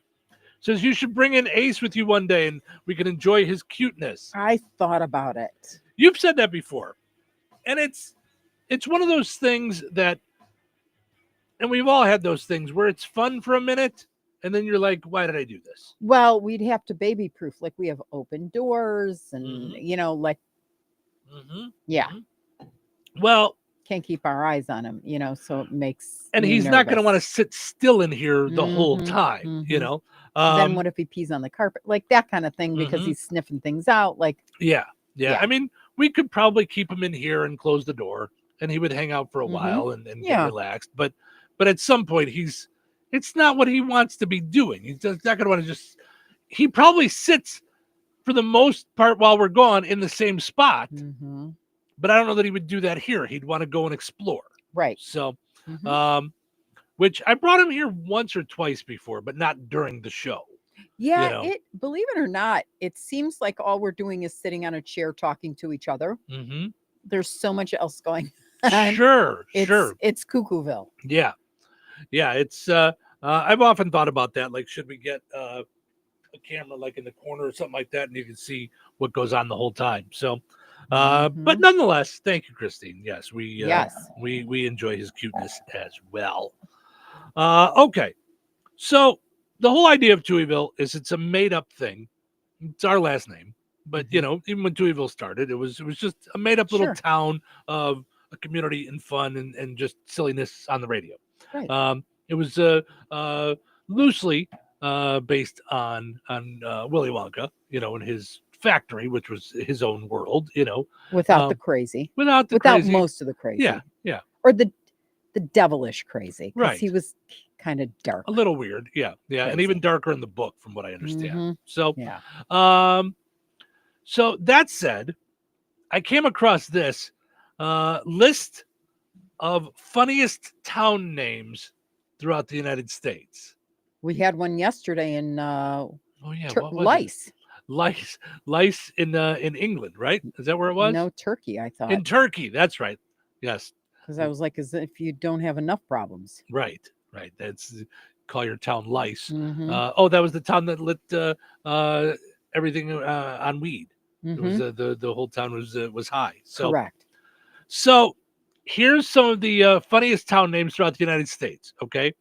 Says you should bring in Ace with you one day and we can enjoy his cuteness. I thought about it. You've said that before. And it's one of those things that, and we've all had those things where it's fun for a minute and then you're like, why did I do this? Well, we'd have to baby proof. Like we have open doors and, you know, like, yeah. Well, can't keep our eyes on him, you know, so it makes and he's nervous. Not going to want to sit still in here the whole time, you know. Then what if he pees on the carpet? Like that kind of thing, because he's sniffing things out. Like, yeah. I mean, we could probably keep him in here and close the door and he would hang out for a while and get relaxed. But at some point it's not what he wants to be doing. He's not going to want to just, he probably sits for the most part while we're gone in the same spot. But I don't know that he would do that here. He'd want to go and explore. Right. So, which I brought him here once or twice before, but not during the show. Yeah, you know? it, believe it or not, it seems like all we're doing is sitting on a chair talking to each other. There's so much else going Sure. It's Cuckooville. Yeah. It's I've often thought about that. Like, should we get a camera like in the corner or something like that, and you can see what goes on the whole time. So, but nonetheless, thank you, Christine. Yes, we enjoy his cuteness as well. Okay, so the whole idea of Touhyville is it's a made up thing. It's our last name, but even when Touhyville started, it was just a made up little town of a community and fun and just silliness on the radio. Right. It was loosely based on Willy Wonka, and his factory, which was his own world, without the crazy, without crazy. Most of the crazy. Yeah, or the devilish crazy, because right. he was kind of dark, a little weird. Yeah, crazy. And even darker in the book, from what I understand. So, yeah. So that said, I came across this list of funniest town names throughout the United States. We had one yesterday in Lice. Lice in England, right? Is that where it was? No, Turkey, I thought. In Turkey, that's right. Yes. Because I was like, as if you don't have enough problems. Right. That's call your town Lice. Mm-hmm. That was the town that lit everything on weed. Mm-hmm. It was the whole town was high. So correct. So here's some of the funniest town names throughout the United States. Okay.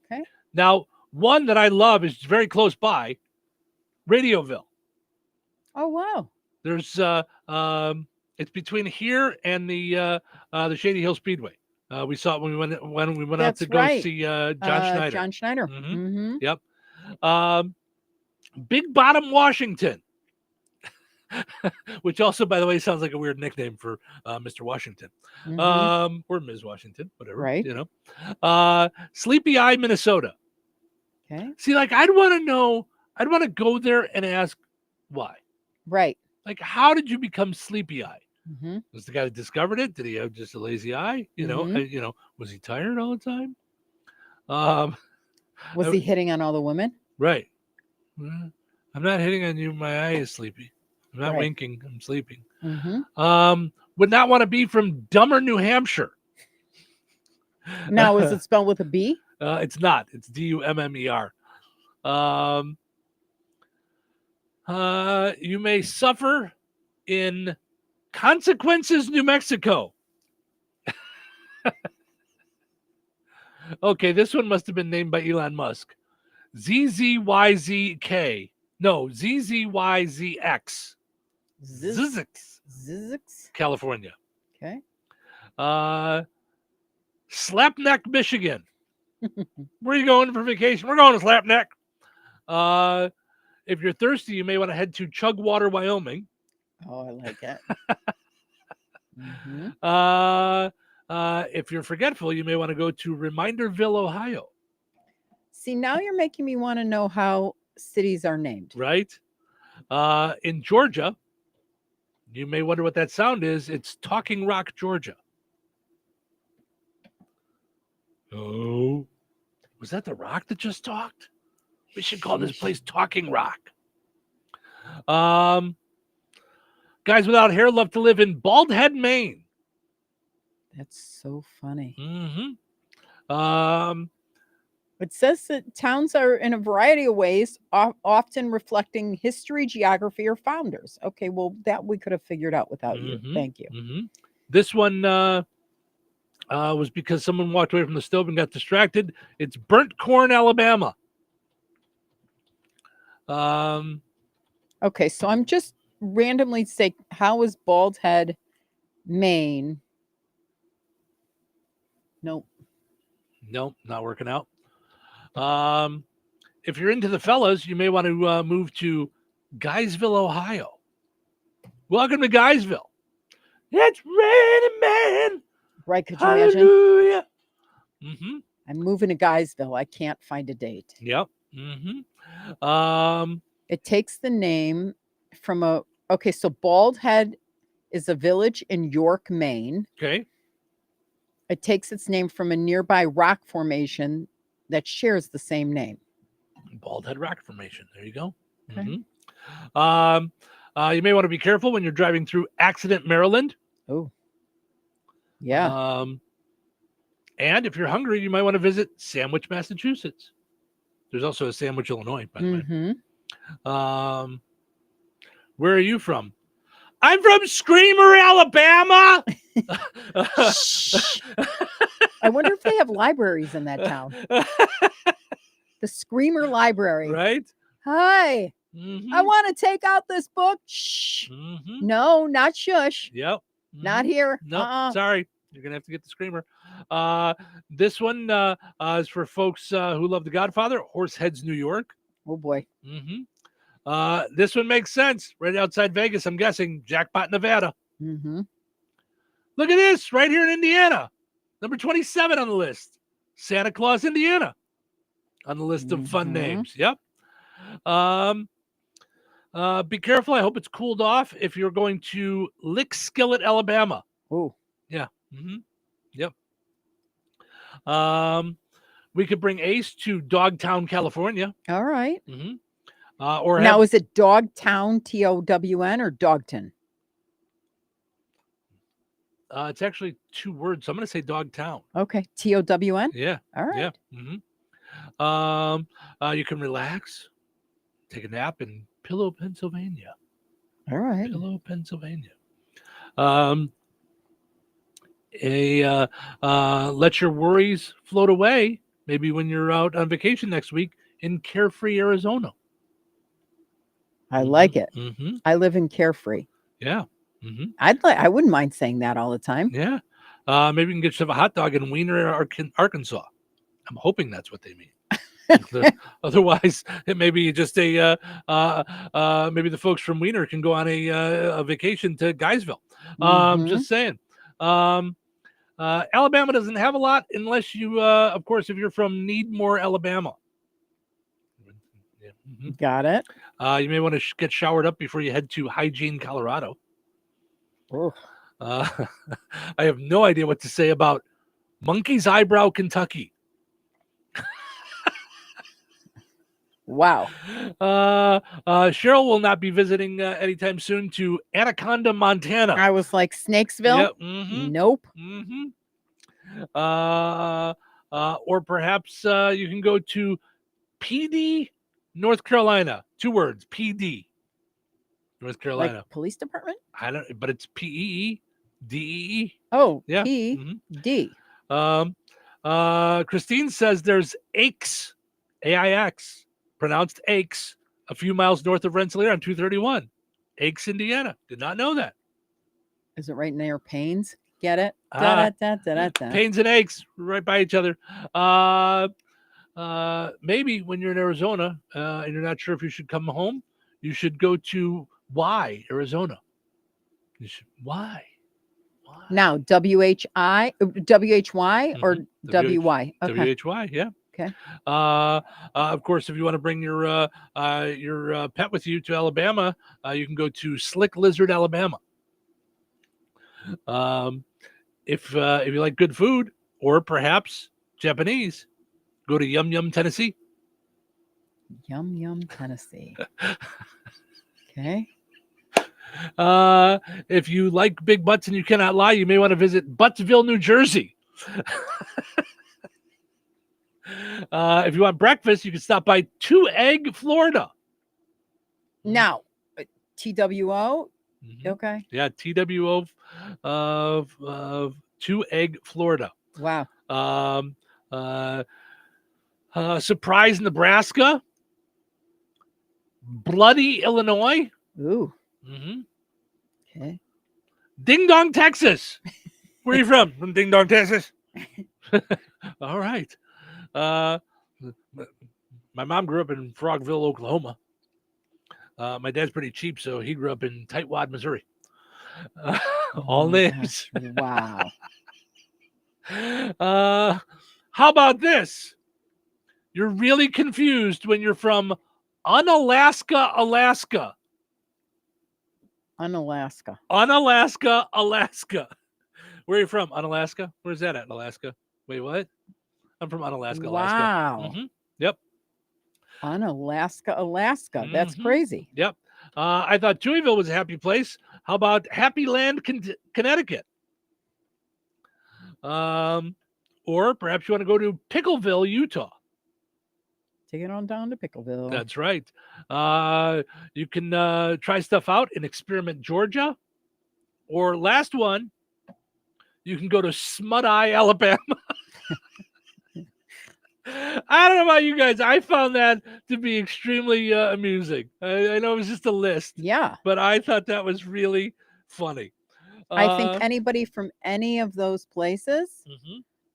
Now, one that I love is very close by, Radioville. Oh wow! There's it's between here and the Shady Hill Speedway. We saw it when we went out to go see John Schneider. John Schneider. Mm-hmm. Yep. Big Bottom, Washington, which also, by the way, sounds like a weird nickname for Mr. Washington, or Ms. Washington, whatever. Right. Sleepy Eye, Minnesota. Okay. See, like, I'd want to go there and ask why. Right. Like, how did you become Sleepy Eye? Mm-hmm. Was the guy that discovered it? Did he have just a lazy eye? Was he tired all the time? Was he hitting on all the women? Right. I'm not hitting on you. My eye is sleepy. I'm not winking. I'm sleeping. Mm-hmm. Would not want to be from Dummer, New Hampshire. Now, is it spelled with a B? It's not. It's Dummer. You may suffer in Consequences, New Mexico. Okay, this one must have been named by Elon Musk. ZZYZK. No, ZZYZX. Zizix. California. Okay. Slapneck, Michigan. Where are you going for vacation? We're going to Slapneck. If you're thirsty, you may want to head to Chugwater, Wyoming. Oh, I like it. If you're forgetful, you may want to go to Reminderville, Ohio. See, now you're making me want to know how cities are named. Right? In Georgia, you may wonder what that sound is. It's Talking Rock, Georgia. Oh, was that the Rock that just talked? We should call this place Talking Rock. Guys without hair love to live in Bald Head, Maine. That's so funny. Mm-hmm. It says that towns are in a variety of ways, often reflecting history, geography, or founders. Okay, well, that we could have figured out without you. Thank you. Mm-hmm. This one was because someone walked away from the stove and got distracted. It's Burnt Corn, Alabama. Okay, so I'm just randomly saying, how is Bald Head, Maine? Nope, not working out. If you're into the fellas, you may want to move to Guysville, Ohio. Welcome to Guysville. It's raining, man. Right? Could you Hallelujah. imagine? Mm-hmm. I'm moving to Guysville. I can't find a date. Yep. Mm-hmm. It takes the name from so Bald Head is a village in York, Maine. Okay. It takes its name from a nearby rock formation that shares the same name. Bald Head Rock Formation. There you go. Okay. Mm-hmm. You may want to be careful when you're driving through Accident, Maryland. Oh. Yeah. And if you're hungry, you might want to visit Sandwich, Massachusetts. There's also a Sandwich, Illinois, by the way. Where are you from? I'm from Screamer, Alabama. I wonder if they have libraries in that town. The Screamer Library. Right? Hi. I want to take out this book. Shh. No, not shush. Yep. Not here. No, sorry. You're going to have to get the Screamer. This one is for folks who love The Godfather, Horseheads, New York. Oh, boy. This one makes sense. Right outside Vegas, I'm guessing. Jackpot, Nevada. Look at this right here in Indiana. Number 27 on the list. Santa Claus, Indiana. On the list of fun names. Yep. Be careful. I hope it's cooled off if you're going to Lickskillet, Alabama. Oh. Yeah. Yep. We could bring Ace to Dogtown, California. All right. Or now, is it Dogtown, Town, or Dogton? It's actually 2 words. So I'm going to say Dogtown. Okay. Town? Yeah. All right. Yeah. You can relax, take a nap in Pillow, Pennsylvania. All right. Pillow, Pennsylvania. Let your worries float away. Maybe when you're out on vacation next week in Carefree, Arizona. I like it. I live in Carefree. Yeah. I wouldn't mind saying that all the time. Yeah. Maybe we can get yourself a hot dog in Wiener, Arkansas. I'm hoping that's what they mean. Otherwise, it may be just maybe the folks from Wiener can go on a vacation to Guysville. Just saying. Alabama doesn't have a lot unless you, of course, if you're from Needmore, Alabama. Got it. You may want to get showered up before you head to Hygiene, Colorado. I have no idea what to say about Monkey's Eyebrow, Kentucky. Wow. Cheryl will not be visiting anytime soon to Anaconda, Montana. I was like, Snakesville? Yep. Nope. Or perhaps you can go to PD, North Carolina. 2 words, PD, North Carolina. Like police department? I don't, but it's PEEDEE. Oh, yeah. P-D. Christine says there's Aix, AIX, pronounced Aix, a few miles north of Rensselaer on 231. Aix, Indiana. Did not know that. Is it right near Paynes? Get it? Paynes and Aix, right by each other. Maybe when you're in Arizona and you're not sure if you should come home, you should go to Y, Arizona. Why? Now, WHY or WY? Okay. WHY, yeah. Okay. Of course, if you want to bring your pet with you to Alabama, you can go to Slick Lizard, Alabama. If you like good food or perhaps Japanese, go to Yum Yum, Tennessee. Yum Yum, Tennessee. Okay. If you like big butts and you cannot lie, you may want to visit Buttsville, New Jersey. If you want breakfast, you can stop by 2 Egg, Florida. Now, TWO. Okay. Yeah, TWO of 2 Egg, Florida. Wow. Surprise, Nebraska. Bloody, Illinois. Ooh. Okay. Ding Dong, Texas. Where are you from? From Ding Dong, Texas. All right. My mom grew up in Frogville, Oklahoma. My dad's pretty cheap, so he grew up in Tightwad, Missouri. All names. Wow. How about this? You're really confused when you're from Unalaska, Alaska. Unalaska. Unalaska, Alaska. Where are you from? Unalaska? Where's that at in Alaska? Wait, what? I'm from Unalaska, Alaska. Wow. Yep. Unalaska, Alaska. That's crazy. Yep. I thought Touhyville was a happy place. How about Happy Land, Connecticut? Or perhaps you want to go to Pickleville, Utah. Take it on down to Pickleville. That's right. You can try stuff out in Experiment, Georgia. Or last one, you can go to Smut Eye, Alabama. I don't know about you guys. I found that to be extremely amusing. I know it was just a list. Yeah. But I thought that was really funny. I think anybody from any of those places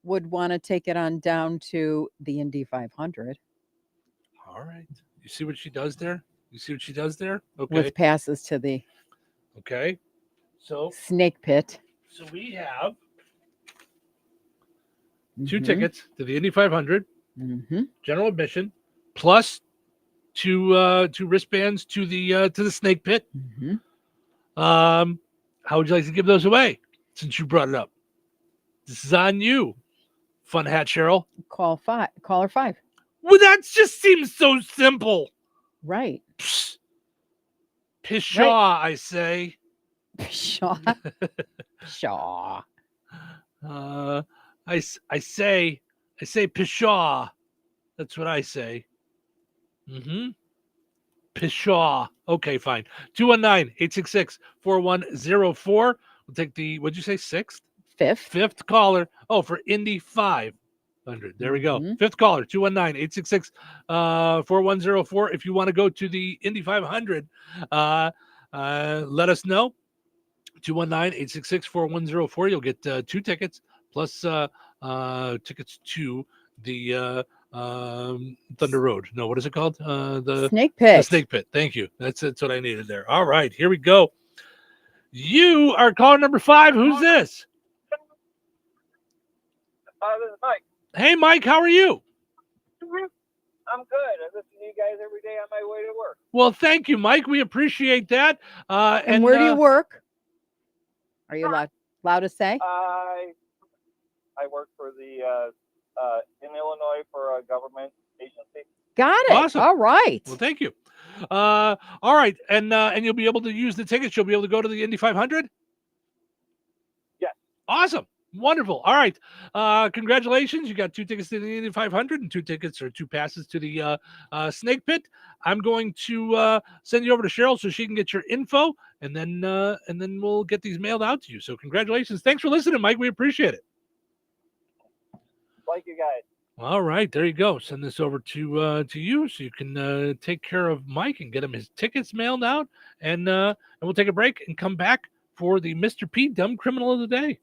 would want to take it on down to the Indy 500. All right. You see what she does there? Okay. With passes to the Snake Pit. So we have 2 tickets to the Indy 500, general admission, plus two wristbands to the Snake Pit. How would you like to give those away since you brought it up? This is on you, Fun Hat Cheryl. Caller 5. Well, that just seems so simple. Right. Pshaw, I say. Pshaw. Pshaw. I say pshaw. That's what I say. Pshaw. Okay, fine. 219-866-4104. We'll take the, what'd you say, sixth? Fifth caller. Oh, for Indy 500. There we go. Fifth caller, 219-866-4104. If you want to go to the Indy 500, let us know. 219-866-4104. You'll get 2 tickets plus tickets to the Thunder Road. No, what is it called? The Snake Pit. The Snake Pit. Thank you. That's what I needed there. All right, here we go. You are caller number 5. Who's this? This is Mike. Hey, Mike, how are you? I'm good. I listen to you guys every day on my way to work. Well, thank you, Mike. We appreciate that. And where do you work? Are you allowed to say? I work for the in Illinois for a government agency. Got it. Awesome. All right. Well, thank you. All right, and you'll be able to use the tickets. You'll be able to go to the Indy 500. Yes. Awesome. Wonderful. All right. Congratulations. You got 2 tickets to the Indy 500 and 2 tickets or 2 passes to the Snake Pit. I'm going to send you over to Cheryl so she can get your info, and then we'll get these mailed out to you. So congratulations. Thanks for listening, Mike. We appreciate it. Like you guys. All right. There you go. Send this over to you so you can take care of Mike and get him his tickets mailed out. And we'll take a break and come back for the Mr. P Dumb Criminal of the Day.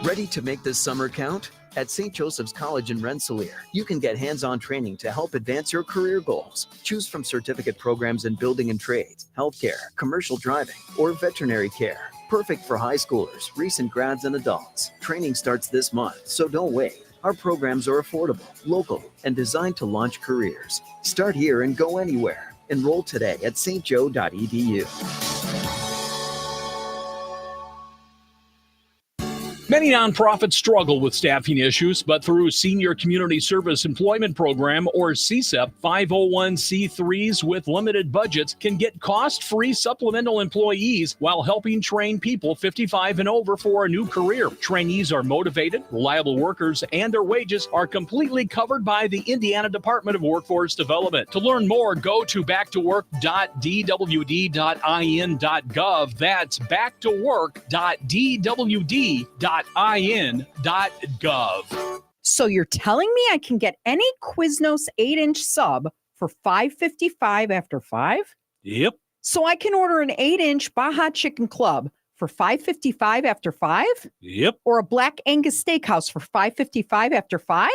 Ready to make this summer count? At St. Joseph's College in Rensselaer, you can get hands-on training to help advance your career goals. Choose from certificate programs in building and trades, healthcare, commercial driving, or veterinary care. Perfect for high schoolers, recent grads, and adults. Training starts this month, so don't wait. Our programs are affordable, local, and designed to launch careers. Start here and go anywhere. Enroll today at stjo.edu. Many nonprofits struggle with staffing issues, but through Senior Community Service Employment Program, or CSEP, 501c3s with limited budgets can get cost-free supplemental employees while helping train people 55 and over for a new career. Trainees are motivated, reliable workers, and their wages are completely covered by the Indiana Department of Workforce Development. To learn more, go to backtowork.dwd.in.gov. That's backtowork.dwd.in.gov. So you're telling me I can get any Quiznos 8-inch sub for $5.55 after 5? Yep. So I can order an 8-inch Baja Chicken Club for $5.55 after 5? Yep. Or a Black Angus Steakhouse for $5.55 after 5?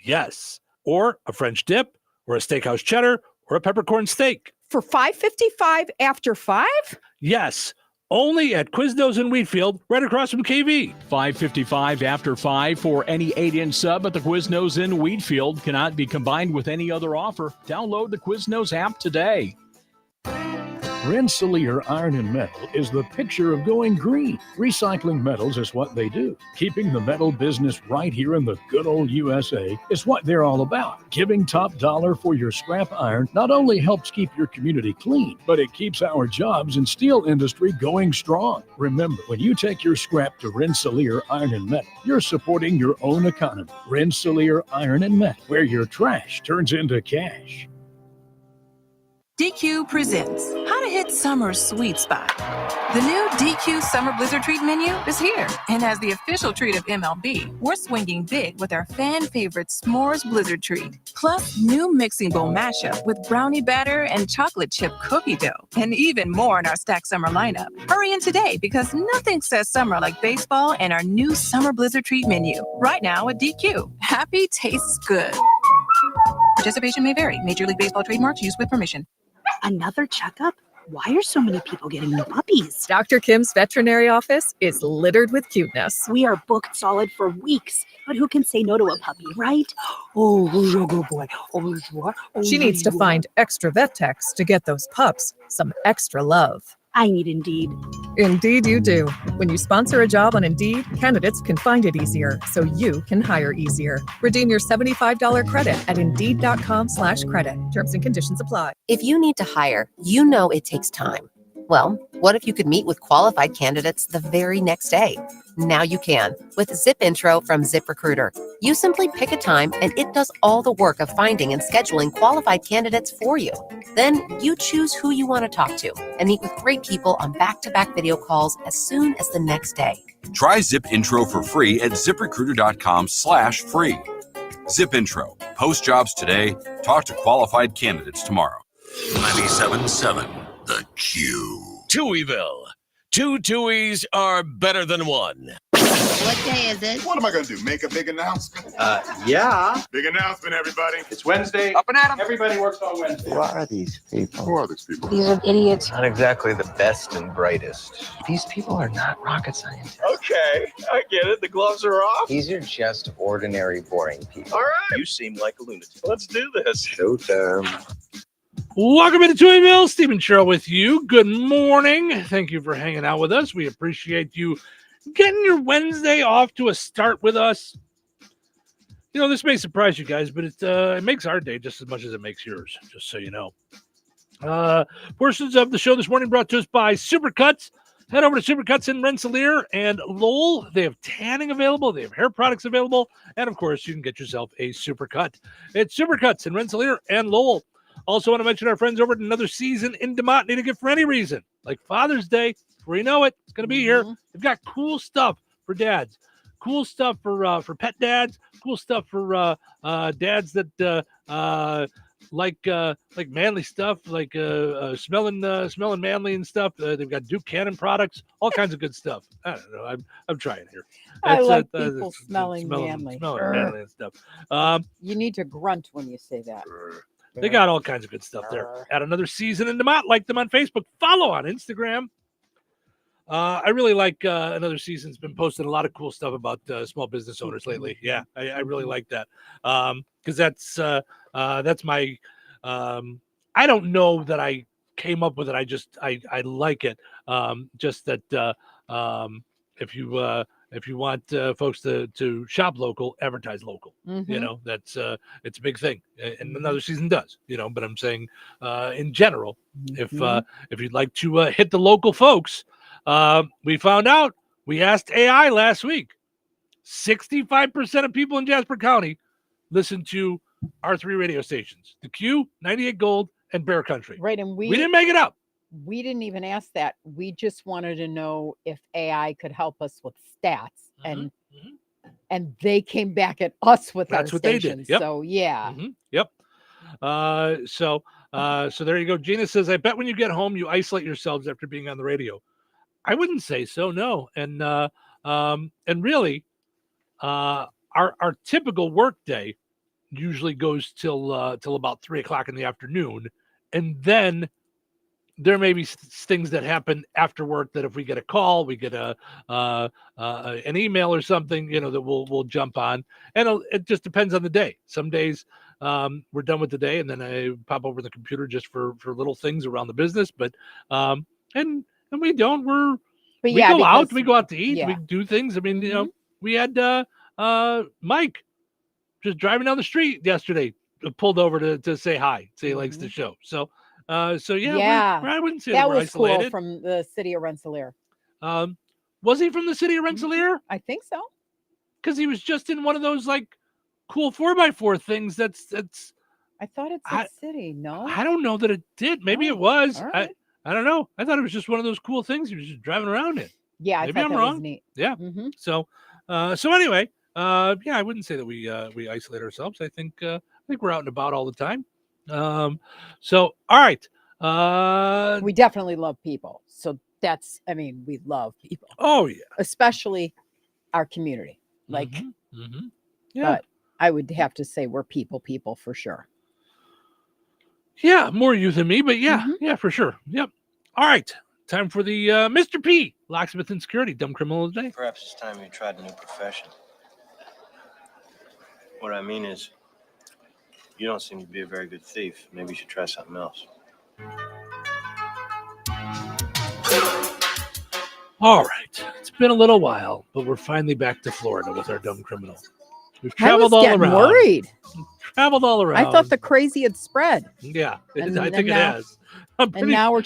Yes. Or a French dip, or a steakhouse cheddar, or a peppercorn steak. For $5.55 after 5? Yes. Only at Quiznos in Wheatfield, right across from KV. $5.55 after 5 for any 8-inch sub at the Quiznos in Wheatfield. Cannot be combined with any other offer. Download the Quiznos app today. Rensselaer Iron and Metal is the picture of going green. Recycling metals is what they do. Keeping the metal business right here in the good old USA is what they're all about. Giving top dollar for your scrap iron not only helps keep your community clean, but it keeps our jobs and steel industry going strong. Remember, when you take your scrap to Rensselaer Iron and Metal, you're supporting your own economy. Rensselaer Iron and Metal, where your trash turns into cash. DQ presents How to Hit Summer's Sweet Spot. The new DQ Summer Blizzard Treat menu is here, and as the official treat of MLB, we're swinging big with our fan favorite S'mores Blizzard Treat. Plus, new mixing bowl mashup with brownie batter and chocolate chip cookie dough, and even more in our stacked summer lineup. Hurry in today because nothing says summer like baseball and our new Summer Blizzard Treat menu. Right now at DQ. Happy tastes good. Participation may vary. Major League Baseball trademarks used with permission. Another checkup? Why are so many people getting new puppies? Dr. Kim's veterinary office is littered with cuteness. We are booked solid for weeks, but who can say no to a puppy, right? Oh, who's your good boy? Oh, who's what? Oh, She needs to find extra vet techs to get those pups some extra love. I need Indeed. Indeed you do. When you sponsor a job on Indeed, candidates can find it easier, so you can hire easier. Redeem your $75 credit at Indeed.com/credit. Terms and conditions apply. If you need to hire, you know it takes time. Well, what if you could meet with qualified candidates the very next day? Now you can with Zip Intro from ZipRecruiter. You simply pick a time and it does all the work of finding and scheduling qualified candidates for you. Then you choose who you want to talk to and meet with great people on back-to-back video calls as soon as the next day. Try Zip Intro for free at ZipRecruiter.com/free. Zip Intro. Post jobs today. Talk to qualified candidates tomorrow. 97.7 The Q. Touhyville. Two Tuohys are better than one. What day is it? What am I going to do? Make a big announcement? Yeah. Big announcement, everybody. It's Wednesday. Up and at 'em. Everybody works on Wednesday. Who are these people? Who are these people? These are idiots. Not exactly the best and brightest. These people are not rocket scientists. Okay, I get it. The gloves are off. These are just ordinary, boring people. All right. You seem like a lunatic. Let's do this. Showtime. Welcome into Touhyville. Stephen Sherrill with you. Good morning. Thank you for hanging out with us. We appreciate you getting your Wednesday off to a start with us. You know, this may surprise you guys, but it makes our day just as much as it makes yours, just so you know. Portions of the show this morning brought to us by Supercuts. Head over to Supercuts in Rensselaer and Lowell. They have tanning available. They have hair products available. And, of course, you can get yourself a Supercut. It's Supercuts in Rensselaer and Lowell. Also want to mention our friends over at Another Season in DeMont. Need a gift for any reason, like Father's Day. Before you know it, it's going to be here. They've got cool stuff for dads, cool stuff for pet dads, cool stuff for dads that like manly stuff, like smelling manly and stuff. They've got Duke Cannon products, all kinds of good stuff. I don't know. I'm trying here. I like people smelling manly. Smelling manly and stuff. You need to grunt when you say that. They got all kinds of good stuff there. At Another Season in DeMont. Like them on Facebook. Follow on Instagram. I really like Another Season's been posting a lot of cool stuff about small business owners lately. Yeah, I really like that because that's my. I don't know that I came up with it. I like it. Just that if you want folks to shop local, advertise local. You know, that's it's a big thing, and Another Season does. You know, but I'm saying in general, if you'd like to hit the local folks, we found out. We asked AI last week. 65% of people in Jasper County listen to our three radio stations: the Q, 98 Gold, and Bear Country. Right, and we didn't make it up. We didn't even ask that. We just wanted to know if AI could help us with stats, and they came back at us with That's our what they stations. did. Yep. So yeah, Yep. So there you go. Gina says, I bet when you get home, you isolate yourselves after being on the radio. I wouldn't say so, no. And really, our typical work day usually goes till about 3:00 in the afternoon, and then there may be things that happen after work that if we get a call, we get an email or something, that we'll jump on, and it just depends on the day. Some days we're done with the day, and then I pop over the computer just for little things around the business. But and we don't. We go out to eat. We do things. I mean, we had Mike just driving down the street yesterday, pulled over to say hi, say he likes the show. So I wouldn't say that we're was isolated. Cool from the city of Rensselaer. Was he from the city of Rensselaer? I think so. Because he was just in one of those like cool 4x4 things. That's. I thought it said city. No, I don't know that it did. Maybe it was. Right. I don't know. I thought it was just one of those cool things he was just driving around in. Yeah, maybe I'm that wrong. Was neat. Yeah. So anyway, I wouldn't say that we isolate ourselves. I think we're out and about all the time. So all right. We definitely love people. So we love people. Oh yeah. Especially our community. Like, Yeah. But I would have to say we're people for sure. Yeah, more you than me, but yeah, for sure. Yep. All right. Time for the Mr. P, Locksmith and Security, Dumb Criminal of the Day. Perhaps it's time you tried a new profession. What I mean is, you don't seem to be a very good thief. Maybe you should try something else. All right. It's been a little while, but we're finally back to Florida with our Dumb Criminal. We've traveled all around. Worried. Traveled all around. I thought the crazy had spread. Yeah, I think it has. And now we're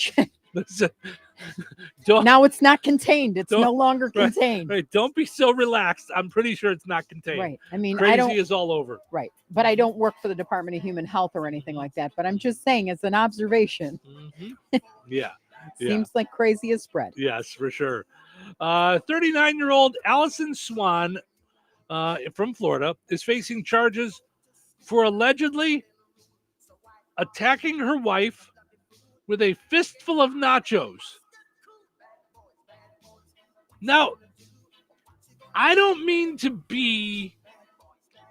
Don't, now it's not contained. It's no longer contained. Right. Don't be so relaxed. I'm pretty sure it's not contained. Right. I mean, crazy is all over. Right. But I don't work for the Department of Human Health or anything like that. But I'm just saying, as an observation. Yeah. Seems like crazy has spread. Yes, for sure. 39-year-old Allison Swan from Florida is facing charges for allegedly attacking her wife with a fistful of nachos. Now, I don't mean to be,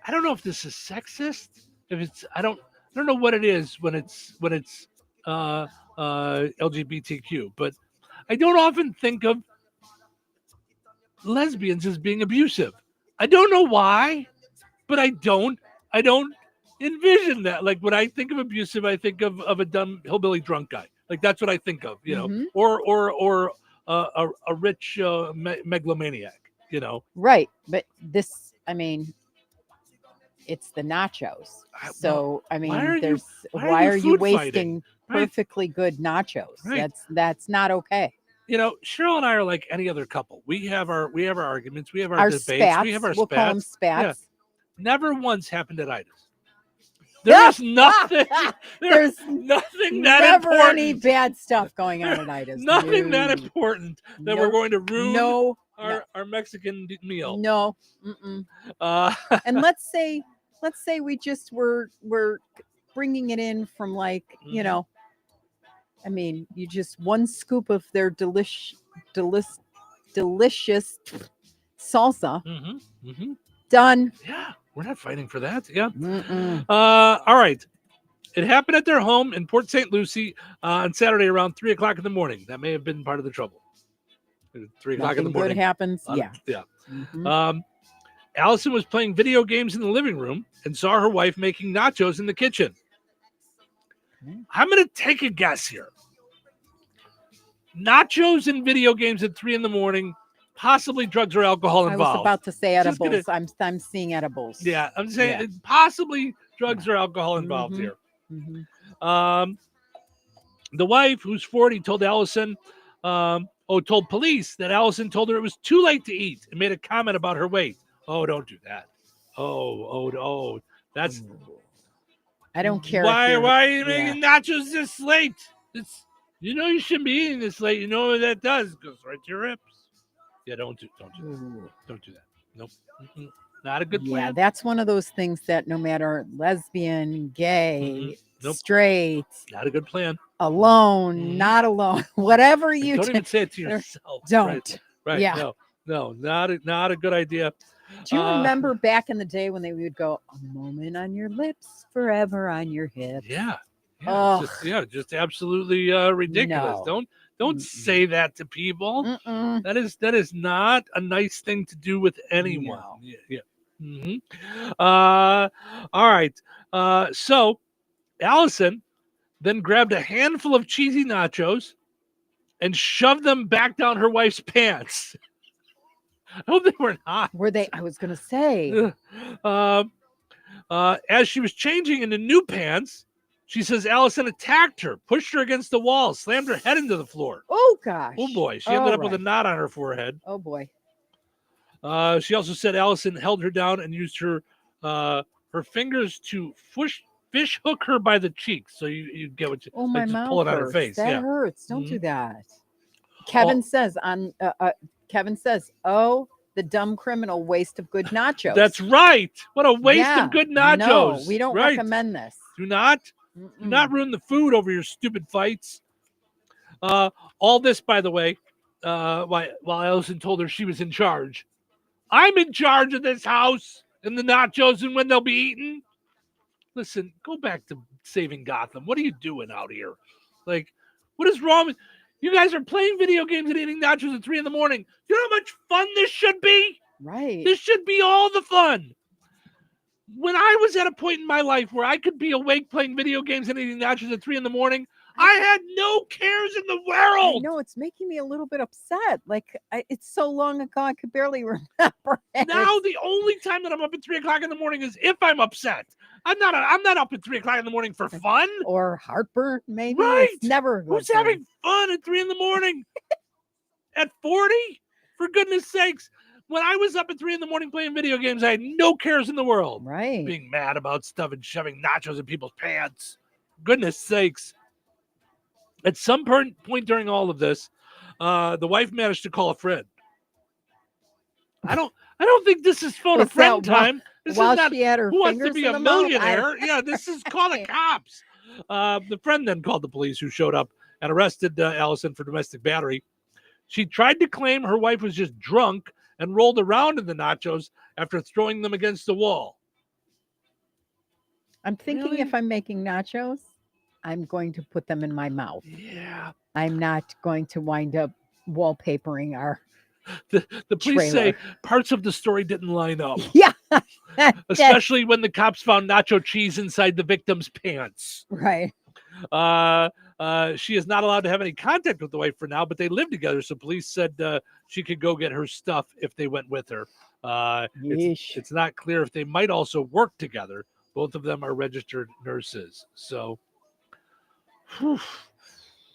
I don't know if this is sexist. If it's, I don't know what it is when it's LGBTQ, but I don't often think of lesbians as being abusive. I don't know why, but I don't envision that. Like when I think of abusive, I think of a dumb hillbilly drunk guy. Like that's what I think of, or a rich megalomaniac, Right. But this, it's the nachos. So, why are you wasting perfectly good nachos? Right. That's not okay. Cheryl and I are like any other couple. We have our arguments. We have our debates. Spats. We have our we'll spats. Call them spats. Yeah. Never once happened at Ida's. There's nothing. There's nothing that never important. Any bad stuff going on at Ida's. Nothing that important that we're going to ruin our Mexican meal. No. And let's say we just we're bringing it in from like you just one scoop of their delicious salsa. Done. Yeah, we're not fighting for that. Yeah. All right. It happened at their home in Port St. Lucie on Saturday around 3:00 in the morning. That may have been part of the trouble. 3:00 in the morning. Good happens. Yeah. Allison was playing video games in the living room and saw her wife making nachos in the kitchen. I'm going to take a guess here. Nachos and video games at 3 a.m, possibly drugs or alcohol involved. I was about to say edibles. I'm seeing edibles. Yeah, I'm saying possibly drugs or alcohol involved here. The wife, who's 40, told Allison, told police that Allison told her it was too late to eat and made a comment about her weight. Oh, don't do that. Oh, that's. I don't care. Why are you making nachos this late? You shouldn't be eating this late. You know what that does? It goes right to your hips. Yeah, don't do that. Nope. Not a good plan. Yeah, that's one of those things that no matter lesbian, gay, straight, not a good plan. Alone, not alone, whatever you don't even say it to yourself. Don't. Right. Yeah. No, not a good idea. Do you remember back in the day when they would go, a moment on your lips, forever on your hips? Yeah. Just absolutely ridiculous. No. Don't say that to people. Mm-mm. That is not a nice thing to do with anyone. No. Yeah. All right. So Allison then grabbed a handful of cheesy nachos and shoved them back down her wife's pants. I hope they were not. Were they? I was going to say. As she was changing into new pants, she says Allison attacked her, pushed her against the wall, slammed her head into the floor. Oh, gosh. Oh, boy. She ended up with a knot on her forehead. Oh, boy. She also said Allison held her down and used her fingers to fish hook her by the cheeks. So you get what you my just mouth pull it on her hurts. face. That yeah. hurts. Don't do that. Kevin says oh, the dumb criminal waste of good nachos. That's right. What a waste of good nachos. No, we don't recommend this. Do not ruin the food over your stupid fights. All this, by the way, while Allison told her she was in charge. I'm in charge of this house and the nachos and when they'll be eaten. Listen, go back to saving Gotham. What are you doing out here? Like, what is wrong with you guys are playing video games and eating nachos at 3 a.m. You know how much fun this should be? Right. This should be all the fun. When I was at a point in my life where I could be awake playing video games and eating nachos at 3 a.m, I had no cares in the world. No, it's making me a little bit upset. Like it's so long ago, I could barely remember. Now the only time that I'm up at 3 o'clock in the morning is if I'm upset. I'm not up at 3 o'clock in the morning for fun or heartburn. Maybe right. It's never a good Who's thing. having fun at 3 a.m? At 40? For goodness sakes. When I was up at 3 a.m. playing video games, I had no cares in the world. Right. Being mad about stuff and shoving nachos in people's pants. Goodness sakes. At some point during all of this, the wife managed to call a friend. I don't think this is phone a friend time. This while is not she had her who wants to fingers be in a the mouth? millionaire. Yeah, this is call the cops. The friend then called the police, who showed up and arrested Allison for domestic battery. She tried to claim her wife was just drunk and rolled around in the nachos after throwing them against the wall. I'm thinking if I'm making nachos, I'm going to put them in my mouth. Yeah. I'm not going to wind up wallpapering our The police trailer. say parts of the story didn't line up. Yeah. Especially when the cops found nacho cheese inside the victim's pants. Right. She is not allowed to have any contact with the wife for now, but they live together. So police said she could go get her stuff if they went with her. It's not clear if they might also work together. Both of them are registered nurses. So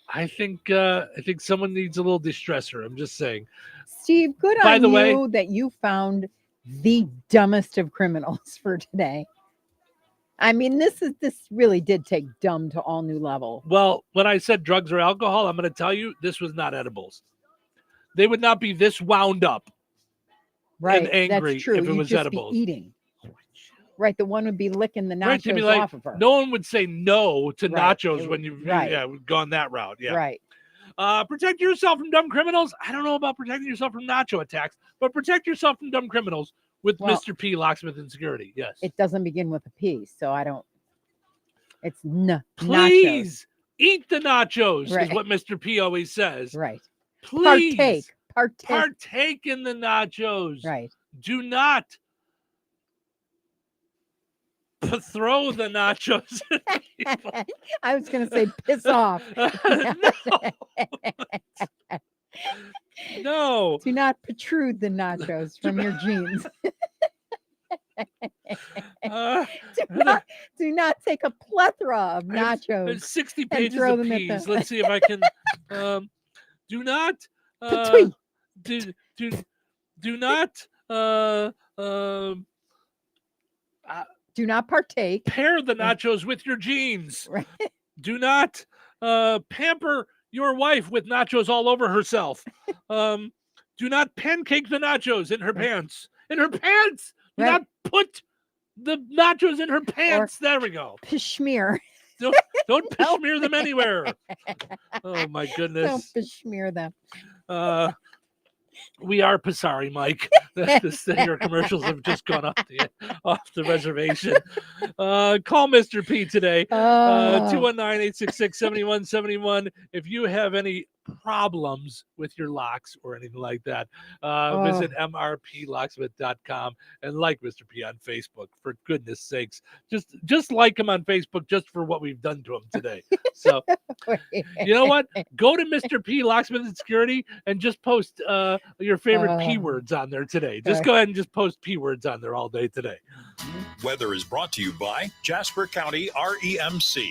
I think someone needs a little distressor. I'm just saying. Steve, good By on the you way, that you found the dumbest of criminals for today. I mean, this really did take dumb to all new level. Well, when I said drugs or alcohol, I'm going to tell you this was not edibles. They would not be this wound up and angry That's true. if it You'd was just edibles. Be eating. Right, the one would be licking the Right, they'd be nachos like, off of her. no one would say no to Right. nachos when you've Right. gone that route. Yeah. Right. Protect yourself from dumb criminals. I don't know about protecting yourself from nacho attacks, but protect yourself from dumb criminals with Well, Mr. P, Locksmith and Security. Yes. It doesn't begin with a P, so I don't. It's nachos. Please eat the nachos, Right. is what Mr. P always says. Right. Please Partake. partake in the nachos. Right. Do not throw the nachos at people. I was going to say piss off. No. Do not protrude the nachos from your jeans. Do not take a plethora of nachos. There's 60 and pages throw of them at peas. the- Let's see if I can. Do not. Patooey. Do not. Do not partake. Pair the nachos with your jeans. Right. Do not pamper your wife with nachos all over herself. Do not pancake the nachos in her pants. In her pants. Do Right. not put the nachos in her pants. There we go. Pishmear. Don't smear them anywhere. Oh my Don't goodness. besmear them. We are Pasari, Mike. Your commercials have just gone off the reservation. Call Mr. P today. 219-866-7171. If you have any problems with your locks or anything like that, visit mrplocksmith.com and like Mr. P on Facebook. For goodness sakes, just like him on Facebook just for what we've done to him today. So you know what? Go to Mr. P Locksmith and Security and just post your favorite P words on there today. Just go ahead and just post P words on there all day today. Weather is brought to you by Jasper County REMC.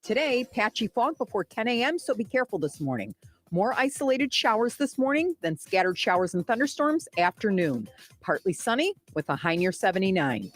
Today, patchy fog before 10 a.m., so be careful this morning. More isolated showers this morning, then scattered showers and thunderstorms afternoon. Partly sunny with a high near 79.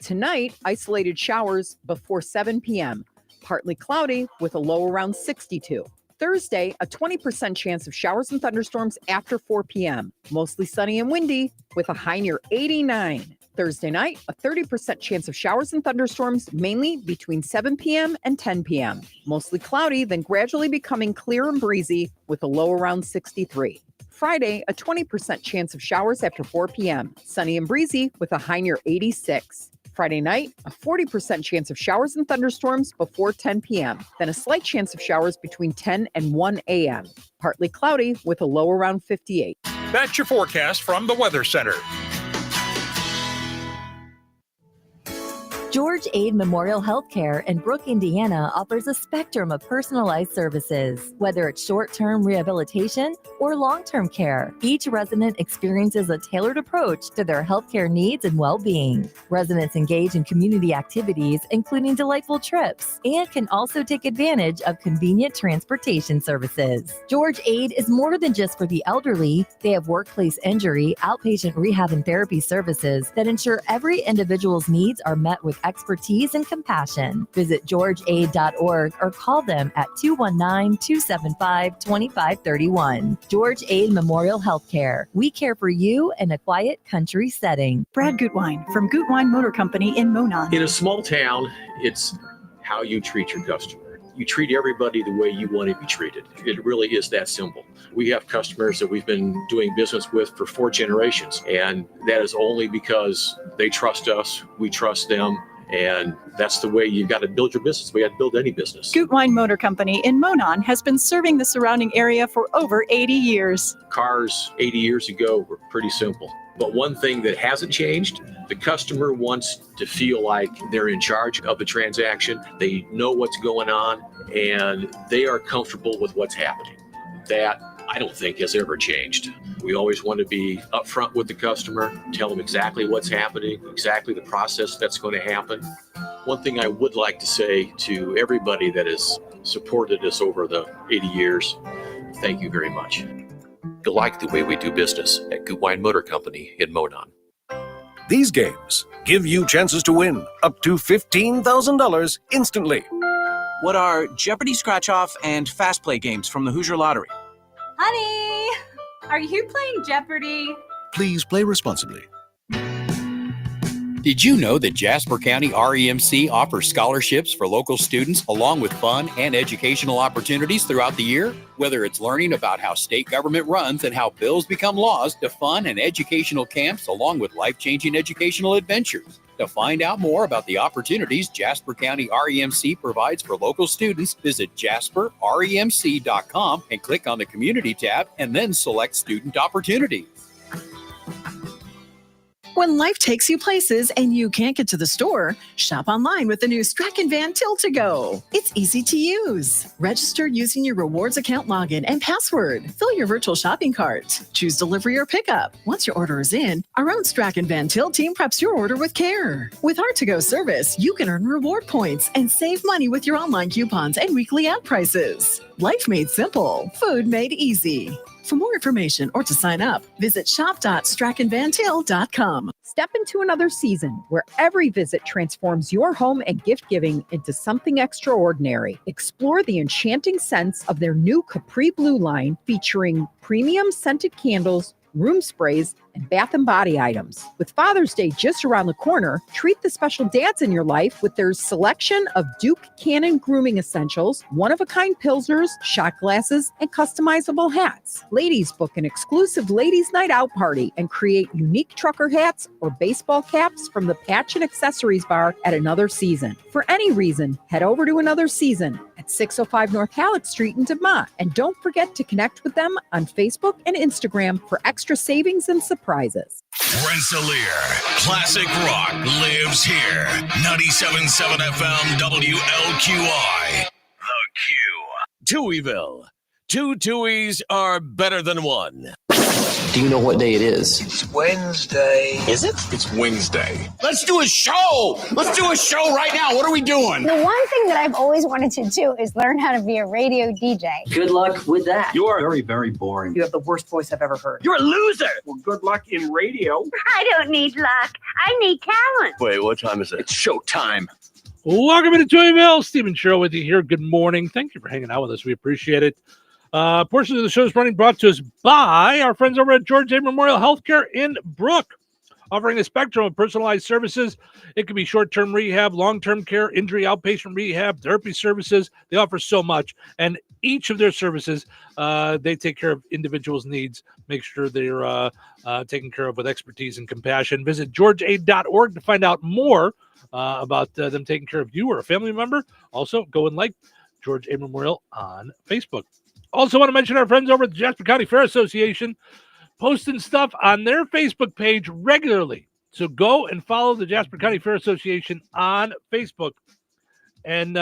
Tonight, isolated showers before 7 p.m. Partly cloudy with a low around 62. Thursday, a 20% chance of showers and thunderstorms after 4 p.m. Mostly sunny and windy with a high near 89. Thursday night, a 30% chance of showers and thunderstorms, mainly between 7 p.m. and 10 p.m. Mostly cloudy, then gradually becoming clear and breezy with a low around 63. Friday, a 20% chance of showers after 4 p.m. Sunny and breezy with a high near 86. Friday night, a 40% chance of showers and thunderstorms before 10 p.m. Then a slight chance of showers between 10 and 1 a.m. Partly cloudy with a low around 58. That's your forecast from the Weather Center. George Aid Memorial Healthcare in Brooke, Indiana offers a spectrum of personalized services, whether it's short-term rehabilitation or long-term care. Each resident experiences a tailored approach to their healthcare needs and well-being. Residents engage in community activities, including delightful trips, and can also take advantage of convenient transportation services. George Aid is more than just for the elderly. They have workplace injury, outpatient rehab and therapy services that ensure every individual's needs are met with expertise and compassion. Visit georgeaid.org or call them at 219-275-2531. George Aid Memorial Healthcare. We care for you in a quiet country setting. Brad Gutwein from Gutwein Motor Company in Monon. In a small town, it's how you treat your customer. You treat everybody the way you want to be treated. It really is that simple. We have customers that we've been doing business with for 4 generations, and that is only because they trust us, we trust them, and that's the way you've got to build your business. We have to build any business. Gutwein Motor Company in Monon has been serving the surrounding area for over 80 years. Cars 80 years ago were pretty simple. But one thing that hasn't changed, the customer wants to feel like they're in charge of the transaction. They know what's going on, and they are comfortable with what's happening. That, I don't think, has ever changed. We always want to be upfront with the customer, tell them exactly what's happening, exactly the process that's going to happen. One thing I would like to say to everybody that has supported us over the 80 years, thank you very much. You'll like the way we do business at Gutwein Motor Company in Monon. These games give you chances to win up to $15,000 instantly. What are Jeopardy Scratch-Off and Fast Play games from the Hoosier Lottery? Honey, are you playing Jeopardy? Please play responsibly. Did you know that Jasper County REMC offers scholarships for local students along with fun and educational opportunities throughout the year? Whether it's learning about how state government runs and how bills become laws, to fun and educational camps along with life-changing educational adventures. To find out more about the opportunities Jasper County REMC provides for local students, visit jasperremc.com and click on the Community tab and then select Student Opportunities. When life takes you places and you can't get to the store, shop online with the new Strachan Van Til to Go. It's easy to use. Register using your rewards account login and password. Fill your virtual shopping cart. Choose delivery or pickup. Once your order is in, our own Strachan Van Til team preps your order with care. With our to-go service, you can earn reward points and save money with your online coupons and weekly ad prices. Life made simple. Food made easy. For more information or to sign up, visit shop.strachanvantil.com. Step into another season where every visit transforms your home and gift giving into something extraordinary. Explore the enchanting scents of their new Capri Blue line featuring premium scented candles, room sprays, and and bath and body items. With Father's Day just around the corner, treat the special dads in your life with their selection of Duke Cannon grooming essentials, one-of-a-kind pilsners, shot glasses, and customizable hats. Ladies, book an exclusive ladies' night out party and create unique trucker hats or baseball caps from the Patch and Accessories Bar at Another Season. For any reason, head over to Another Season at 605 North Halleck Street in DeMont. And don't forget to connect with them on Facebook and Instagram for extra savings and surprises. Rensselaer, classic rock lives here. 97.7 FM WLQI. The Q. Touhyville. Two Tuohys are better than one. Do you know what day it is? It's Wednesday. Is it? It's Wednesday. Let's do a show! Let's do a show right now. What are we doing? The one thing that I've always wanted to do is learn how to be a radio DJ. Good luck with that. You are very, very boring. You have the worst voice I've ever heard. You're a loser. Well, good luck in radio. I don't need luck. I need talent. Wait, what time is it? It's showtime. Welcome to Touhyville. Stephen Sherrill with you here. Good morning. Thank you for hanging out with us. We appreciate it. Portion of the show is brought to us by our friends over at George A. Memorial Healthcare in Brook, offering a spectrum of personalized services. It can be short-term rehab, long-term care, injury outpatient rehab, therapy services. They offer so much, and each of their services, they take care of individuals' needs, make sure they're taken care of with expertise and compassion. Visit georgea.org to find out more about them taking care of you or a family member. Also, go and like George A. Memorial on Facebook. Also want to mention our friends over at the Jasper County Fair Association, posting stuff on their Facebook page regularly. So go and follow the Jasper County Fair Association on Facebook, and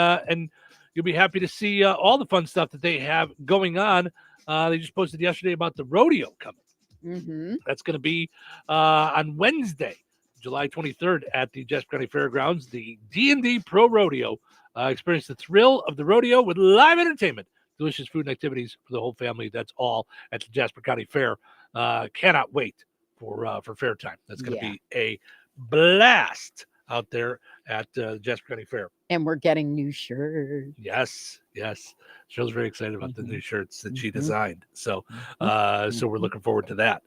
you'll be happy to see all the fun stuff that they have going on. They just posted yesterday about the rodeo coming. Mm-hmm. That's going to be on Wednesday, July 23rd at the Jasper County Fairgrounds. The D&D Pro Rodeo. Experience the thrill of the rodeo with live entertainment. Delicious food and activities for the whole family. That's all at the Jasper County Fair. Cannot wait for fair time. That's going to be a blast out there at Jasper County Fair. And we're getting new shirts. Yes. Cheryl's very excited about the new shirts that she designed. So, so we're looking forward to that.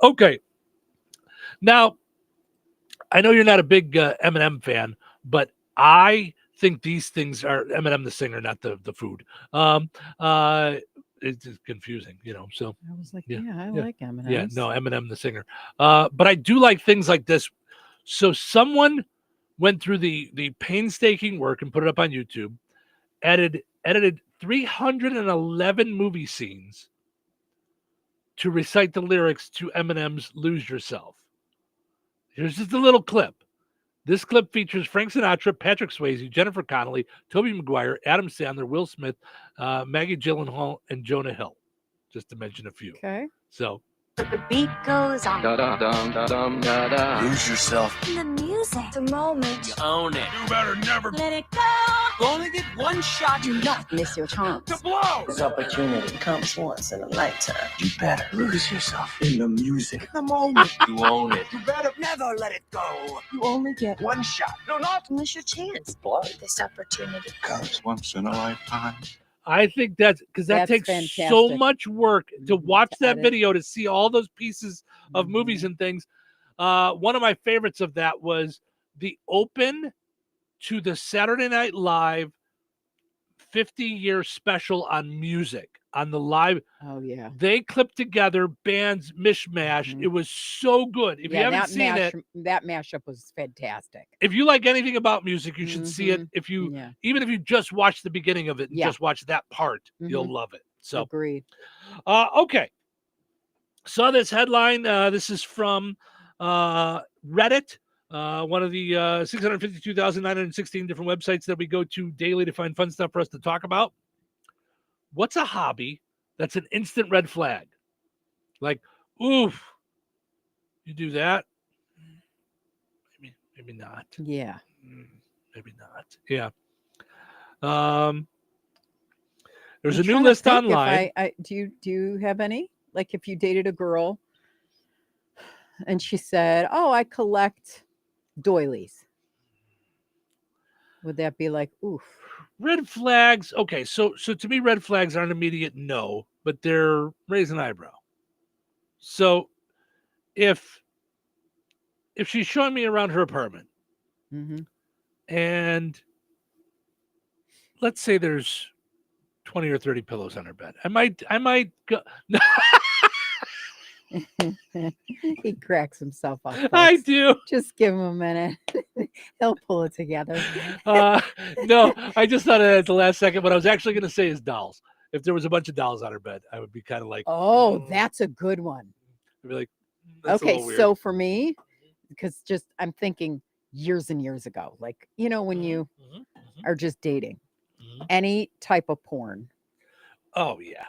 Okay. Now, I know you're not a big Eminem fan, but I think these things are Eminem the singer, not the food. It's just confusing, so I was like, I like Eminem. Yeah, no, Eminem the singer. But I do like things like this. So someone went through the painstaking work and put it up on YouTube, edited 311 movie scenes to recite the lyrics to Eminem's Lose Yourself. Here's just a little clip. This clip features Frank Sinatra, Patrick Swayze, Jennifer Connelly, Tobey Maguire, Adam Sandler, Will Smith, Maggie Gyllenhaal, and Jonah Hill, just to mention a few. Okay. So The beat goes on. Lose yourself. In the music. The moment. You own it. You better never Let it go. You only get one shot. Do not miss your chance. To blow. This opportunity comes once in a lifetime. You better lose yourself in the music. The moment. You own it. You better never let it go. You only get one shot. No, not Miss your chance. Blow. This opportunity comes once in a lifetime. I think that's because that takes fantastic. so much work to watch that edit. video, to see all those pieces of movies and things. One of my favorites of that was the open to the Saturday Night Live 50-year special on music, on the live. Oh, yeah. They clipped together bands mishmash. It was so good. If you haven't seen it, that mashup was fantastic. if you like anything about music, you should see it. If you, even if you just watch the beginning of it and just watch that part, you'll love it. So agreed. Okay. Saw this headline. This is from Reddit, one of the 652,916 different websites that we go to daily to find fun stuff for us to talk about. What's a hobby that's an instant red flag? Like, oof, you do that? Maybe not. Yeah. Maybe not. Yeah. There's I'm a new trying to list think if online. do you have any? Like if you dated a girl and she said, "Oh, I collect doilies." Would that be like, oof? Red flags. Okay, so to me, red flags aren't immediate no, but they're raise an eyebrow. So if she's showing me around her apartment, Mm-hmm. and let's say there's 20 or 30 pillows on her bed, I might go. He cracks himself up. I folks. do. Just give him a minute. He'll pull it together. No, I just thought of it at the last second. What I was actually going to say is dolls. If there was a bunch of dolls on her bed, I would be kind of like, Oh, that's a good one. I'd be like, that's a little Okay, weird. so for me, because just I'm thinking years and years ago, like, you know, when you are just dating, any type of porn. Oh yeah,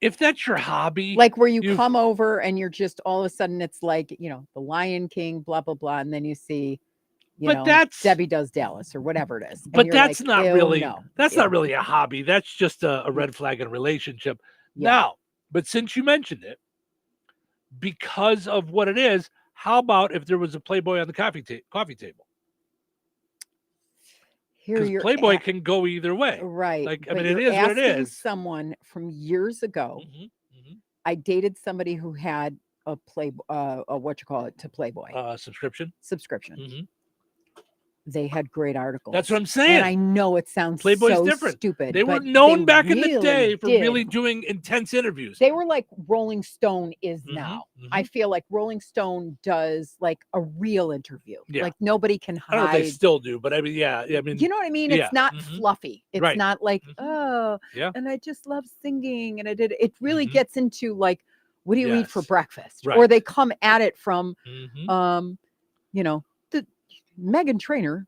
if that's your hobby, Like where you come over and you're just all of a sudden it's like, you know, the Lion King, blah, blah, blah. And then you see, Debbie Does Dallas or whatever it is. And But you're that's like, not "Ew, really no, that's ew." not really a hobby. That's just a red flag in a relationship. Yeah. Now, but since you mentioned it, because of what it is, how about if there was a Playboy on the coffee table? Here Because you're Playboy at- can go either way. Right. Like, I but mean, it you're is what it asking is. someone from years ago. I dated somebody who had a to Playboy Subscription. They had great articles. That's what I'm saying. And I know it sounds Playboy's so different. stupid. They were but known they back in the really day for did. really doing intense interviews. They were like Rolling Stone is Mm-hmm, now. I feel like Rolling Stone does like a real interview. Yeah. Like nobody can hide. I don't know if they still do, but I mean, yeah. I mean, You know what I mean? yeah, It's not mhm. fluffy. It's Right. not like, oh, Yeah. and I just love singing. And it really gets into like, what do you eat for Yes. breakfast? Right. Or they come at it from, Mhm. the Megan Trainor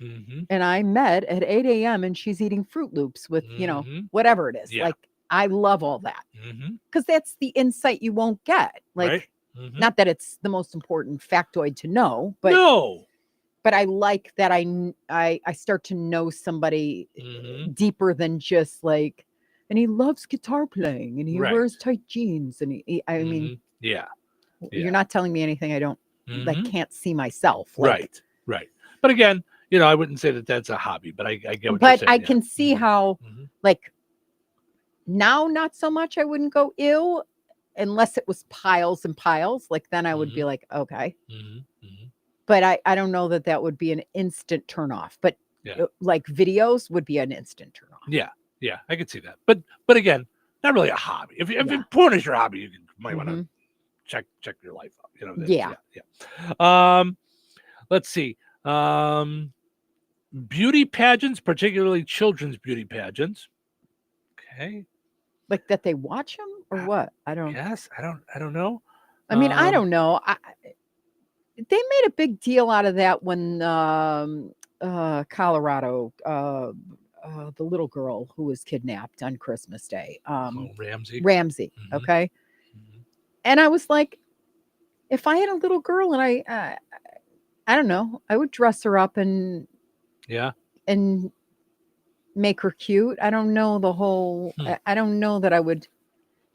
Mhm. and I met at 8 a.m. and she's eating Fruit Loops with, Mhm. whatever it is. Yeah. Like, I love all that Mhm. because that's the insight you won't get. Like, Right. Mhm. not that it's the most important factoid to know, but No. but I like that I start to know somebody Mhm. deeper than just like, and he loves guitar playing and he Right. wears tight jeans and I mean, Mhm. Yeah. you're not telling me anything I don't like Mhm. can't see myself. Like, Right. Right. But again, I wouldn't say that that's a hobby, but I get what you're but saying. I yeah. can see how Mhm. like now not so much I wouldn't go ew unless it was piles and piles. Like then I would be like, okay. Mhm. Mhm. But I don't know that would be an instant turn off. But Yeah. like videos would be an instant turn off. Yeah. Yeah. I could see that. But again, not really a hobby. If porn is your hobby, you might want to check your life out. Yeah. Yeah. Let's see. Beauty pageants, particularly children's beauty pageants. Okay. Like that they watch them or what? I don't. Yes. I don't know. I mean, I don't know. They made a big deal out of that when Colorado, the little girl who was kidnapped on Christmas Day. Ramsey. Ramsey. Okay. And I was like, if I had a little girl and I don't know, I would dress her up and make her cute. I don't know the whole. I don't know that I would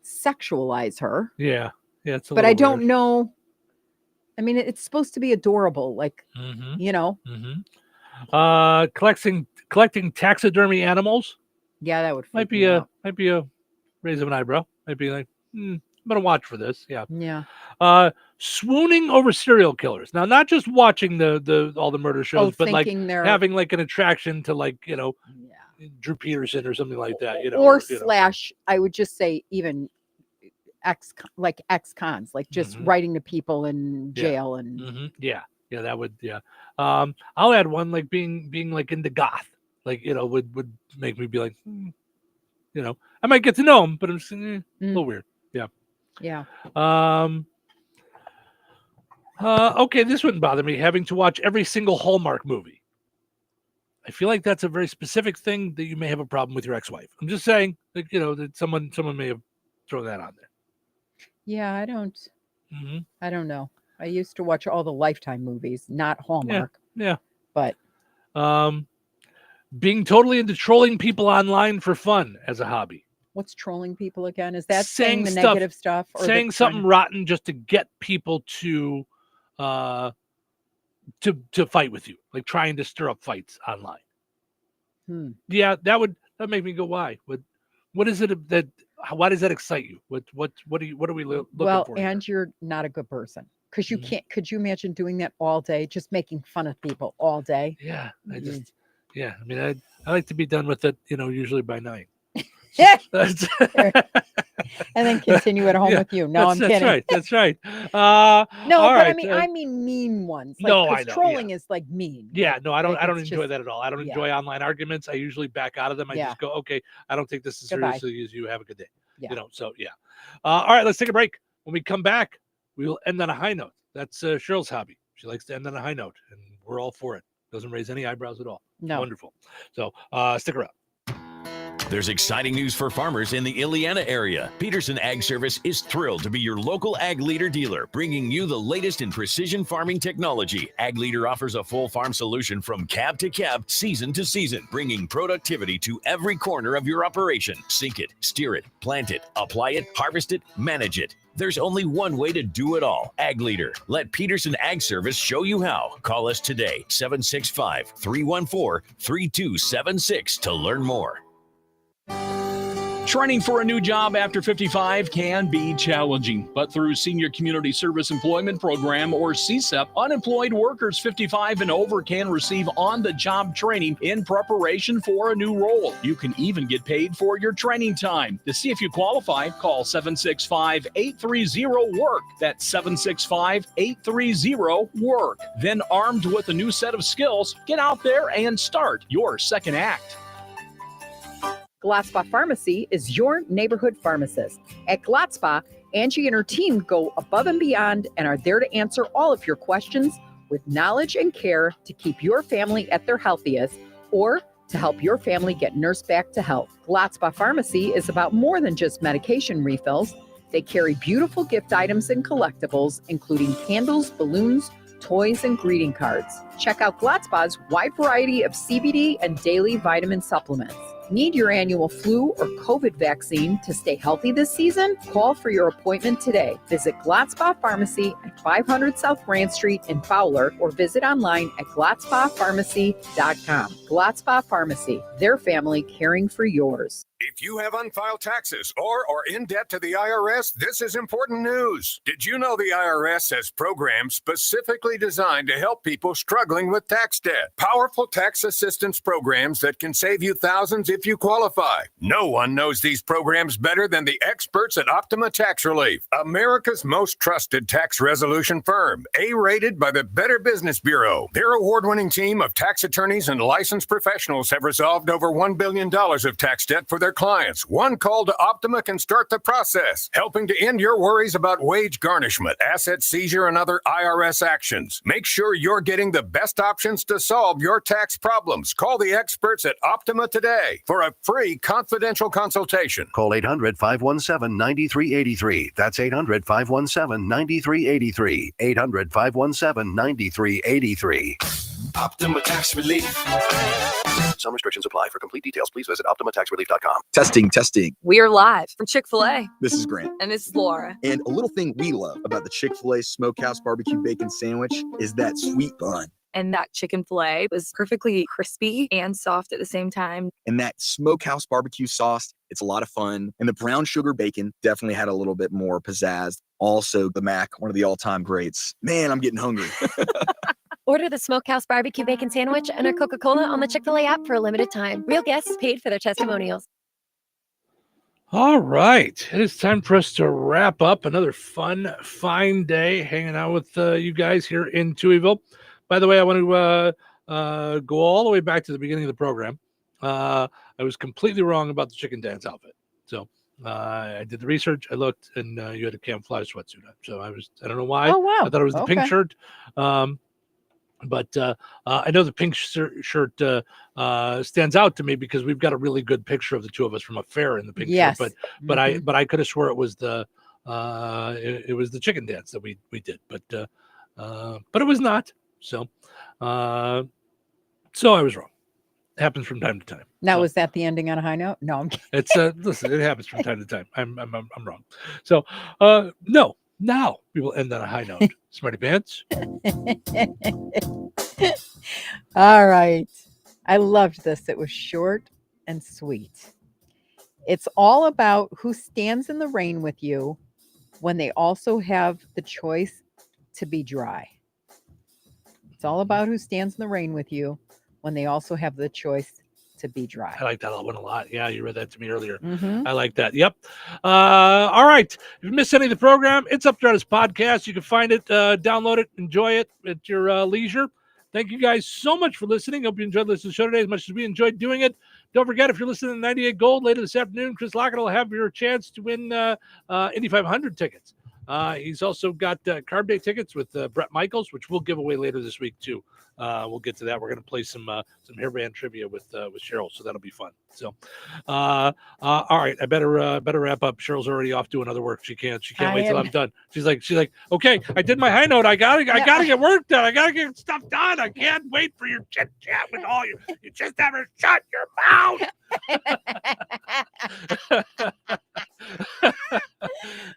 sexualize her. Yeah. Yeah. It's But I don't know. I mean, it's supposed to be adorable, like collecting taxidermy animals. Yeah, that would might be a raise of an eyebrow. Might be like, I'm gonna watch for this. Yeah. Yeah. Swooning over serial killers. Now, not just watching the all the murder shows, but like thinking they're- having like an attraction to like Drew Peterson or something like that. or slash, I would just say even ex-cons, like just writing to people in jail and yeah, that would I'll add one like being like into goth, like would make me be like, I might get to know him, but I'm just a little weird. Yeah. Okay, this wouldn't bother me, having to watch every single Hallmark movie. I feel like that's a very specific thing that you may have a problem with your ex-wife. I'm just saying, like, that someone may have thrown that on there. yeah, I don't know. I used to watch all the Lifetime movies, not Hallmark. Yeah. But being totally into trolling people online for fun as a hobby. what's trolling people again? Is that Saying the stuff- negative stuff? Or saying the something rotten just to get people to fight with you, like trying to stir up fights online. Yeah, that make me go, why? What is it that Why does that excite you? What are we looking Well, for? and you're not a good person because you can't. Could you imagine doing that all day, just making fun of people all day? Yeah, I mean, I like to be done with it, usually by 9. And then continue at home with you. No, I'm kidding. That's right. No, all but right, I mean mean ones. Like, no, 'cause I know. trolling is like mean. Yeah, Like, no, I don't. like, I don't it's enjoy just- that at all. I don't enjoy online arguments. I usually back out of them. I Yeah. just go, okay, I don't take this as Goodbye. seriously as you. Have a good day. Yeah. So yeah. All right, let's take a break. When we come back, we will end on a high note. That's Cheryl's hobby. She likes to end on a high note, and we're all for it. Doesn't raise any eyebrows at all. No. Wonderful. So stick around. There's exciting news for farmers in the Ileana area. Peterson Ag Service is thrilled to be your local Ag Leader dealer, bringing you the latest in precision farming technology. Ag Leader offers a full farm solution from cab to cab, season to season, bringing productivity to every corner of your operation. Sink it, steer it, plant it, apply it, harvest it, manage it. There's only one way to do it all. Ag Leader. Let Peterson Ag Service show you how. Call us today, 765-314-3276 to learn more. Training for a new job after 55 can be challenging, but through Senior Community Service Employment Program, or CSEP, unemployed workers 55 and over can receive on-the-job training in preparation for a new role. You can even get paid for your training time. To see if you qualify, call 765-830-WORK. That's 765-830-WORK. Then, armed with a new set of skills, get out there and start your second act. Gladspa Pharmacy is your neighborhood pharmacist. At Gladspa, Angie and her team go above and beyond and are there to answer all of your questions with knowledge and care to keep your family at their healthiest or to help your family get nursed back to health. Gladspa Pharmacy is about more than just medication refills. They carry beautiful gift items and collectibles, including candles, balloons, toys, and greeting cards. Check out Gladspa's wide variety of CBD and daily vitamin supplements. Need your annual flu or COVID vaccine to stay healthy this season? Call for your appointment today. Visit Gladspa Pharmacy at 500 South Grand Street in Fowler or visit online at gladspapharmacy.com. Gladspa Pharmacy, their family caring for yours. If you have unfiled taxes or are in debt to the IRS, this is important news. Did you know the IRS has programs specifically designed to help people struggling with tax debt? Powerful tax assistance programs that can save you thousands if you qualify. No one knows these programs better than the experts at Optima Tax Relief, America's most trusted tax resolution firm, A-rated by the Better Business Bureau. Their award-winning team of tax attorneys and licensed professionals have resolved over $1 billion of tax debt for their clients. One call to Optima can start the process, helping to end your worries about wage garnishment, asset seizure, and other IRS actions. Make sure you're getting the best options to solve your tax problems. Call the experts at Optima today for a free confidential consultation. Call 800-517-9383. That's 800-517-9383. 800-517-9383. Optima Tax Relief. Some restrictions apply. For complete details, please visit OptimaTaxRelief.com. Testing. We are live from Chick-fil-A. This is Grant. And this is Laura. And a little thing we love about the Chick-fil-A Smokehouse Barbecue Bacon Sandwich is that sweet bun. And that chicken fillet was perfectly crispy and soft at the same time. And that Smokehouse Barbecue sauce, it's a lot of fun. And the brown sugar bacon definitely had a little bit more pizzazz. Also, the mac, one of the all-time greats. Man, I'm getting hungry. Order the Smokehouse Barbecue Bacon Sandwich and a Coca-Cola on the Chick-fil-A app for a limited time. Real guests paid for their testimonials. All right. It is time for us to wrap up another fun, fine day hanging out with you guys here in Touhyville. By the way, I want to go all the way back to the beginning of the program. I was completely wrong about the chicken dance outfit. So I did the research. I looked, and you had a camouflage sweatsuit on. So I don't know why. Oh, wow. I thought it was the pink Okay. shirt. But I know the pink shirt stands out to me because we've got a really good picture of the two of us from a fair in the pink Yes. shirt. But I could have swore it was the chicken dance that we did. But it was not. So I was wrong. It happens from time to time. Now, was that the ending on a high note? No, I'm kidding. It's listen, it happens from time to time. I'm wrong. So no. Now we will end on a high note. Smarty Pants. All right. I loved this. It was short and sweet. It's all about who stands in the rain with you when they also have the choice to be dry. It's all about who stands in the rain with you when they also have the choice to be dry. I like that one a lot. Yeah, you read that to me earlier. Mhm. I like that. Yep. All right. If you missed any of the program, it's up there on this podcast. You can find it, download it, enjoy it at your leisure. Thank you guys so much for listening. Hope you enjoyed listening to the show today as much as we enjoyed doing it. Don't forget, if you're listening to 98 Gold later this afternoon, Chris Lockett will have your chance to win Indy 500 tickets. He's also got Carb Day tickets with Brett Michaels, which we'll give away later this week too. We'll get to that. We're going to play some hairband trivia with Cheryl, so that'll be fun. So, all right, I better wrap up. Cheryl's already off doing other work. She can't wait till I'm done. She's like, okay, I did my high note. I gotta get work done. I gotta get stuff done. I can't wait for your chit chat with all you. You just never shut your mouth.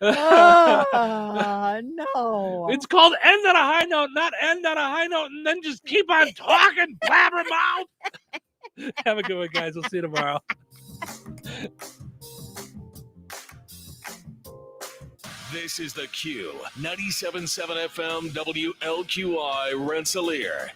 Oh, no. It's called end on a high note, not end on a high note, and then just keep on talking, blabbermouth. Have a good one, guys. We'll see you tomorrow. This is the Q 97.7 FM WLQI Rensselaer.